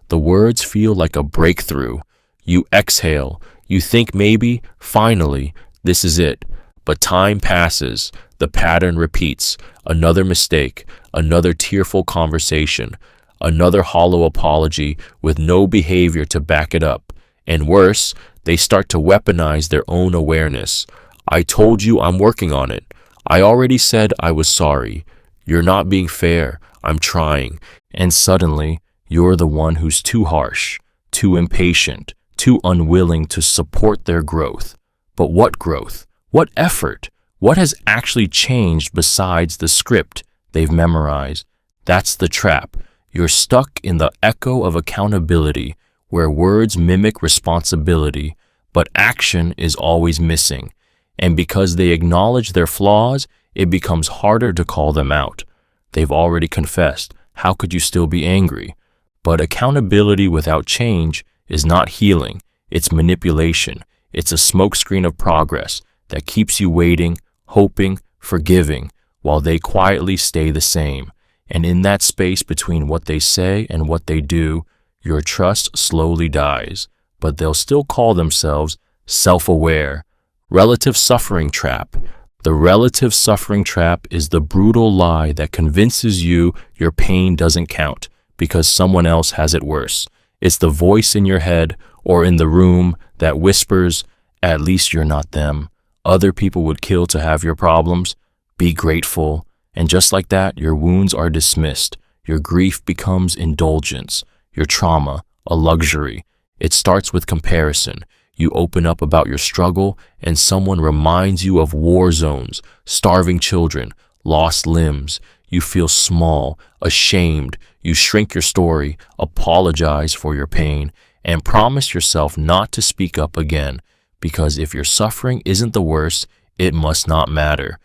[SPEAKER 1] The words feel like a breakthrough. You exhale. You think maybe, finally, this is it. But time passes. The pattern repeats. Another mistake, another tearful conversation, another hollow apology with no behavior to back it up. And worse, they start to weaponize their own awareness. I told you I'm working on it. I already said I was sorry. You're not being fair. I'm trying. And suddenly, you're the one who's too harsh, too impatient, too unwilling to support their growth. But what growth? What effort? What has actually changed besides the script they've memorized? That's the trap. You're stuck in the echo of accountability, where words mimic responsibility, but action is always missing. And because they acknowledge their flaws, it becomes harder to call them out. They've already confessed. How could you still be angry? But accountability without change is not healing. It's manipulation. It's a smokescreen of progress that keeps you waiting, hoping, forgiving, while they quietly stay the same. And in that space between what they say and what they do, your trust slowly dies. But they'll still call themselves self-aware. Relative suffering trap. The relative suffering trap is the brutal lie that convinces you your pain doesn't count because someone else has it worse. It's the voice in your head or in the room that whispers, at least you're not them. Other people would kill to have your problems. Be grateful. And just like that, your wounds are dismissed. Your grief becomes indulgence. Your trauma, a luxury. It starts with comparison. You open up about your struggle, and someone reminds you of war zones, starving children, lost limbs. You feel small, ashamed. You shrink your story, apologize for your pain, and promise yourself not to speak up again. because if your suffering isn't the worst, it must not matter.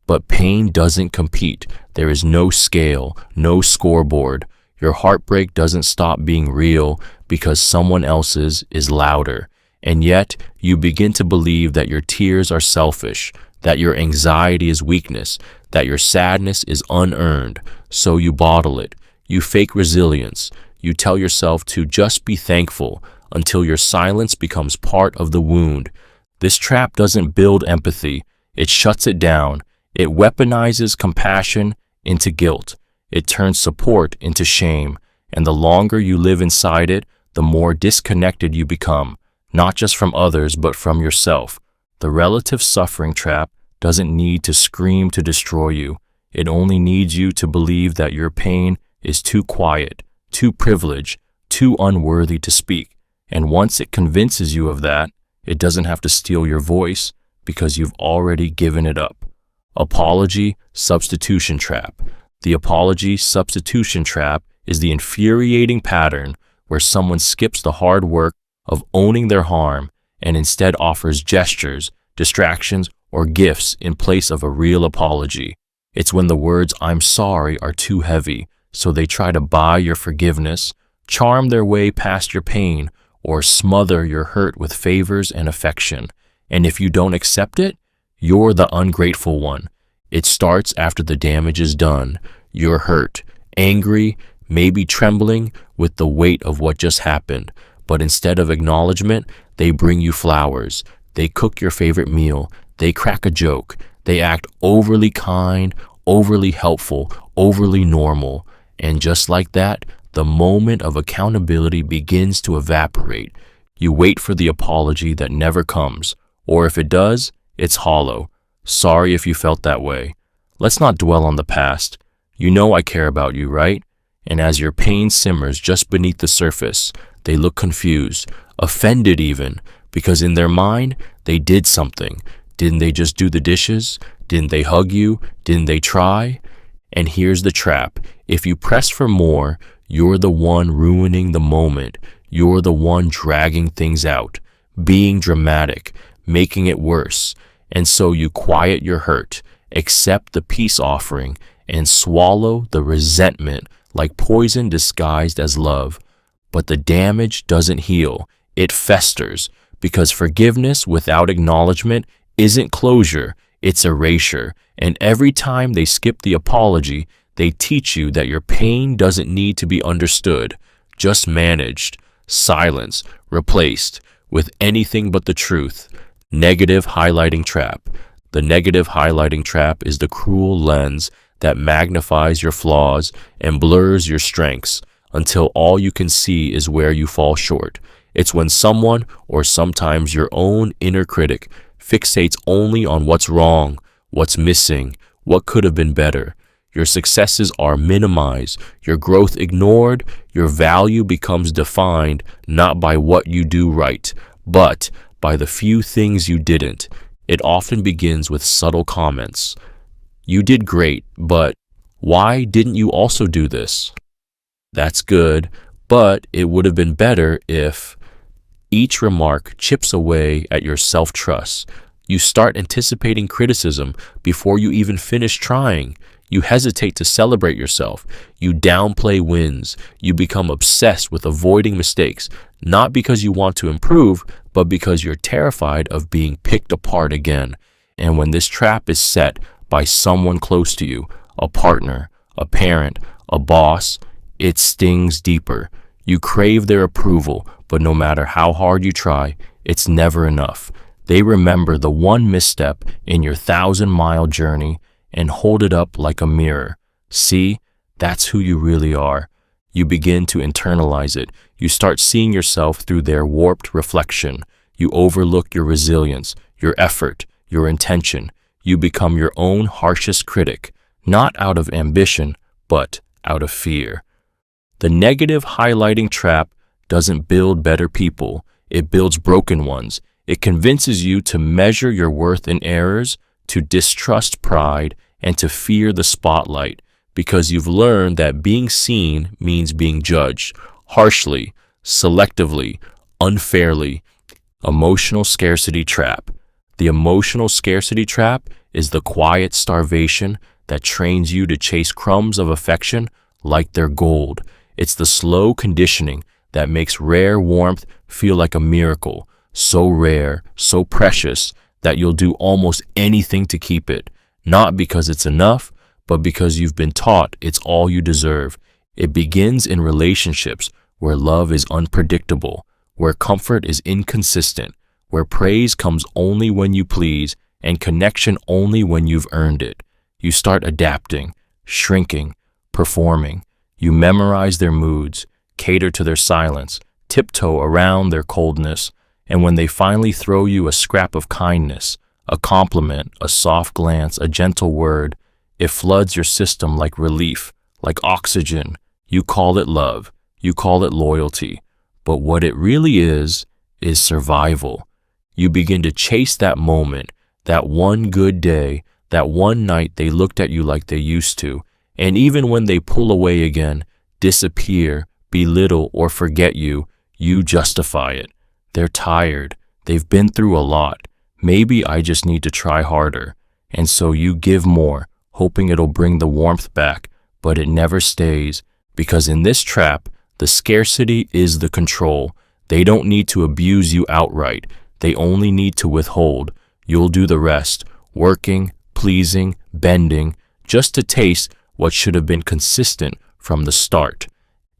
[SPEAKER 1] But pain doesn't compete. There is no scale, no scoreboard. Your heartbreak doesn't stop being real because someone else's is louder. And yet, you begin to believe that your tears are selfish, that your anxiety is weakness, that your sadness is unearned. So you bottle it. You fake resilience. You tell yourself to just be thankful until your silence becomes part of the wound. This trap doesn't build empathy. It shuts it down. It weaponizes compassion into guilt. It turns support into shame. And the longer you live inside it, the more disconnected you become, not just from others, but from yourself. The relative suffering trap doesn't need to scream to destroy you. It only needs you to believe that your pain is too quiet, too privileged, too unworthy to speak. And once it convinces you of that, it doesn't have to steal your voice because you've already given it up. Apology substitution trap. The apology substitution trap is the infuriating pattern where someone skips the hard work of owning their harm and instead offers gestures, distractions, or gifts in place of a real apology. It's when the words "I'm sorry" are too heavy, so they try to buy your forgiveness, charm their way past your pain, or smother your hurt with favors and affection. And if you don't accept it, you're the ungrateful one. It starts after the damage is done. You're hurt, angry, maybe trembling with the weight of what just happened. But instead of acknowledgement, they bring you flowers. They cook your favorite meal. They crack a joke. They act overly kind, overly helpful, overly normal. And just like that, the moment of accountability begins to evaporate. You wait for the apology that never comes. Or if it does, it's hollow. Sorry if you felt that way. Let's not dwell on the past. You know I care about you, right? And as your pain simmers just beneath the surface, they look confused, offended even, because in their mind, they did something. Didn't they just do the dishes? Didn't they hug you? Didn't they try? And here's the trap. If you press for more, you're the one ruining the moment. You're the one dragging things out, being dramatic, making it worse. And so you quiet your hurt, accept the peace offering, and swallow the resentment like poison disguised as love. But the damage doesn't heal. It festers, because forgiveness without acknowledgement isn't closure, it's erasure. And every time they skip the apology, they teach you that your pain doesn't need to be understood, just managed, silenced, replaced with anything but the truth. Negative highlighting trap. The negative highlighting trap is the cruel lens that magnifies your flaws and blurs your strengths until all you can see is where you fall short. It's when someone, or sometimes your own inner critic, fixates only on what's wrong, what's missing, what could have been better. Your successes are minimized, your growth ignored, your value becomes defined not by what you do right, but by the few things you didn't. It often begins with subtle comments. You did great, but why didn't you also do this? That's good, but it would have been better if... Each remark chips away at your self-trust. You start anticipating criticism before you even finish trying. You hesitate to celebrate yourself. You downplay wins. You become obsessed with avoiding mistakes, not because you want to improve, but because you're terrified of being picked apart again. And when this trap is set by someone close to you, a partner, a parent, a boss, it stings deeper. You crave their approval, but no matter how hard you try, it's never enough. They remember the one misstep in your 1,000-mile journey and hold it up like a mirror. See, that's who you really are. You begin to internalize it. You start seeing yourself through their warped reflection. You overlook your resilience, your effort, your intention. You become your own harshest critic, not out of ambition, but out of fear. The negative highlighting trap doesn't build better people. It builds broken ones. It convinces you to measure your worth in errors, to distrust pride, and to fear the spotlight, because you've learned that being seen means being judged harshly, selectively, unfairly, Emotional Scarcity Trap. The emotional scarcity trap is the quiet starvation that trains you to chase crumbs of affection like they're gold. It's the slow conditioning that makes rare warmth feel like a miracle, so rare, so precious, that you'll do almost anything to keep it, not because it's enough, but because you've been taught it's all you deserve. It begins in relationships where love is unpredictable, where comfort is inconsistent, where praise comes only when you please and connection only when you've earned it. You start adapting, shrinking, performing. You memorize their moods, cater to their silence, tiptoe around their coldness, and when they finally throw you a scrap of kindness, a compliment, a soft glance, a gentle word, it floods your system like relief, like oxygen. You call it love, you call it loyalty, but what it really is survival. You begin to chase that moment, that one good day, that one night they looked at you like they used to, and even when they pull away again, disappear, belittle, or forget you, you justify it. They're tired. They've been through a lot. Maybe I just need to try harder. And so you give more, hoping it'll bring the warmth back, but it never stays, because in this trap, the scarcity is the control. They don't need to abuse you outright. They only need to withhold. You'll do the rest, working, pleasing, bending, just to taste what should have been consistent from the start.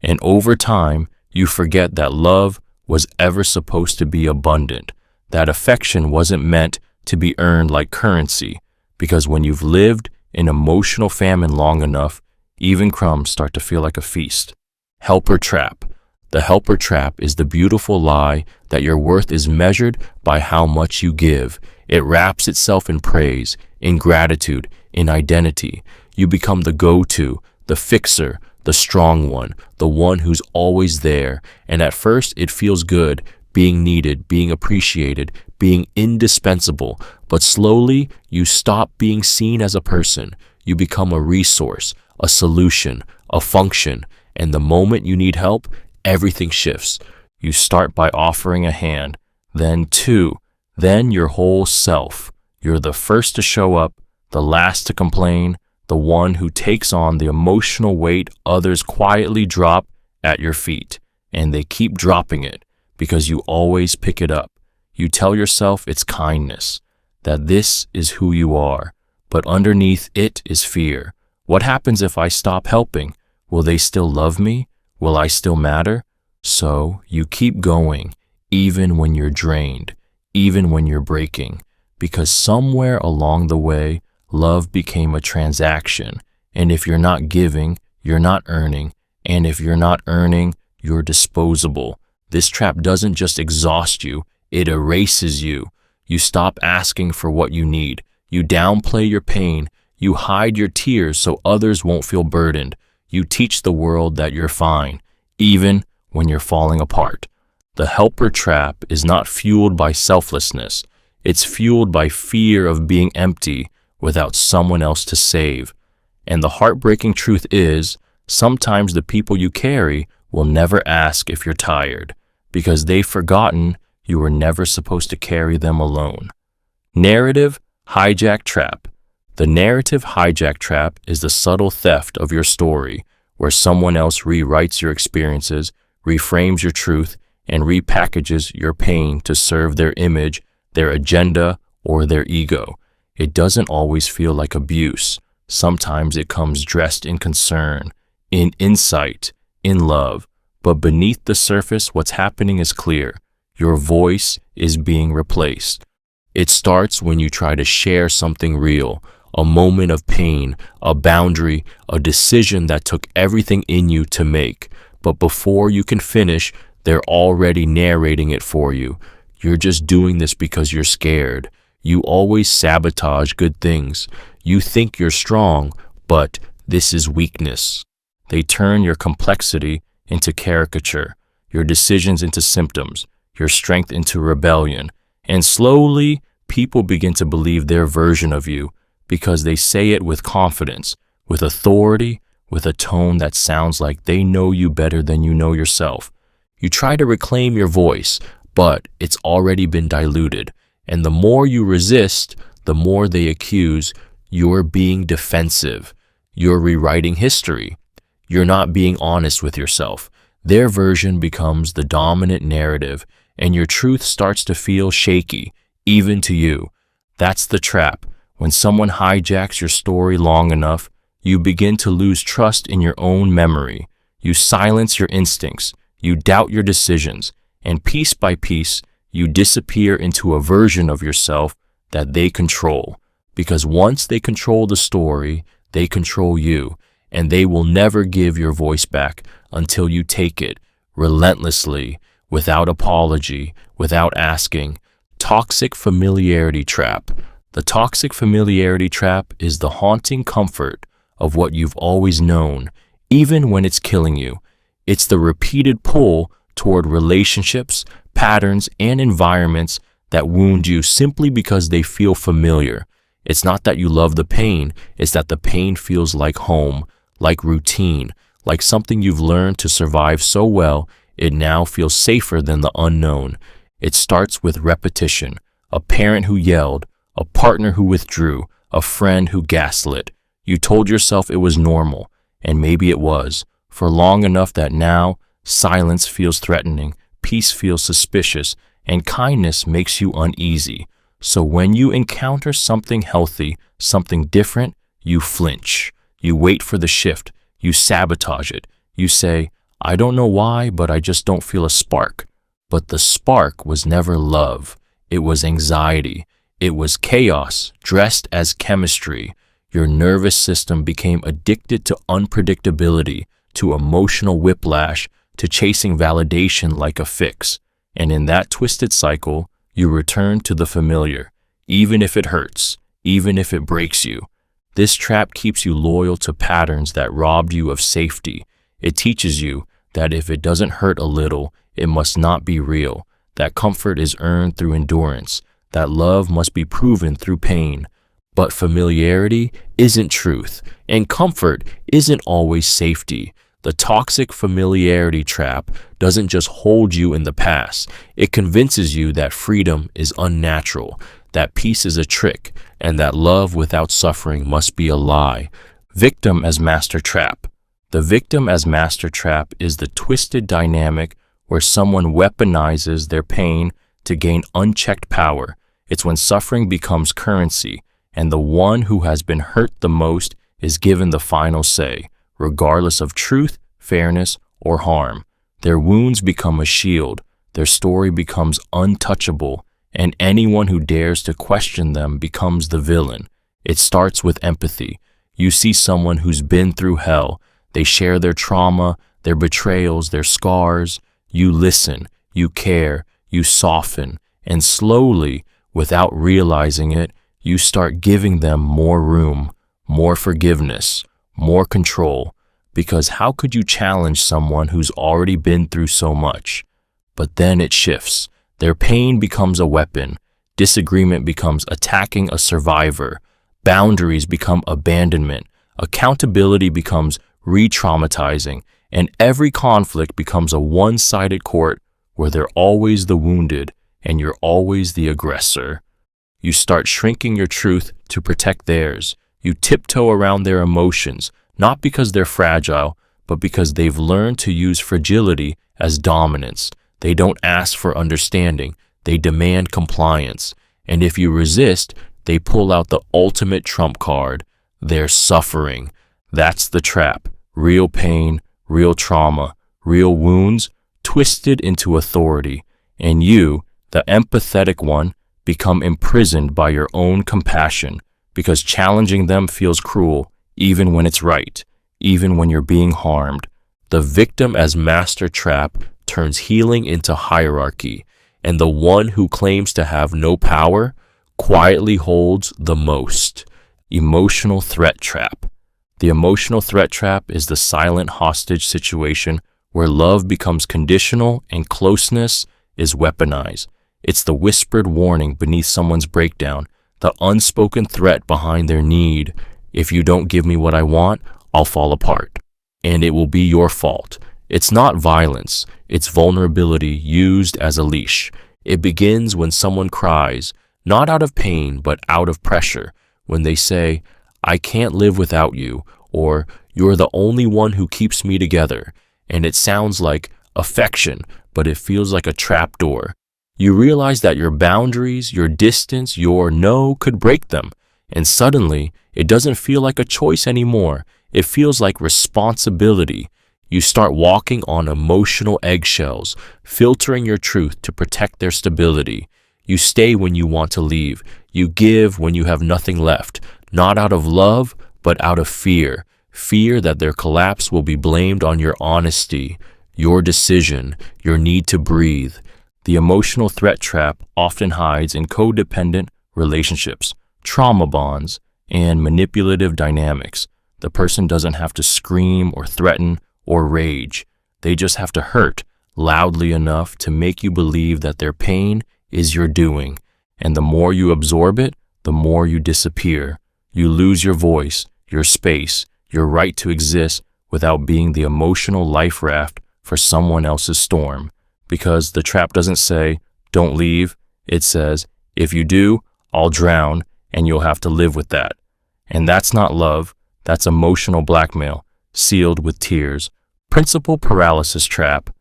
[SPEAKER 1] And over time, you forget that love was ever supposed to be abundant, that affection wasn't meant to be earned like currency, because when you've lived in emotional famine long enough, even crumbs start to feel like a feast. Helper Trap. The helper trap is the beautiful lie that your worth is measured by how much you give. It wraps itself in praise, in gratitude, in identity. You become the go-to, the fixer, the strong one, the one who's always there. And at first it feels good, being needed, being appreciated, being indispensable. But slowly you stop being seen as a person. You become a resource, a solution, a function. And the moment you need help, everything shifts. You start by offering a hand, then two, then your whole self. You're the first to show up, the last to complain, the one who takes on the emotional weight others quietly drop at your feet. And they keep dropping it because you always pick it up. You tell yourself it's kindness, that this is who you are, but underneath it is fear. What happens if I stop helping? Will they still love me? Will I still matter? So you keep going, even when you're drained, even when you're breaking, because somewhere along the way, love became a transaction. And if you're not giving, you're not earning. And if you're not earning, you're disposable. This trap doesn't just exhaust you, it erases you. You stop asking for what you need. You downplay your pain. You hide your tears so others won't feel burdened. You teach the world that you're fine, even when you're falling apart. The helper trap is not fueled by selflessness. It's fueled by fear of being empty without someone else to save. And the heartbreaking truth is, sometimes the people you carry will never ask if you're tired, because they've forgotten you were never supposed to carry them alone. Narrative Hijack Trap. The narrative hijack trap is the subtle theft of your story, where someone else rewrites your experiences, reframes your truth, and repackages your pain to serve their image, their agenda, or their ego. It doesn't always feel like abuse. Sometimes it comes dressed in concern, in insight, in love. But beneath the surface, what's happening is clear. Your voice is being replaced. It starts when you try to share something real, a moment of pain, a boundary, a decision that took everything in you to make. But before you can finish, they're already narrating it for you. You're just doing this because you're scared. You always sabotage good things. You think you're strong, but this is weakness. They turn your complexity into caricature, your decisions into symptoms, your strength into rebellion. And slowly, people begin to believe their version of you, because they say it with confidence, with authority, with a tone that sounds like they know you better than you know yourself. You try to reclaim your voice, but it's already been diluted. And the more you resist, the more they accuse you're being defensive. You're rewriting history. You're not being honest with yourself. Their version becomes the dominant narrative, and your truth starts to feel shaky, even to you. That's the trap. When someone hijacks your story long enough, you begin to lose trust in your own memory. You silence your instincts. You doubt your decisions. And piece by piece, you disappear into a version of yourself that they control. Because once they control the story, they control you, and they will never give your voice back until you take it, relentlessly, without apology, without asking. Toxic Familiarity Trap. The toxic familiarity trap is the haunting comfort of what you've always known, even when it's killing you. It's the repeated pull toward relationships, patterns, and environments that wound you simply because they feel familiar. It's not that you love the pain, it's that the pain feels like home, like routine, like something you've learned to survive so well, it now feels safer than the unknown. It starts with repetition. A parent who yelled, a partner who withdrew, a friend who gaslit. You told yourself it was normal, and maybe it was, for long enough that now silence feels threatening, peace feels suspicious, and kindness makes you uneasy. So when you encounter something healthy, something different, you flinch. You wait for the shift. You sabotage it. You say, I don't know why, but I just don't feel a spark. But the spark was never love. It was anxiety. It was chaos dressed as chemistry. Your nervous system became addicted to unpredictability, to emotional whiplash, to chasing validation like a fix. And in that twisted cycle, you return to the familiar, even if it hurts, even if it breaks you. This trap keeps you loyal to patterns that robbed you of safety. It teaches you that if it doesn't hurt a little, it must not be real, that comfort is earned through endurance, that love must be proven through pain. But familiarity isn't truth, and comfort isn't always safety. The toxic familiarity trap doesn't just hold you in the past. It convinces you that freedom is unnatural, that peace is a trick, and that love without suffering must be a lie. Victim as master trap. The victim as master trap is the twisted dynamic where someone weaponizes their pain to gain unchecked power. It's when suffering becomes currency, and the one who has been hurt the most is given the final say, regardless of truth, fairness, or harm. Their wounds become a shield, their story becomes untouchable, and anyone who dares to question them becomes the villain. It starts with empathy. You see someone who's been through hell. They share their trauma, their betrayals, their scars. You listen, you care, you soften, and slowly, without realizing it, you start giving them more room, more forgiveness, more control. Because how could you challenge someone who's already been through so much? But then it shifts. Their pain becomes a weapon. Disagreement becomes attacking a survivor. Boundaries become abandonment. Accountability becomes re-traumatizing. And every conflict becomes a one-sided court where they're always the wounded and you're always the aggressor. You start shrinking your truth to protect theirs. You tiptoe around their emotions, not because they're fragile, but because they've learned to use fragility as dominance. They don't ask for understanding, they demand compliance. And if you resist, they pull out the ultimate trump card. They're suffering. That's the trap. Real pain, real trauma, real wounds, twisted into authority. And you, the empathetic one, become imprisoned by your own compassion, because challenging them feels cruel, even when it's right, even when you're being harmed. The victim as master trap turns healing into hierarchy, and the one who claims to have no power quietly holds the most. Emotional threat trap. The emotional threat trap is the silent hostage situation where love becomes conditional and closeness is weaponized. It's the whispered warning beneath someone's breakdown, the unspoken threat behind their need. If you don't give me what I want, I'll fall apart. And it will be your fault. It's not violence, it's vulnerability used as a leash. It begins when someone cries, not out of pain, but out of pressure, when they say, "I can't live without you," or "You're the only one who keeps me together." And it sounds like affection, but it feels like a trapdoor. You realize that your boundaries, your distance, your no could break them. And suddenly, it doesn't feel like a choice anymore. It feels like responsibility. You start walking on emotional eggshells, filtering your truth to protect their stability. You stay when you want to leave. You give when you have nothing left, not out of love, but out of fear. Fear that their collapse will be blamed on your honesty, your decision, your need to breathe. The emotional threat trap often hides in codependent relationships, trauma bonds, and manipulative dynamics. The person doesn't have to scream or threaten or rage. They just have to hurt loudly enough to make you believe that their pain is your doing. And the more you absorb it, the more you disappear. You lose your voice, your space, your right to exist without being the emotional life raft for someone else's storm. Because the trap doesn't say, "Don't leave." It says, "If you do, I'll drown, and you'll have to live with that." And that's not love, that's emotional blackmail, sealed with tears. Principal paralysis trap.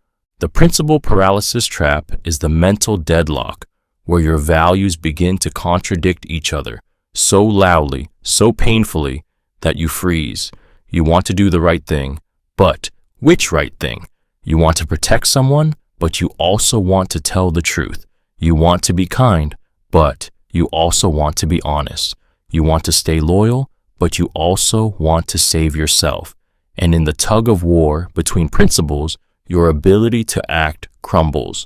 [SPEAKER 1] The principal paralysis trap is the mental deadlock, where your values begin to contradict each other so loudly, so painfully, that you freeze. You want to do the right thing, but which right thing? You want to protect someone, but you also want to tell the truth. You want to be kind, but you also want to be honest. You want to stay loyal, but you also want to save yourself. And in the tug of war between principles, your ability to act crumbles.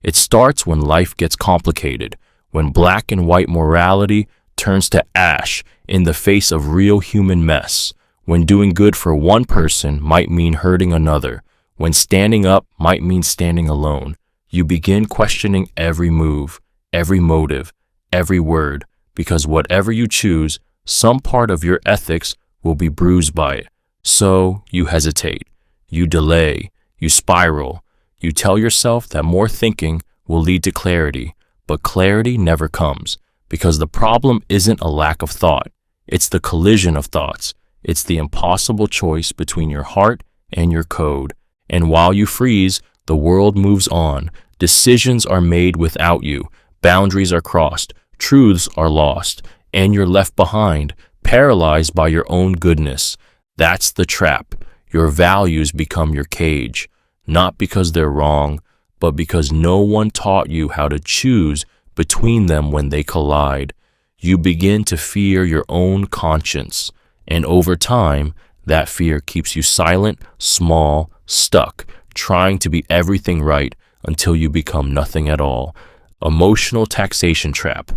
[SPEAKER 1] It starts when life gets complicated, when black and white morality turns to ash in the face of real human mess, when doing good for one person might mean hurting another, when standing up might mean standing alone. You begin questioning every move, every motive, every word, because whatever you choose, some part of your ethics will be bruised by it. So you hesitate, you delay, you spiral. You tell yourself that more thinking will lead to clarity, but clarity never comes, because the problem isn't a lack of thought. It's the collision of thoughts. It's the impossible choice between your heart and your code. And while you freeze, the world moves on. Decisions are made without you. Boundaries are crossed. Truths are lost. And you're left behind, paralyzed by your own goodness. That's the trap. Your values become your cage, not because they're wrong, but because no one taught you how to choose between them when they collide. You begin to fear your own conscience. And over time, that fear keeps you silent, small, stuck, trying to be everything right until you become nothing at all. Emotional taxation trap.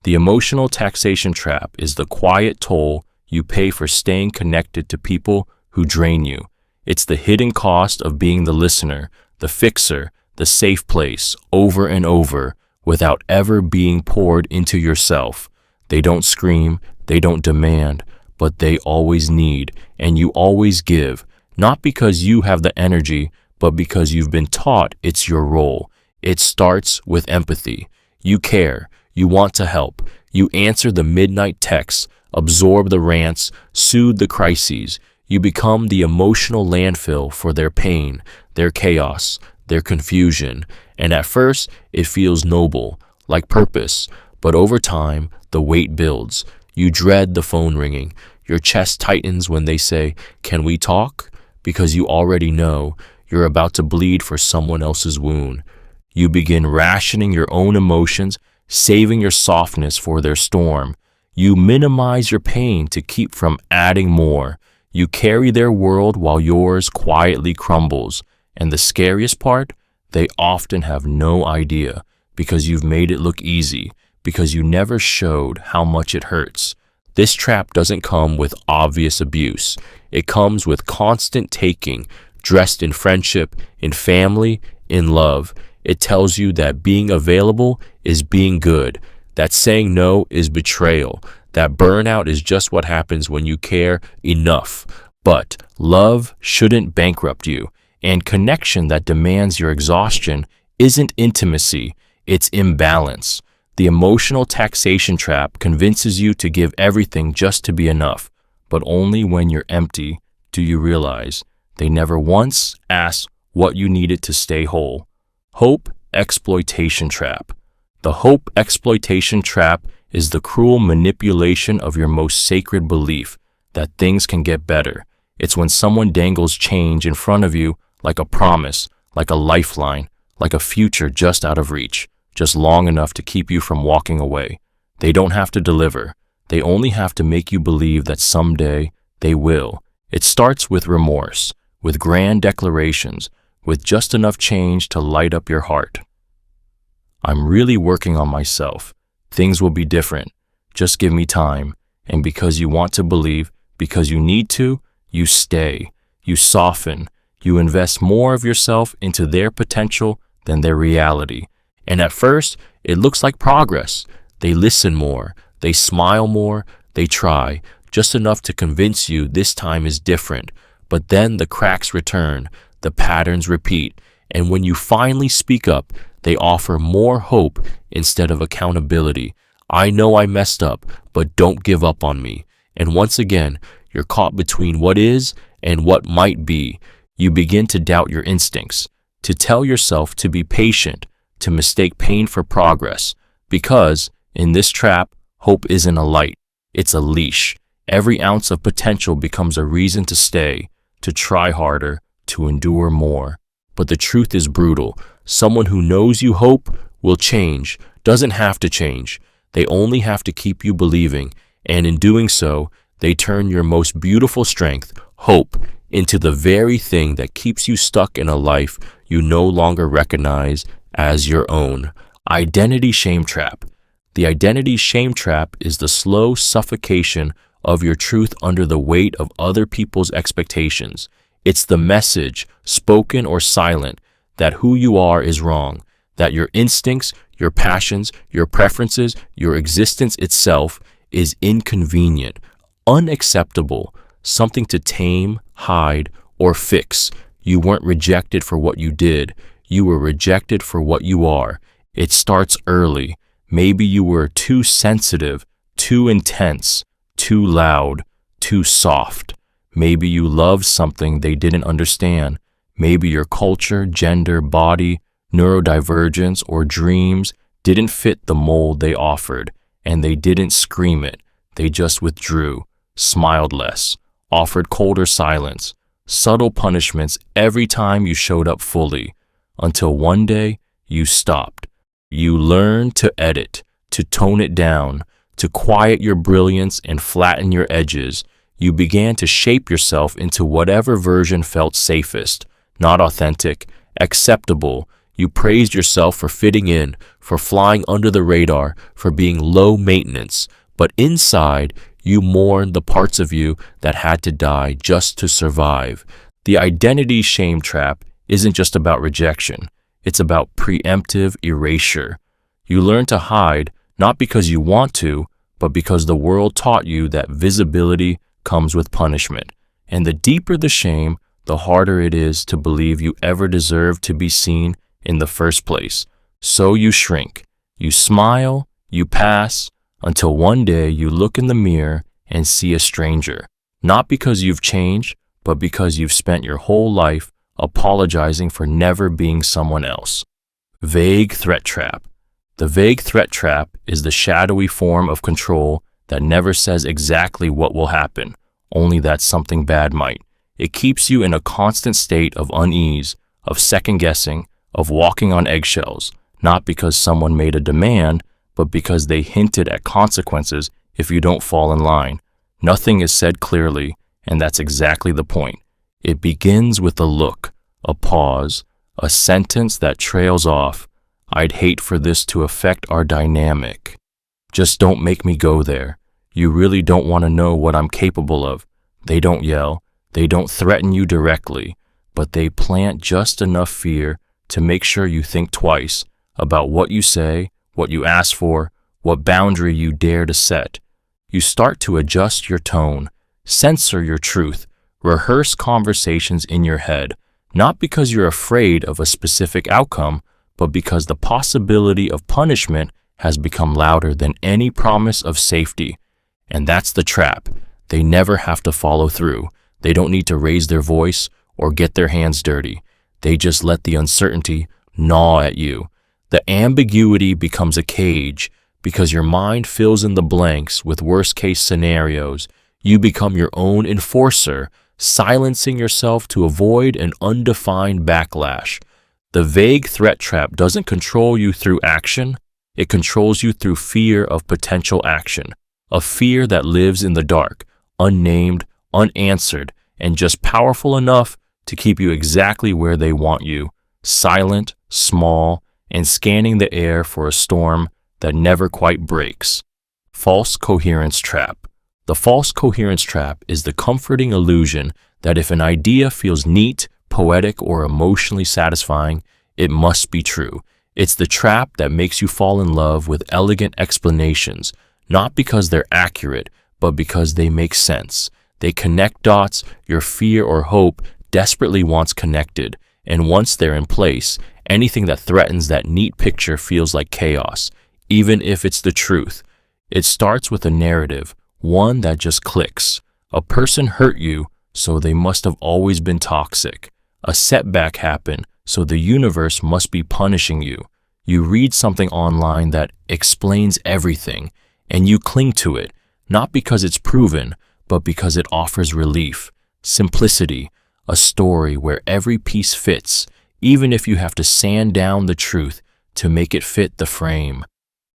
[SPEAKER 1] The emotional taxation trap is the quiet toll you pay for staying connected to people who drain you. It's the hidden cost of being the listener, the fixer, the safe place, over and over, without ever being poured into yourself. They don't scream, they don't demand, but they always need, and you always give, not because you have the energy, but because you've been taught it's your role. It starts with empathy. You care, you want to help, you answer the midnight texts, absorb the rants, soothe the crises. You become the emotional landfill for their pain, their chaos, their confusion. And at first, it feels noble, like purpose, but over time, the weight builds. You dread the phone ringing. Your chest tightens when they say, "Can we talk?" Because you already know you're about to bleed for someone else's wound. You begin rationing your own emotions, saving your softness for their storm. You minimize your pain to keep from adding more. You carry their world while yours quietly crumbles. And the scariest part, they often have no idea, because you've made it look easy, because you never showed how much it hurts. This trap doesn't come with obvious abuse. It comes with constant taking, dressed in friendship, in family, in love. It tells you that being available is being good, that saying no is betrayal, that burnout is just what happens when you care enough. But love shouldn't bankrupt you, and connection that demands your exhaustion isn't intimacy. It's imbalance. The emotional taxation trap convinces you to give everything just to be enough, but only when you're empty do you realize they never once asked what you needed to stay whole. Hope exploitation trap. The hope exploitation trap is the cruel manipulation of your most sacred belief that things can get better. It's when someone dangles change in front of you like a promise, like a lifeline, like a future just out of reach, just long enough to keep you from walking away. They don't have to deliver. They only have to make you believe that someday they will. It starts with remorse, with grand declarations, with just enough change to light up your heart. I'm really working on myself. Things will be different. Just give me time. And because you want to believe, because you need to, you stay. You soften. You invest more of yourself into their potential than their reality. And at first, it looks like progress. They listen more. They smile more. They try. Just enough to convince you this time is different. But then the cracks return. The patterns repeat. And when you finally speak up, they offer more hope instead of accountability. I know I messed up, but don't give up on me. And once again, you're caught between what is and what might be. You begin to doubt your instincts, to tell yourself to be patient, to mistake pain for progress. Because, in this trap, hope isn't a light, it's a leash. Every ounce of potential becomes a reason to stay, to try harder, to endure more. But the truth is brutal. Someone who knows you hope will change, doesn't have to change. They only have to keep you believing, and in doing so, they turn your most beautiful strength, hope, into the very thing that keeps you stuck in a life you no longer recognize as your own. Identity shame trap. The identity shame trap is the slow suffocation of your truth under the weight of other people's expectations. It's the message, spoken or silent, that who you are is wrong, that your instincts, your passions, your preferences, your existence itself is inconvenient, unacceptable, something to tame, hide, or fix. You weren't rejected for what you did. You were rejected for what you are. It starts early. Maybe you were too sensitive, too intense, too loud, too soft. Maybe you loved something they didn't understand. Maybe your culture, gender, body, neurodivergence, or dreams didn't fit the mold they offered, and they didn't scream it. They just withdrew, smiled less, offered colder silence, subtle punishments every time you showed up fully, until one day you stopped. You learned to edit, to tone it down, to quiet your brilliance and flatten your edges. You began to shape yourself into whatever version felt safest, not authentic, acceptable. You praised yourself for fitting in, for flying under the radar, for being low maintenance. But inside, you mourned the parts of you that had to die just to survive. The identity shame trap isn't just about rejection. It's about preemptive erasure. You learn to hide, not because you want to, but because the world taught you that visibility comes with punishment. And the deeper the shame, the harder it is to believe you ever deserved to be seen in the first place. So you shrink, you smile, you pass, until one day you look in the mirror and see a stranger. Not because you've changed, but because you've spent your whole life apologizing for never being someone else. Vague threat trap. The vague threat trap is the shadowy form of control that never says exactly what will happen, only that something bad might. It keeps you in a constant state of unease, of second-guessing, of walking on eggshells, not because someone made a demand, but because they hinted at consequences if you don't fall in line. Nothing is said clearly, and that's exactly the point. It begins with a look, a pause, a sentence that trails off. I'd hate for this to affect our dynamic. Just don't make me go there. You really don't want to know what I'm capable of. They don't yell. They don't threaten you directly, but they plant just enough fear to make sure you think twice about what you say, what you ask for, what boundary you dare to set. You start to adjust your tone, censor your truth, rehearse conversations in your head, not because you're afraid of a specific outcome, but but because the possibility of punishment has become louder than any promise of safety. And that's the trap. They never have to follow through. They don't need to raise their voice or get their hands dirty. They just let the uncertainty gnaw at you. The ambiguity becomes a cage because your mind fills in the blanks with worst-case scenarios. You become your own enforcer, silencing yourself to avoid an undefined backlash. The vague threat trap doesn't control you through action. It controls you through fear of potential action, a fear that lives in the dark, unnamed, unanswered, and just powerful enough to keep you exactly where they want you, silent, small, and scanning the air for a storm that never quite breaks. False coherence trap. The false coherence trap is the comforting illusion that if an idea feels neat, poetic, or emotionally satisfying, it must be true. It's the trap that makes you fall in love with elegant explanations, not because they're accurate, but because they make sense. They connect dots your fear or hope desperately wants connected, and once they're in place, anything that threatens that neat picture feels like chaos, even if it's the truth. It starts with a narrative, one that just clicks. A person hurt you, so they must have always been toxic. A setback happened, so the universe must be punishing you. You read something online that explains everything, and you cling to it, not because it's proven, but because it offers relief, simplicity, a story where every piece fits, even if you have to sand down the truth to make it fit the frame.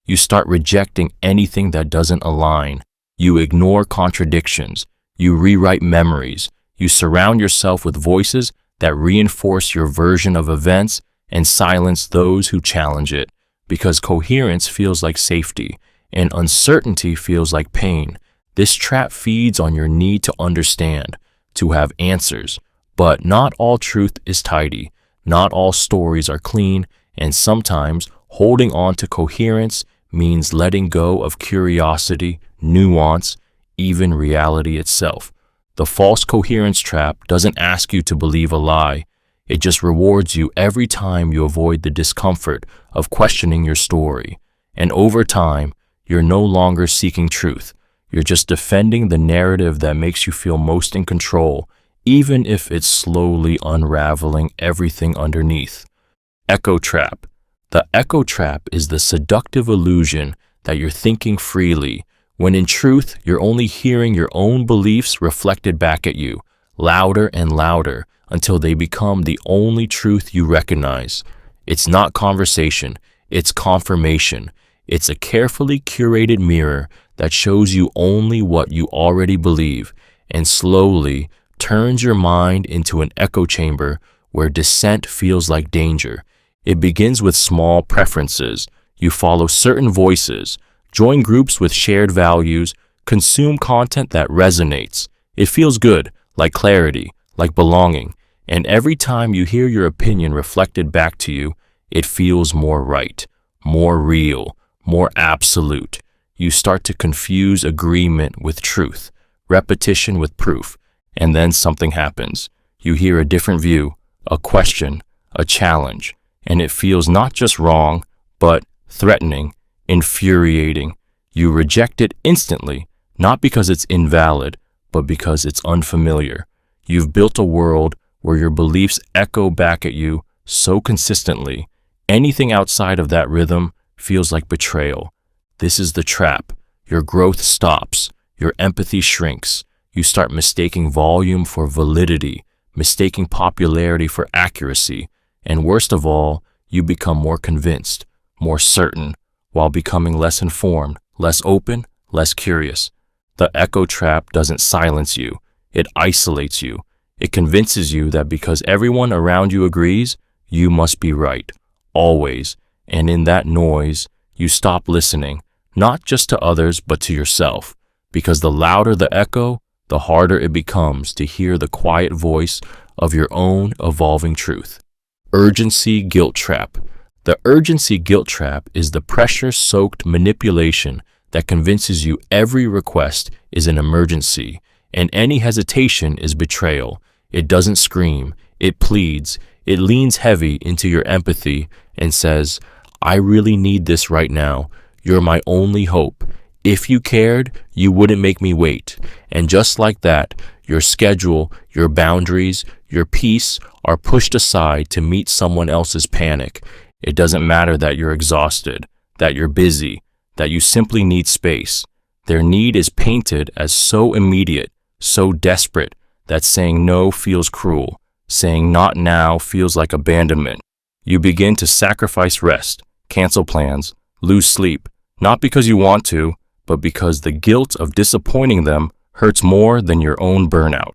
[SPEAKER 1] You start rejecting anything that doesn't align. You ignore contradictions. You rewrite memories. You surround yourself with voices that reinforce your version of events and silence those who challenge it, because coherence feels like safety and uncertainty feels like pain. This trap feeds on your need to understand, to have answers. But not all truth is tidy, not all stories are clean, and sometimes holding on to coherence means letting go of curiosity, nuance, even reality itself. The false coherence trap doesn't ask you to believe a lie. It just rewards you every time you avoid the discomfort of questioning your story. And over time, you're no longer seeking truth. You're just defending the narrative that makes you feel most in control, even if it's slowly unraveling everything underneath. Echo trap. The echo trap is the seductive illusion that you're thinking freely, when in truth, you're only hearing your own beliefs reflected back at you, louder and louder, until they become the only truth you recognize. It's not conversation, it's confirmation. It's a carefully curated mirror that shows you only what you already believe, and slowly turns your mind into an echo chamber where dissent feels like danger. It begins with small preferences. You follow certain voices, join groups with shared values, consume content that resonates. It feels good, like clarity, like belonging, and every time you hear your opinion reflected back to you, it feels more right, more real, more absolute. You start to confuse agreement with truth, repetition with proof, and then something happens. You hear a different view, a question, a challenge, and it feels not just wrong, but threatening, infuriating. You reject it instantly, not because it's invalid, but because it's unfamiliar. You've built a world where your beliefs echo back at you so consistently, anything outside of that rhythm feels like betrayal. This is the trap. Your growth stops. Your empathy shrinks. You start mistaking volume for validity, mistaking popularity for accuracy, and worst of all, you become more convinced, more certain, while becoming less informed, less open, less curious. The echo trap doesn't silence you. It isolates you. It convinces you that because everyone around you agrees, you must be right, always. And in that noise, you stop listening, not just to others, but to yourself. Because the louder the echo, the harder it becomes to hear the quiet voice of your own evolving truth. Urgency guilt trap. The urgency guilt trap is the pressure-soaked manipulation that convinces you every request is an emergency, and any hesitation is betrayal. It doesn't scream, it pleads, It leans heavy into your empathy and says, I really need this right now. You're my only hope. If you cared, you wouldn't make me wait. And just like that, your schedule, your boundaries, your peace are pushed aside to meet someone else's panic. It doesn't matter that you're exhausted, that you're busy, that you simply need space. Their need is painted as so immediate, so desperate, that saying no feels cruel. Saying not now feels like abandonment. You begin to sacrifice rest, cancel plans, lose sleep, not because you want to, but because the guilt of disappointing them hurts more than your own burnout.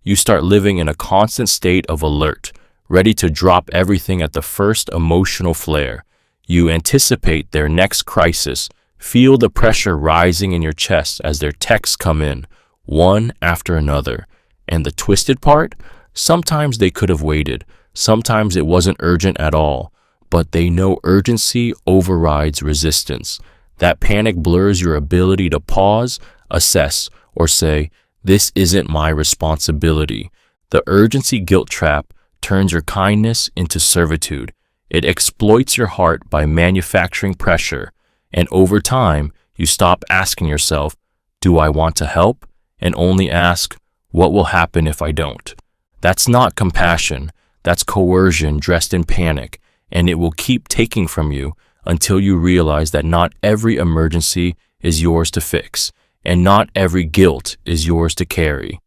[SPEAKER 1] You start living in a constant state of alert, ready to drop everything at the first emotional flare. You anticipate their next crisis, feel the pressure rising in your chest as their texts come in, one after another. And the twisted part? Sometimes they could have waited. Sometimes it wasn't urgent at all. But they know urgency overrides resistance. That panic blurs your ability to pause, assess, or say, this isn't my responsibility. The urgency guilt trap turns your kindness into servitude. It exploits your heart by manufacturing pressure. And over time, you stop asking yourself, do I want to help? And only ask, what will happen if I don't? That's not compassion. That's coercion dressed in panic. And it will keep taking from you until you realize that not every emergency is yours to fix, and not every guilt is yours to carry.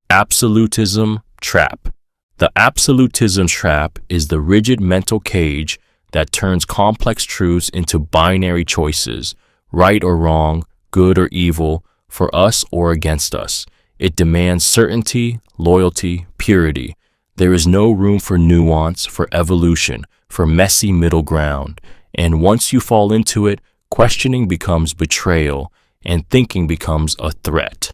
[SPEAKER 1] Absolutism Trap. The Absolutism Trap is the rigid mental cage that turns complex truths into binary choices, right or wrong, good or evil, for us or against us. It demands certainty, loyalty, purity. There is no room for nuance, for evolution, for messy middle ground. And once you fall into it, questioning becomes betrayal, and thinking becomes a threat.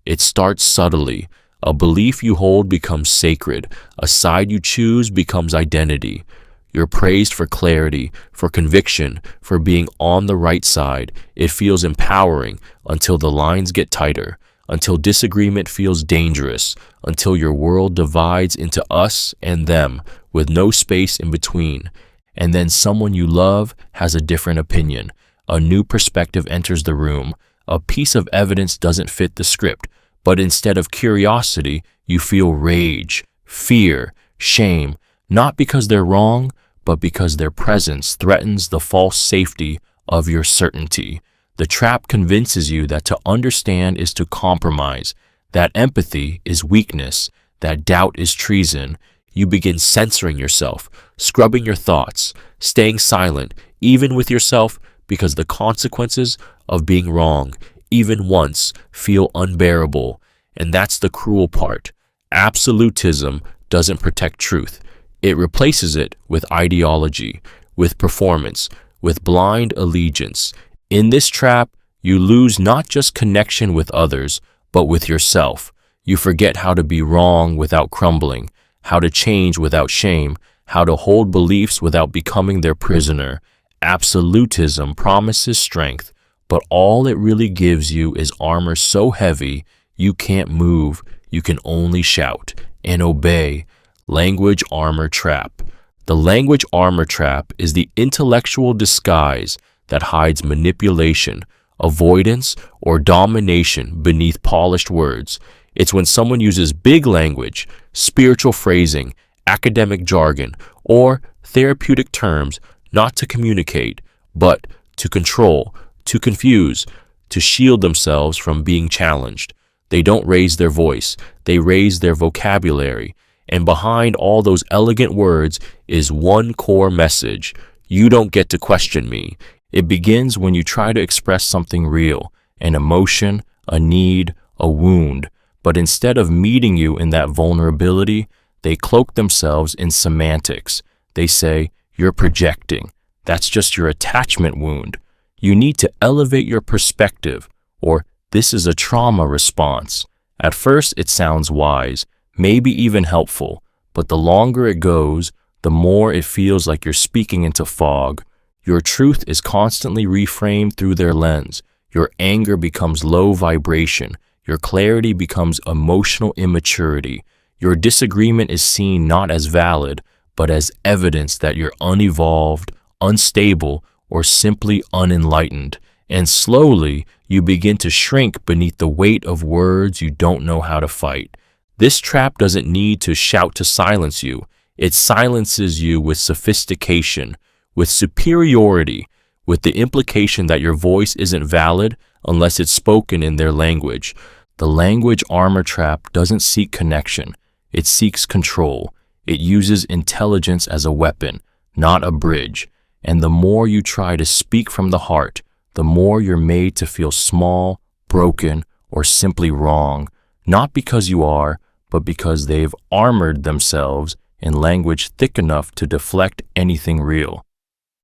[SPEAKER 1] It starts subtly. A belief you hold becomes sacred. A side you choose becomes identity. You're praised for clarity, for conviction, for being on the right side. It feels empowering until the lines get tighter, until disagreement feels dangerous, until your world divides into us and them with no space in between. And then someone you love has a different opinion. A new perspective enters the room. A piece of evidence doesn't fit the script, but instead of curiosity, you feel rage, fear, shame, not because they're wrong, but because their presence threatens the false safety of your certainty. The trap convinces you that to understand is to compromise, that empathy is weakness, that doubt is treason. You begin censoring yourself, scrubbing your thoughts, staying silent, even with yourself, because the consequences of being wrong, even once, feel unbearable. And that's the cruel part. Absolutism doesn't protect truth. It replaces it with ideology, with performance, with blind allegiance. In this trap, you lose not just connection with others, but with yourself. You forget how to be wrong without crumbling, how to change without shame, how to hold beliefs without becoming their prisoner. Absolutism promises strength, but all it really gives you is armor so heavy you can't move, you can only shout and obey. Language armor trap. The language armor trap is the intellectual disguise that hides manipulation, avoidance, or domination beneath polished words. It's when someone uses big language, spiritual phrasing, academic jargon, or therapeutic terms not to communicate, but to control, to confuse, to shield themselves from being challenged. They don't raise their voice, they raise their vocabulary. And behind all those elegant words is one core message. You don't get to question me. It begins when you try to express something real, an emotion, a need, a wound. But instead of meeting you in that vulnerability, they cloak themselves in semantics. They say, you're projecting. That's just your attachment wound. You need to elevate your perspective, or this is a trauma response. At first, it sounds wise, maybe even helpful, but the longer it goes, the more it feels like you're speaking into fog. Your truth is constantly reframed through their lens. Your anger becomes low vibration. Your clarity becomes emotional immaturity. Your disagreement is seen not as valid, but as evidence that you're unevolved, unstable, or simply unenlightened. And slowly, you begin to shrink beneath the weight of words you don't know how to fight. This trap doesn't need to shout to silence you. It silences you with sophistication, with superiority, with the implication that your voice isn't valid unless it's spoken in their language. The language armor trap doesn't seek connection. It seeks control. It uses intelligence as a weapon, not a bridge. And the more you try to speak from the heart, the more you're made to feel small, broken, or simply wrong, not because you are, but because they've armored themselves in language thick enough to deflect anything real.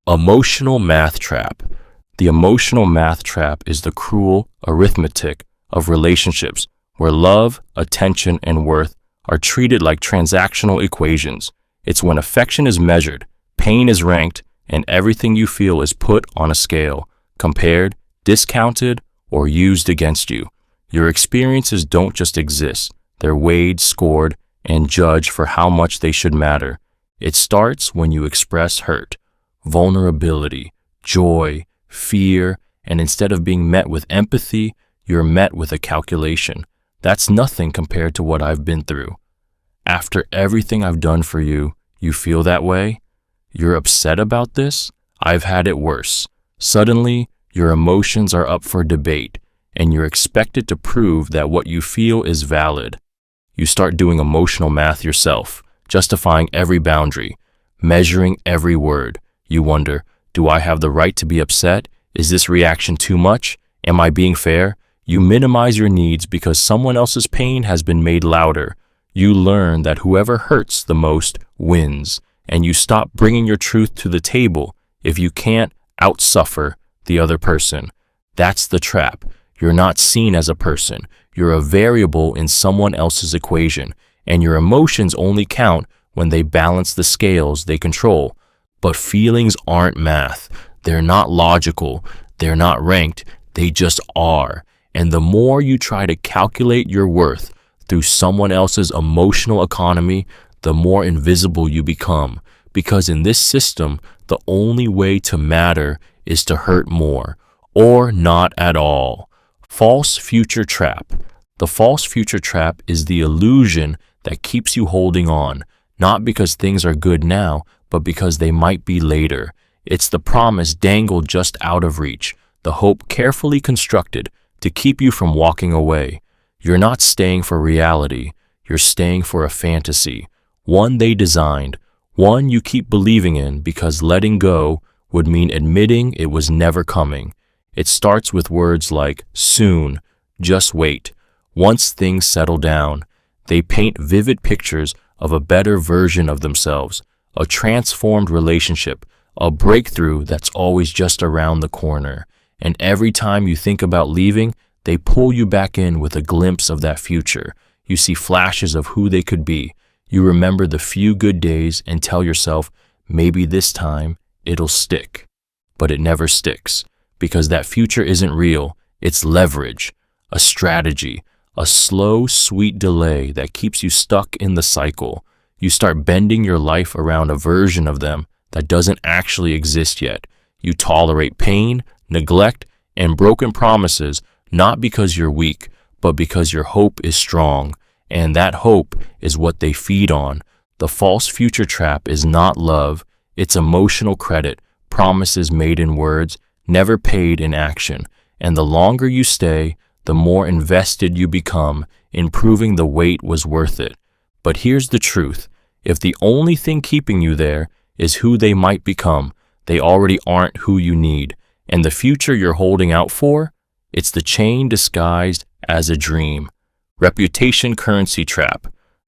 [SPEAKER 1] Emotional math trap. The emotional math trap is the cruel arithmetic of relationships where love, attention, and worth are treated like transactional equations. It's when affection is measured, pain is ranked, and everything you feel is put on a scale, compared, discounted, or used against you. Your experiences don't just exist. They're weighed, scored, and judged for how much they should matter. It starts when you express hurt, vulnerability, joy, fear, and instead of being met with empathy, you're met with a calculation. That's nothing compared to what I've been through. After everything I've done for you, you feel that way? You're upset about this? I've had it worse. Suddenly, your emotions are up for debate, and you're expected to prove that what you feel is valid. You start doing emotional math yourself, justifying every boundary, measuring every word. You wonder, do I have the right to be upset? Is this reaction too much? Am I being fair? You minimize your needs because someone else's pain has been made louder. You learn that whoever hurts the most wins, and you stop bringing your truth to the table if you can't outsuffer the other person. That's the trap. You're not seen as a person. You're a variable in someone else's equation, and your emotions only count when they balance the scales they control. But feelings aren't math. They're not logical. They're not ranked. They just are. And the more you try to calculate your worth through someone else's emotional economy, the more invisible you become. Because in this system, the only way to matter is to hurt more, or not at all. False future trap. The false future trap is the illusion that keeps you holding on, not because things are good now, but because they might be later. It's the promise dangled just out of reach, the hope carefully constructed to keep you from walking away. You're not staying for reality, you're staying for a fantasy, one they designed, one you keep believing in because letting go would mean admitting it was never coming. It starts with words like soon, just wait, once things settle down. They paint vivid pictures of a better version of themselves, a transformed relationship, a breakthrough that's always just around the corner. And every time you think about leaving, they pull you back in with a glimpse of that future. You see flashes of who they could be. You remember the few good days and tell yourself, maybe this time it'll stick. But it never sticks, because that future isn't real. It's leverage, a strategy, a slow, sweet delay that keeps you stuck in the cycle. You start bending your life around a version of them that doesn't actually exist yet. You tolerate pain, neglect, and broken promises, not because you're weak, but because your hope is strong. And that hope is what they feed on. The false future trap is not love, it's emotional credit, promises made in words, never paid in action. And the longer you stay, the more invested you become in proving the wait was worth it. But here's the truth. If the only thing keeping you there is who they might become, they already aren't who you need. And the future you're holding out for? It's the chain disguised as a dream. Reputation currency trap.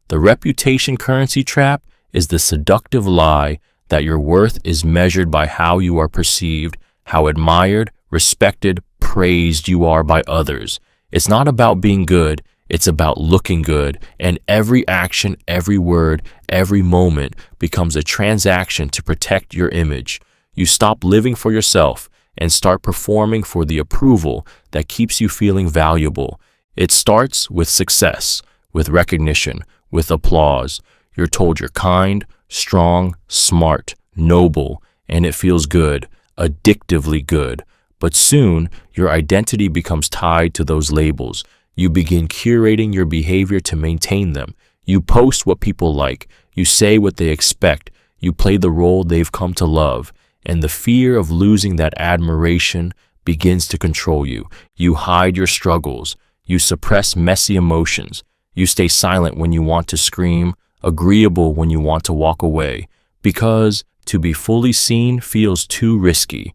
[SPEAKER 1] The reputation currency trap is the seductive lie that your worth is measured by how you are perceived, how admired, respected, praised you are by others. It's not about being good, it's about looking good, and every action, every word, every moment becomes a transaction to protect your image. You stop living for yourself and start performing for the approval that keeps you feeling valuable. It starts with success, with recognition, with applause. You're told you're kind, strong, smart, noble, and it feels good, addictively good. But soon, your identity becomes tied to those labels. You begin curating your behavior to maintain them. You post what people like. You say what they expect. You play the role they've come to love. And the fear of losing that admiration begins to control you. You hide your struggles. You suppress messy emotions. You stay silent when you want to scream, agreeable when you want to walk away, because to be fully seen feels too risky.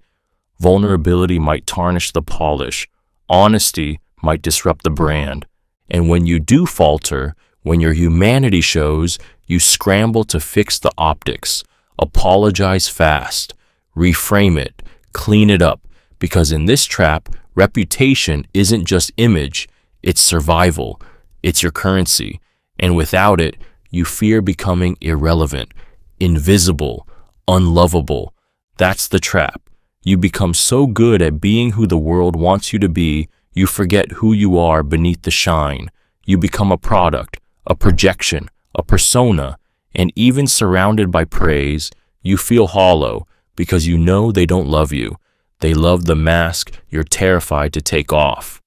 [SPEAKER 1] Vulnerability might tarnish the polish. Honesty might disrupt the brand. And when you do falter, when your humanity shows, you scramble to fix the optics. Apologize fast. Reframe it. Clean it up. Because in this trap, reputation isn't just image, it's survival. It's your currency. And without it, you fear becoming irrelevant, invisible, unlovable. That's the trap. You become so good at being who the world wants you to be, you forget who you are beneath the shine. You become a product, a projection, a persona, and even surrounded by praise, you feel hollow because you know they don't love you. They love the mask you're terrified to take off.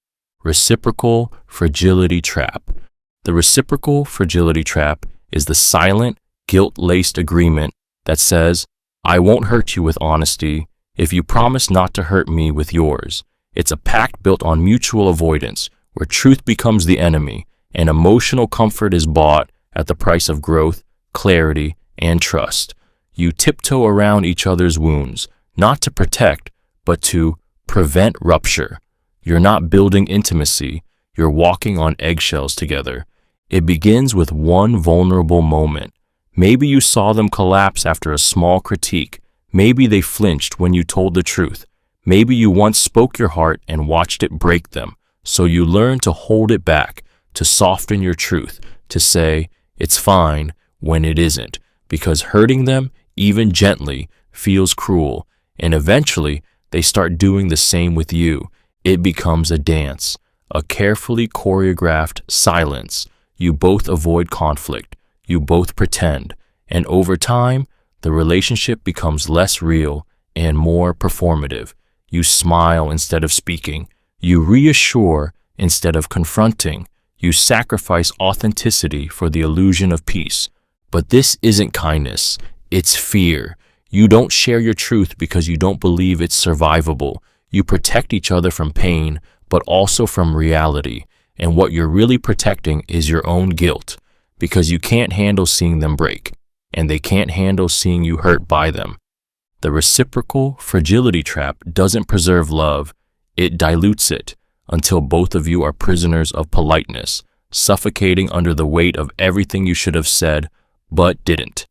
[SPEAKER 1] Reciprocal Fragility Trap. The reciprocal fragility trap is the silent, guilt-laced agreement that says, I won't hurt you with honesty if you promise not to hurt me with yours. It's a pact built on mutual avoidance, where truth becomes the enemy, and emotional comfort is bought at the price of growth, clarity, and trust. You tiptoe around each other's wounds, not to protect, but to prevent rupture. You're not building intimacy, you're walking on eggshells together. It begins with one vulnerable moment. Maybe you saw them collapse after a small critique. Maybe they flinched when you told the truth. Maybe you once spoke your heart and watched it break them. So you learn to hold it back, to soften your truth, to say, it's fine when it isn't, because hurting them, even gently, feels cruel. And eventually, they start doing the same with you. It becomes a dance, a carefully choreographed silence. You both avoid conflict. You both pretend. And over time, the relationship becomes less real and more performative. You smile instead of speaking. You reassure instead of confronting. You sacrifice authenticity for the illusion of peace. But this isn't kindness. It's fear. You don't share your truth because you don't believe it's survivable. You protect each other from pain, but also from reality. And what you're really protecting is your own guilt, because you can't handle seeing them break, and they can't handle seeing you hurt by them. The reciprocal fragility trap doesn't preserve love, it dilutes it until both of you are prisoners of politeness, suffocating under the weight of everything you should have said, but didn't.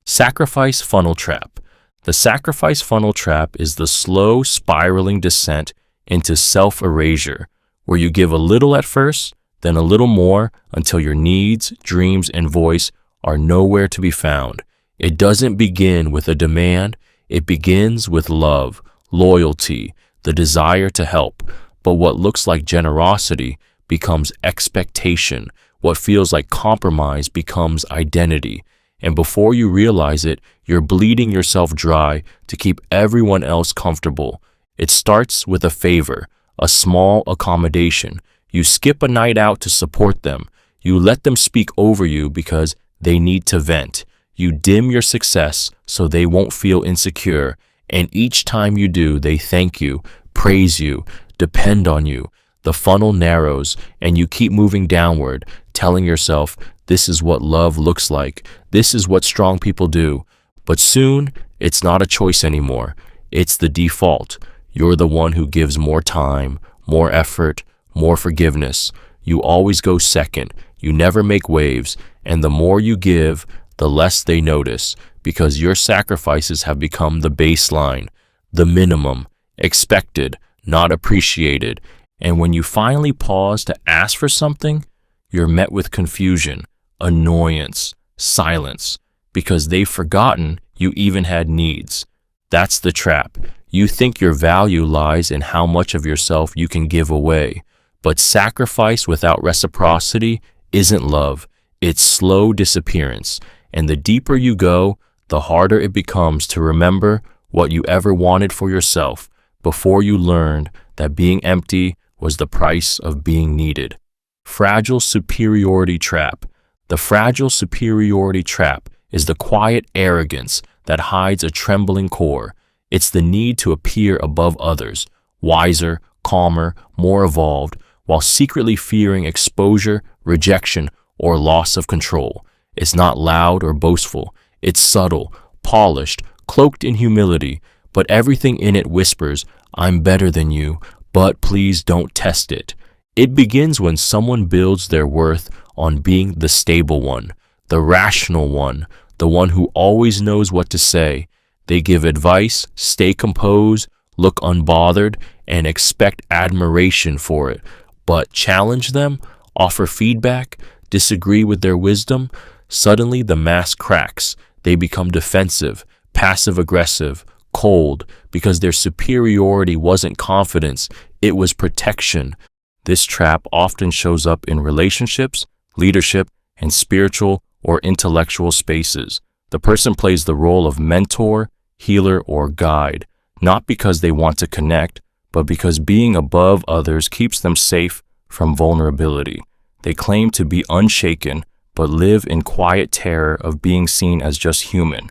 [SPEAKER 1] Sacrifice funnel trap. The sacrifice funnel trap is the slow, spiraling descent into self-erasure, where you give a little at first, then a little more until your needs, dreams, and voice are nowhere to be found. It doesn't begin with a demand, it begins with love, loyalty, the desire to help. But what looks like generosity becomes expectation. What feels like compromise becomes identity. And before you realize it, you're bleeding yourself dry to keep everyone else comfortable. It starts with a favor, a small accommodation. You skip a night out to support them. You let them speak over you because they need to vent. You dim your success so they won't feel insecure. And each time you do, they thank you, praise you, depend on you. The funnel narrows and you keep moving downward, telling yourself, this is what love looks like. This is what strong people do. But soon, it's not a choice anymore. It's the default. You're the one who gives more time, more effort, more forgiveness. You always go second. You never make waves. And the more you give, the less they notice, because your sacrifices have become the baseline, the minimum, expected, not appreciated. And when you finally pause to ask for something, you're met with confusion, annoyance, silence, because they've forgotten you even had needs. That's the trap. You think your value lies in how much of yourself you can give away. But sacrifice without reciprocity isn't love. It's slow disappearance. And the deeper you go, the harder it becomes to remember what you ever wanted for yourself before you learned that being empty was the price of being needed. Fragile superiority trap. The fragile superiority trap is the quiet arrogance that hides a trembling core. It's the need to appear above others, wiser, calmer, more evolved, while secretly fearing exposure, rejection, or loss of control. It's not loud or boastful. It's subtle, polished, cloaked in humility, but everything in it whispers, "I'm better than you, but please don't test it." It begins when someone builds their worth on being the stable one, the rational one, the one who always knows what to say. They give advice, stay composed, look unbothered, and expect admiration for it. But challenge them, offer feedback, disagree with their wisdom, suddenly the mask cracks. They become defensive, passive-aggressive, cold, because their superiority wasn't confidence, it was protection. This trap often shows up in relationships, leadership, and spiritual or intellectual spaces. The person plays the role of mentor, healer, or guide, not because they want to connect, but because being above others keeps them safe from vulnerability. They claim to be unshaken, but live in quiet terror of being seen as just human.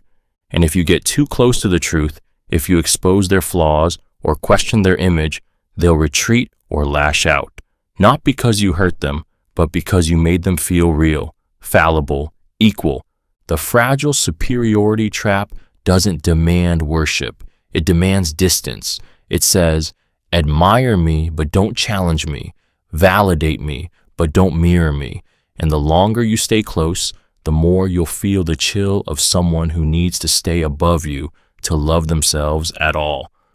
[SPEAKER 1] And if you get too close to the truth, if you expose their flaws or question their image, they'll retreat or lash out. Not because you hurt them, but because you made them feel real, fallible, equal. The fragile superiority trap doesn't demand worship. It demands distance. It says, admire me, but don't challenge me. Validate me, but don't mirror me. And the longer you stay close, the more you'll feel the chill of someone who needs to stay above you to love themselves at all.